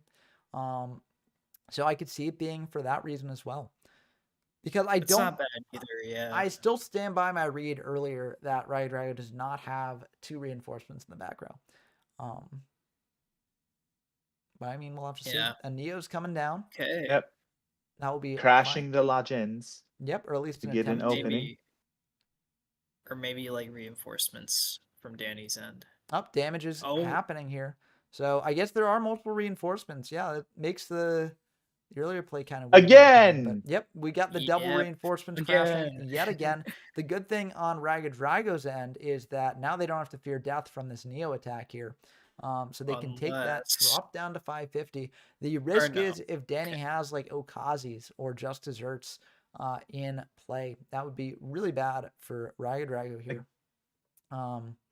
A: So I could see it being for that reason as well. Because I
D: It's
A: don't...
D: not bad either, yeah.
A: I still stand by my read earlier that Ragadrago does not have 2 reinforcements in the back row. But I mean, we'll have to see.
D: Yeah.
A: And Neo's coming down.
D: Okay.
C: Yep.
A: That will be
C: Crashing
A: fine.
C: the Lodgins.
A: Yep, or at least
C: to
A: an
C: get an
A: attempt.
C: opening.
D: Maybe like reinforcements from Danny's end.
A: Up, damage is
D: Oh.
A: happening here. So I guess there are multiple reinforcements. Yeah, it makes the earlier play kind of weird in my opinion,
C: Again!
A: But yep, we got the double
D: Yep,
A: reinforcements crashing yet again. The good thing on Ragadrago's end is that now they don't have to fear death from this Neo attack here. So they can take that,
D: Unless-
A: drop down to 550. The risk
D: no.
A: is if Danny has like Okazis or just desserts in play, that would be really bad for Ragadrago here.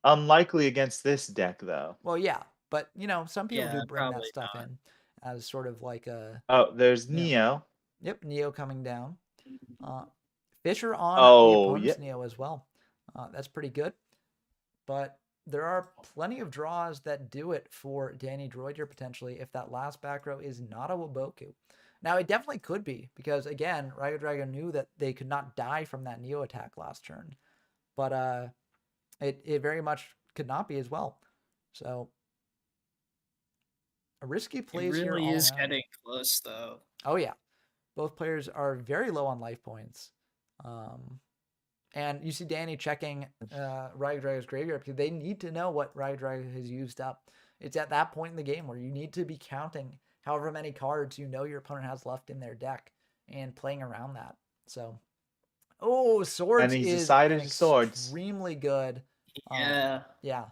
C: Unlikely against this deck, though.
A: Well, yeah, but you know, some people
D: Yeah,
A: do bring that
D: probably
A: stuff
D: not.
A: in as sort of like a
C: Oh, there's
A: Yeah.
C: Neo.
A: yep, Neo coming down. Fisher on the
C: Oh,
A: opponent's
C: yep.
A: Neo as well. That's pretty good. But there are plenty of draws that do it for Danny Droid here potentially if that last back row is not a Waboku. Now it definitely could be because again, Ragadrago knew that they could not die from that Neo attack last turn. But it very much could not be as well. So a risky
D: It
A: plays here
D: really
A: all
D: is
A: around.
D: getting close though.
A: Oh yeah, both players are very low on life points, and you see Danny checking Ragadrago's graveyard because they need to know what Ragadrago has used up. It's at that point in the game where you need to be counting however many cards you know your opponent has left in their deck and playing around that. So, swords
C: And he's
A: is
C: decided
A: an
C: swords.
A: extremely good.
D: Yeah.
A: Yeah,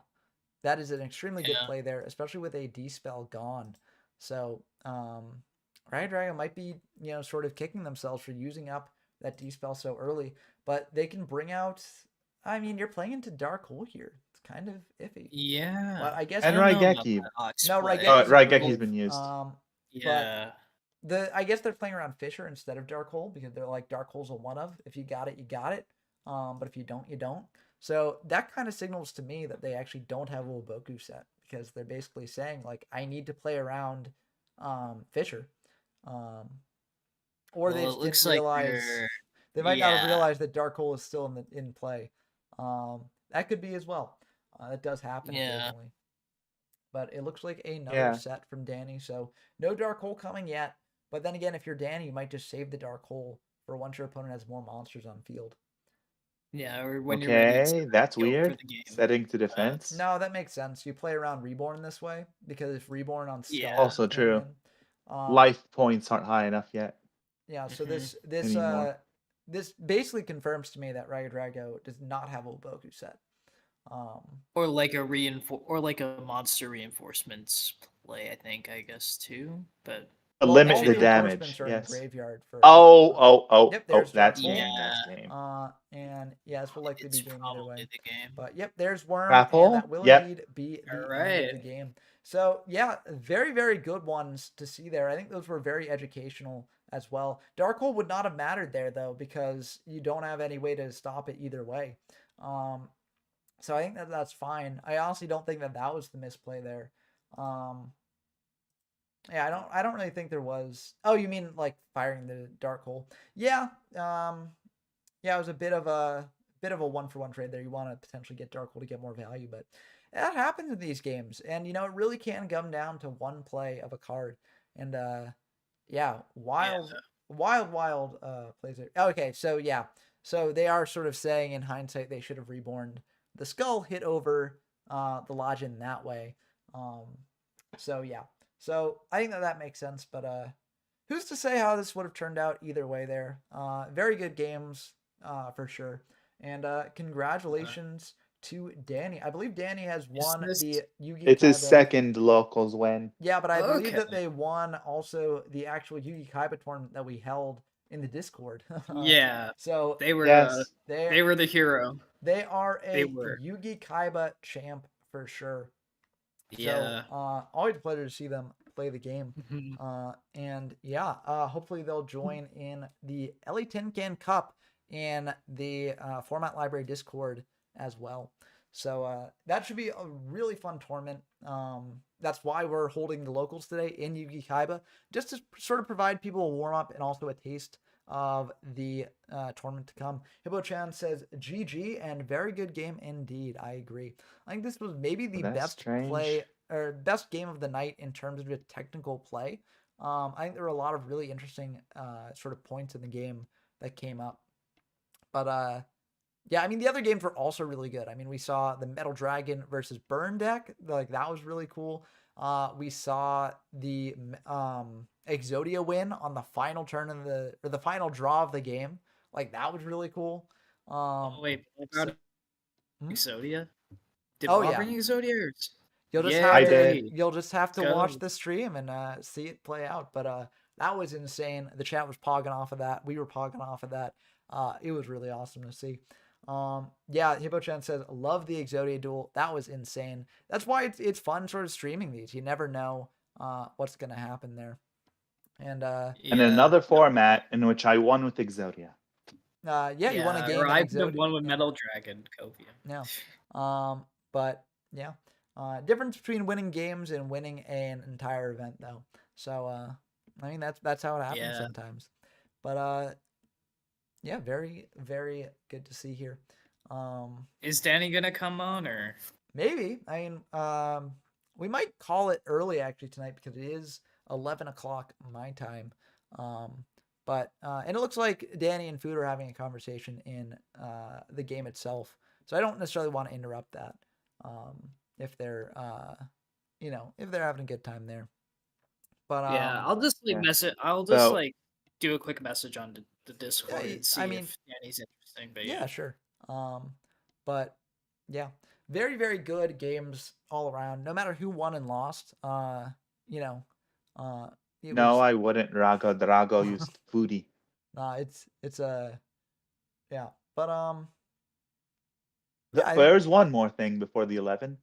A: that is an extremely good
D: Yeah.
A: play there, especially with a D-spell gone. So, Ragadrago might be, you know, sort of kicking themselves for using up that D-spell so early, but they can bring out, I mean, you're playing into Dark Hole here. It's kind of iffy.
D: Yeah.
A: Well, I guess
C: And
D: I don't know about
C: Raigeki.
D: that Ox
A: No,
D: play.
A: Raigeki's
C: Raigeki's been used.
D: Yeah.
A: I guess they're playing around Fisher instead of Dark Hole because they're like Dark Hole's a one of. If you got it, you got it. But if you don't, you don't. So that kind of signals to me that they actually don't have a Waboku set because they're basically saying like I need to play around Fisher, or they
D: Well,
A: just
D: it looks
A: didn't
D: like
A: realize
D: they're-
A: they might not have
D: yeah.
A: realized that Dark Hole is still in play. That could be as well. That does happen
D: Yeah.
A: occasionally. But it looks like another
C: Yeah.
A: set from Danny. So no dark hole coming yet. But then again, if you're Danny, you might just save the dark hole for once your opponent has more monsters on field.
D: Yeah, or when you're ready
C: Okay,
D: to
C: that's
D: go for
C: weird.
D: the game.
C: Setting to defense.
A: No, that makes sense. You play around Reborn this way because if Reborn on Skull
D: Yeah.
C: Also
A: can't
C: true.
A: win,
C: Life points aren't high enough yet
A: yeah. So
D: Mhm.
C: anymore.
A: this basically confirms to me that Ragged Rago does not have a Boku set.
D: Or like a monster reinforcements play, I guess too. But
A: Well,
C: Limit
A: all
C: the
A: reinforcements
C: damage.
A: are in
C: Yes.
A: graveyard first.
C: Oh,
A: Yep, there's dark
C: that's
A: hole.
C: game. That's game.
A: And yeah, this will likely
D: it's
A: be game either way.
D: probably the game.
A: But yep, there's Worm,
C: Grapple?
A: and that will
C: Yep.
A: indeed be the end of
D: Alright.
A: the game. So yeah, very, very good ones to see there. I think those were very educational as well. Dark Hole would not have mattered there though, because you don't have any way to stop it either way. So I think that that's fine. I honestly don't think that that was the misplay there. Yeah, I don't really think there was. Oh, you mean like firing the dark hole? Yeah. Yeah, it was a bit of a 1-for-1 trade there. You want to potentially get dark hole to get more value, but that happens in these games, and it really can come down to one play of a card. And yeah, wild plays there. Okay, so yeah, so they are sort of saying in hindsight they should have reborn the skull, hit over the Lodgin that way. So yeah. So I think that makes sense, but who's to say how this would have turned out either way there? Very good games for sure. And congratulations to Danny. I believe Danny has won the Yugi-Kaiba.
C: It's his second locals win.
A: Yeah, but I believe
D: Okay.
A: that they won also the actual Yugi-Kaiba tournament that we held in the Discord.
D: Yeah.
A: So
D: They were
C: Yes.
D: they were the hero.
A: they are
D: They
A: a
D: were.
A: Yugi-Kaiba champ for sure.
D: Yeah.
A: So always a pleasure to see them play the game.
D: Mhm.
A: And yeah, hopefully they'll join in the LA Tin Can Cup in the Format Library Discord as well. So that should be a really fun tournament. That's why we're holding the locals today in Yugi-Kaiba, just to sort of provide people a warm-up and also a taste of the tournament to come. Hippo-chan says, GG and very good game indeed. I agree. I think this was maybe the
C: That's
A: best
C: strange.
A: play or best game of the night in terms of just technical play. I think there were a lot of really interesting sort of points in the game that came up. But yeah, I mean the other games were also really good. I mean we saw the Metal Dragon versus Burn deck, like that was really cool. We saw the Exodia win on the final turn of the final draw of the game. Like that was really cool.
D: Wait, about Exodia? Did
A: Oh,
D: Bob
A: yeah.
D: bring Exodia? Or...
A: You'll just
C: I
A: have to
C: did.
A: you'll just have to
D: Go.
A: watch the stream and see it play out. But that was insane. The chat was pogging off of that. We were pogging off of that. It was really awesome to see. Yeah, Hippo-chan says, love the Exodia duel. That was insane. That's why it's fun sort of streaming these. You never know what's gonna happen there. And
C: And another format in which I won with Exodia.
A: yeah, you won a game
D: or
A: in
D: I
A: Exodia.
D: won with
A: Yeah.
D: Metal Dragon Copia.
A: Yeah. But yeah. Difference between winning games and winning an entire event though. So I mean that's how it happens sometimes. But yeah, very, very good to see here.
D: Is Danny gonna come on or
A: Maybe. I mean, we might call it early actually tonight because it is 11 o'clock my time. But and it looks like Danny and Food are having a conversation in the game itself. So I don't necessarily want to interrupt that. If they're if they're having a good time there. But
D: yeah, I'll just like
C: yeah.
D: message. I'll just
C: So-
D: like do a quick message on the Discord
A: Yeah,
D: and see
A: I mean-
D: if Danny's interesting. But
A: yeah, sure. But yeah, very, very good games all around. No matter who won and lost. It
C: No,
A: was,
C: I wouldn't. Drago used foodie.
A: it's a yeah. But yeah, I think-
C: There's one more thing before the 11.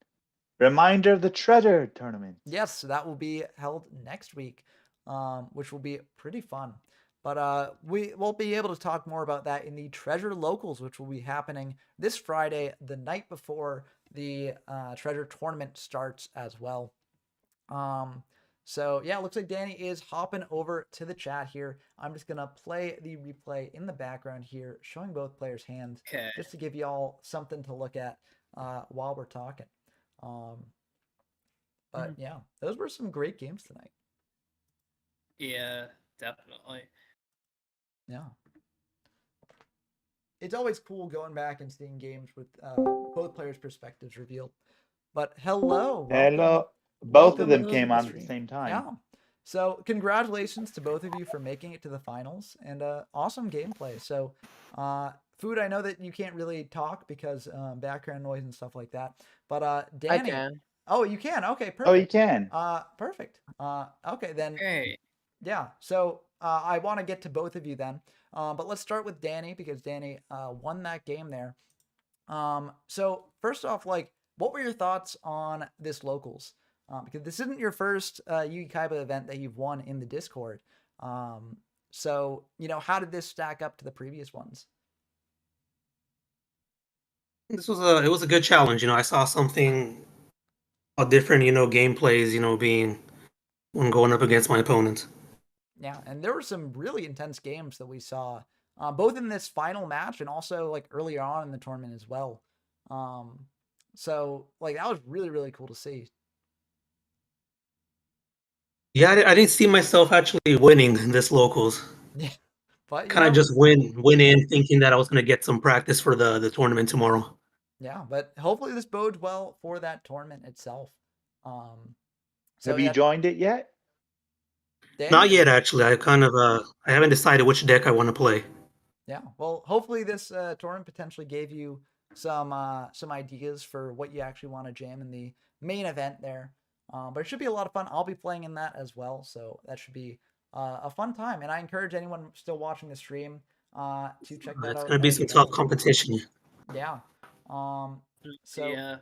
C: Reminder of the treasure tournament.
A: yes, that will be held next week, which will be pretty fun. But we won't be able to talk more about that in the Treasure Locals, which will be happening this Friday, the night before the Treasure Tournament starts as well. So yeah, it looks like Danny is hopping over to the chat here. I'm just gonna play the replay in the background here, showing both players' hands,
D: Okay.
A: just to give you all something to look at while we're talking. But yeah, those were some great games tonight.
D: Yeah, definitely.
A: Yeah. It's always cool going back and seeing games with both players' perspectives revealed. But hello, welcome.
C: Hello. Both
A: Welcome
C: of them
A: to
C: came
A: the
C: on at the
A: stream.
C: same time.
A: Yeah. So congratulations to both of you for making it to the finals and awesome gameplay. So Food, I know that you can't really talk because background noise and stuff like that. But Danny.
E: I can.
A: Oh, you can. Okay, perfect.
C: Oh, you can.
A: Perfect. Okay, then.
D: Hey.
A: Yeah. So I want to get to both of you then. But let's start with Danny because Danny won that game there. So first off, like, what were your thoughts on this locals? Because this isn't your first Yugi-Kaiba event that you've won in the Discord. So how did this stack up to the previous ones?
E: This was it was a good challenge. I saw something different, gameplays, being when going up against my opponents.
A: Yeah, and there were some really intense games that we saw, both in this final match and also like earlier on in the tournament as well. So like that was really, really cool to see.
E: Yeah, I didn't see myself actually winning this locals.
A: Yeah, but
E: Kind of just win in thinking that I was going to get some practice for the tournament tomorrow.
A: Yeah, but hopefully this bodes well for that tournament itself. So
C: Have you joined it yet?
A: Danny?
E: Not yet, actually. I haven't decided which deck I want to play.
A: Yeah, well, hopefully this tournament potentially gave you some ideas for what you actually want to jam in the main event there. But it should be a lot of fun. I'll be playing in that as well, so that should be a fun time. And I encourage anyone still watching the stream to check that out.
E: It's going to be some tough competition.
A: Yeah. So
D: yeah.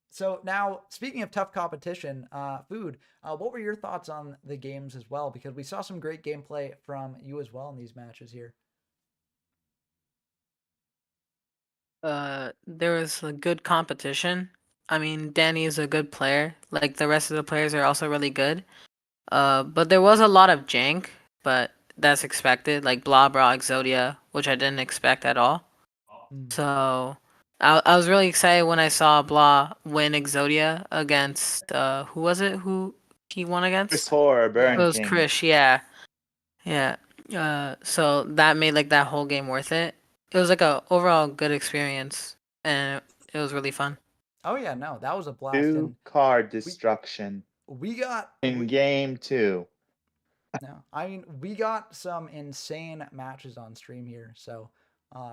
A: So now, speaking of tough competition, Food, what were your thoughts on the games as well? Because we saw some great gameplay from you as well in these matches here.
F: There was a good competition. I mean, Danny is a good player. Like the rest of the players are also really good. But there was a lot of jank, but that's expected. Like Blah Blah Exodia, which I didn't expect at all. So I was really excited when I saw Blah win Exodia against who was it? Who he won against?
C: Chris Horror, Burn
F: It was
C: King.
F: Chris, yeah. So that made like that whole game worth it. It was like a overall good experience, and it was really fun.
A: Oh yeah, no, that was a blast.
C: 2-card destruction.
A: We got
C: in game 2.
A: No, I mean we got some insane matches on stream here, so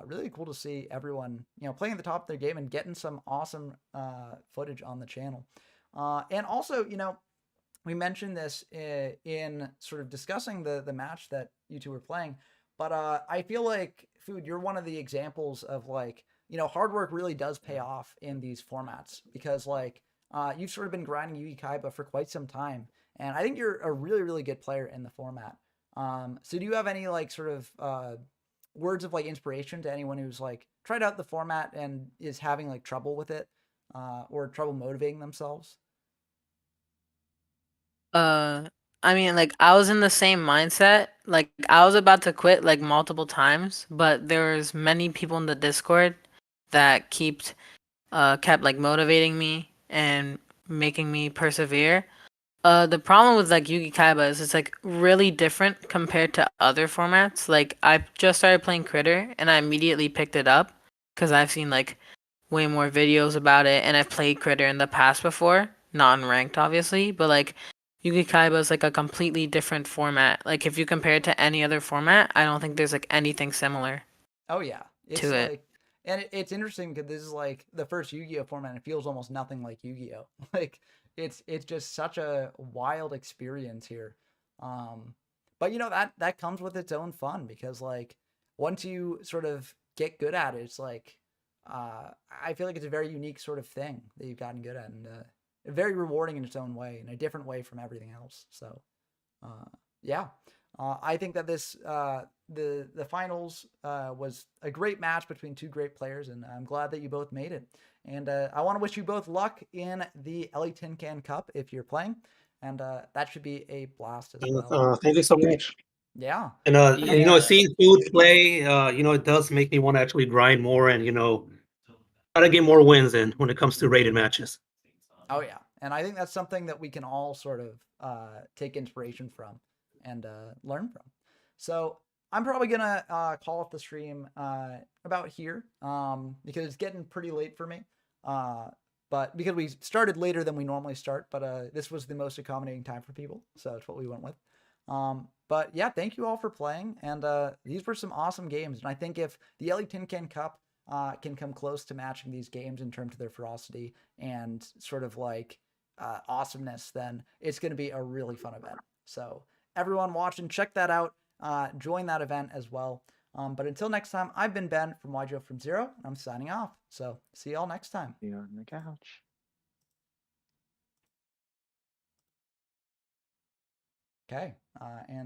A: really cool to see everyone playing at the top of their game and getting some awesome footage on the channel. And also, we mentioned this in sort of discussing the match that you two were playing, but I feel like Food, you're one of the examples of like hard work really does pay off in these formats because like you've sort of been grinding Yugi-Kaiba for quite some time, and I think you're a really, really good player in the format. So do you have any like sort of words of like inspiration to anyone who's like tried out the format and is having like trouble with it or trouble motivating themselves?
F: I mean, like I was in the same mindset. Like I was about to quit like multiple times, but there was many people in the Discord that kept like motivating me and making me persevere. The problem with like Yugi-Kaiba is it's like really different compared to other formats. Like I just started playing Critter and I immediately picked it up because I've seen like way more videos about it and I've played Critter in the past before, not in ranked obviously, but like Yugi-Kaiba is like a completely different format. Like if you compare it to any other format, I don't think there's like anything similar.
A: Oh yeah,
F: to
A: like,
F: it.
A: And it's interesting because this is like the first Yu-Gi-Oh format. And it feels almost nothing like Yu-Gi-Oh. Like it's just such a wild experience here. But that comes with its own fun because like once you sort of get good at it, it's like I feel like it's a very unique sort of thing that you've gotten good at and very rewarding in its own way, in a different way from everything else. So yeah. I think that this the finals was a great match between two great players, and I'm glad that you both made it. And I want to wish you both luck in the LA Tin Can Cup if you're playing, and that should be a blast as well.
E: Thank you so much.
A: Yeah.
E: And seeing Food play, it does make me want to actually grind more and try to get more wins in when it comes to rated matches.
A: Oh yeah, And I think that's something that we can all sort of take inspiration from and learn from. So I'm probably gonna call off the stream about here because it's getting pretty late for me. But because we started later than we normally start, but this was the most accommodating time for people, so that's what we went with. But yeah, thank you all for playing, and these were some awesome games. And I think if the LA Tin Can Cup can come close to matching these games in terms of their ferocity and sort of like awesomeness, then it's going to be a really fun event. So everyone watching, check that out. Join that event as well. But until next time, I've been Ben from YGO from Zero, and I'm signing off. So see y'all next time.
C: You're on the couch.
A: Okay, and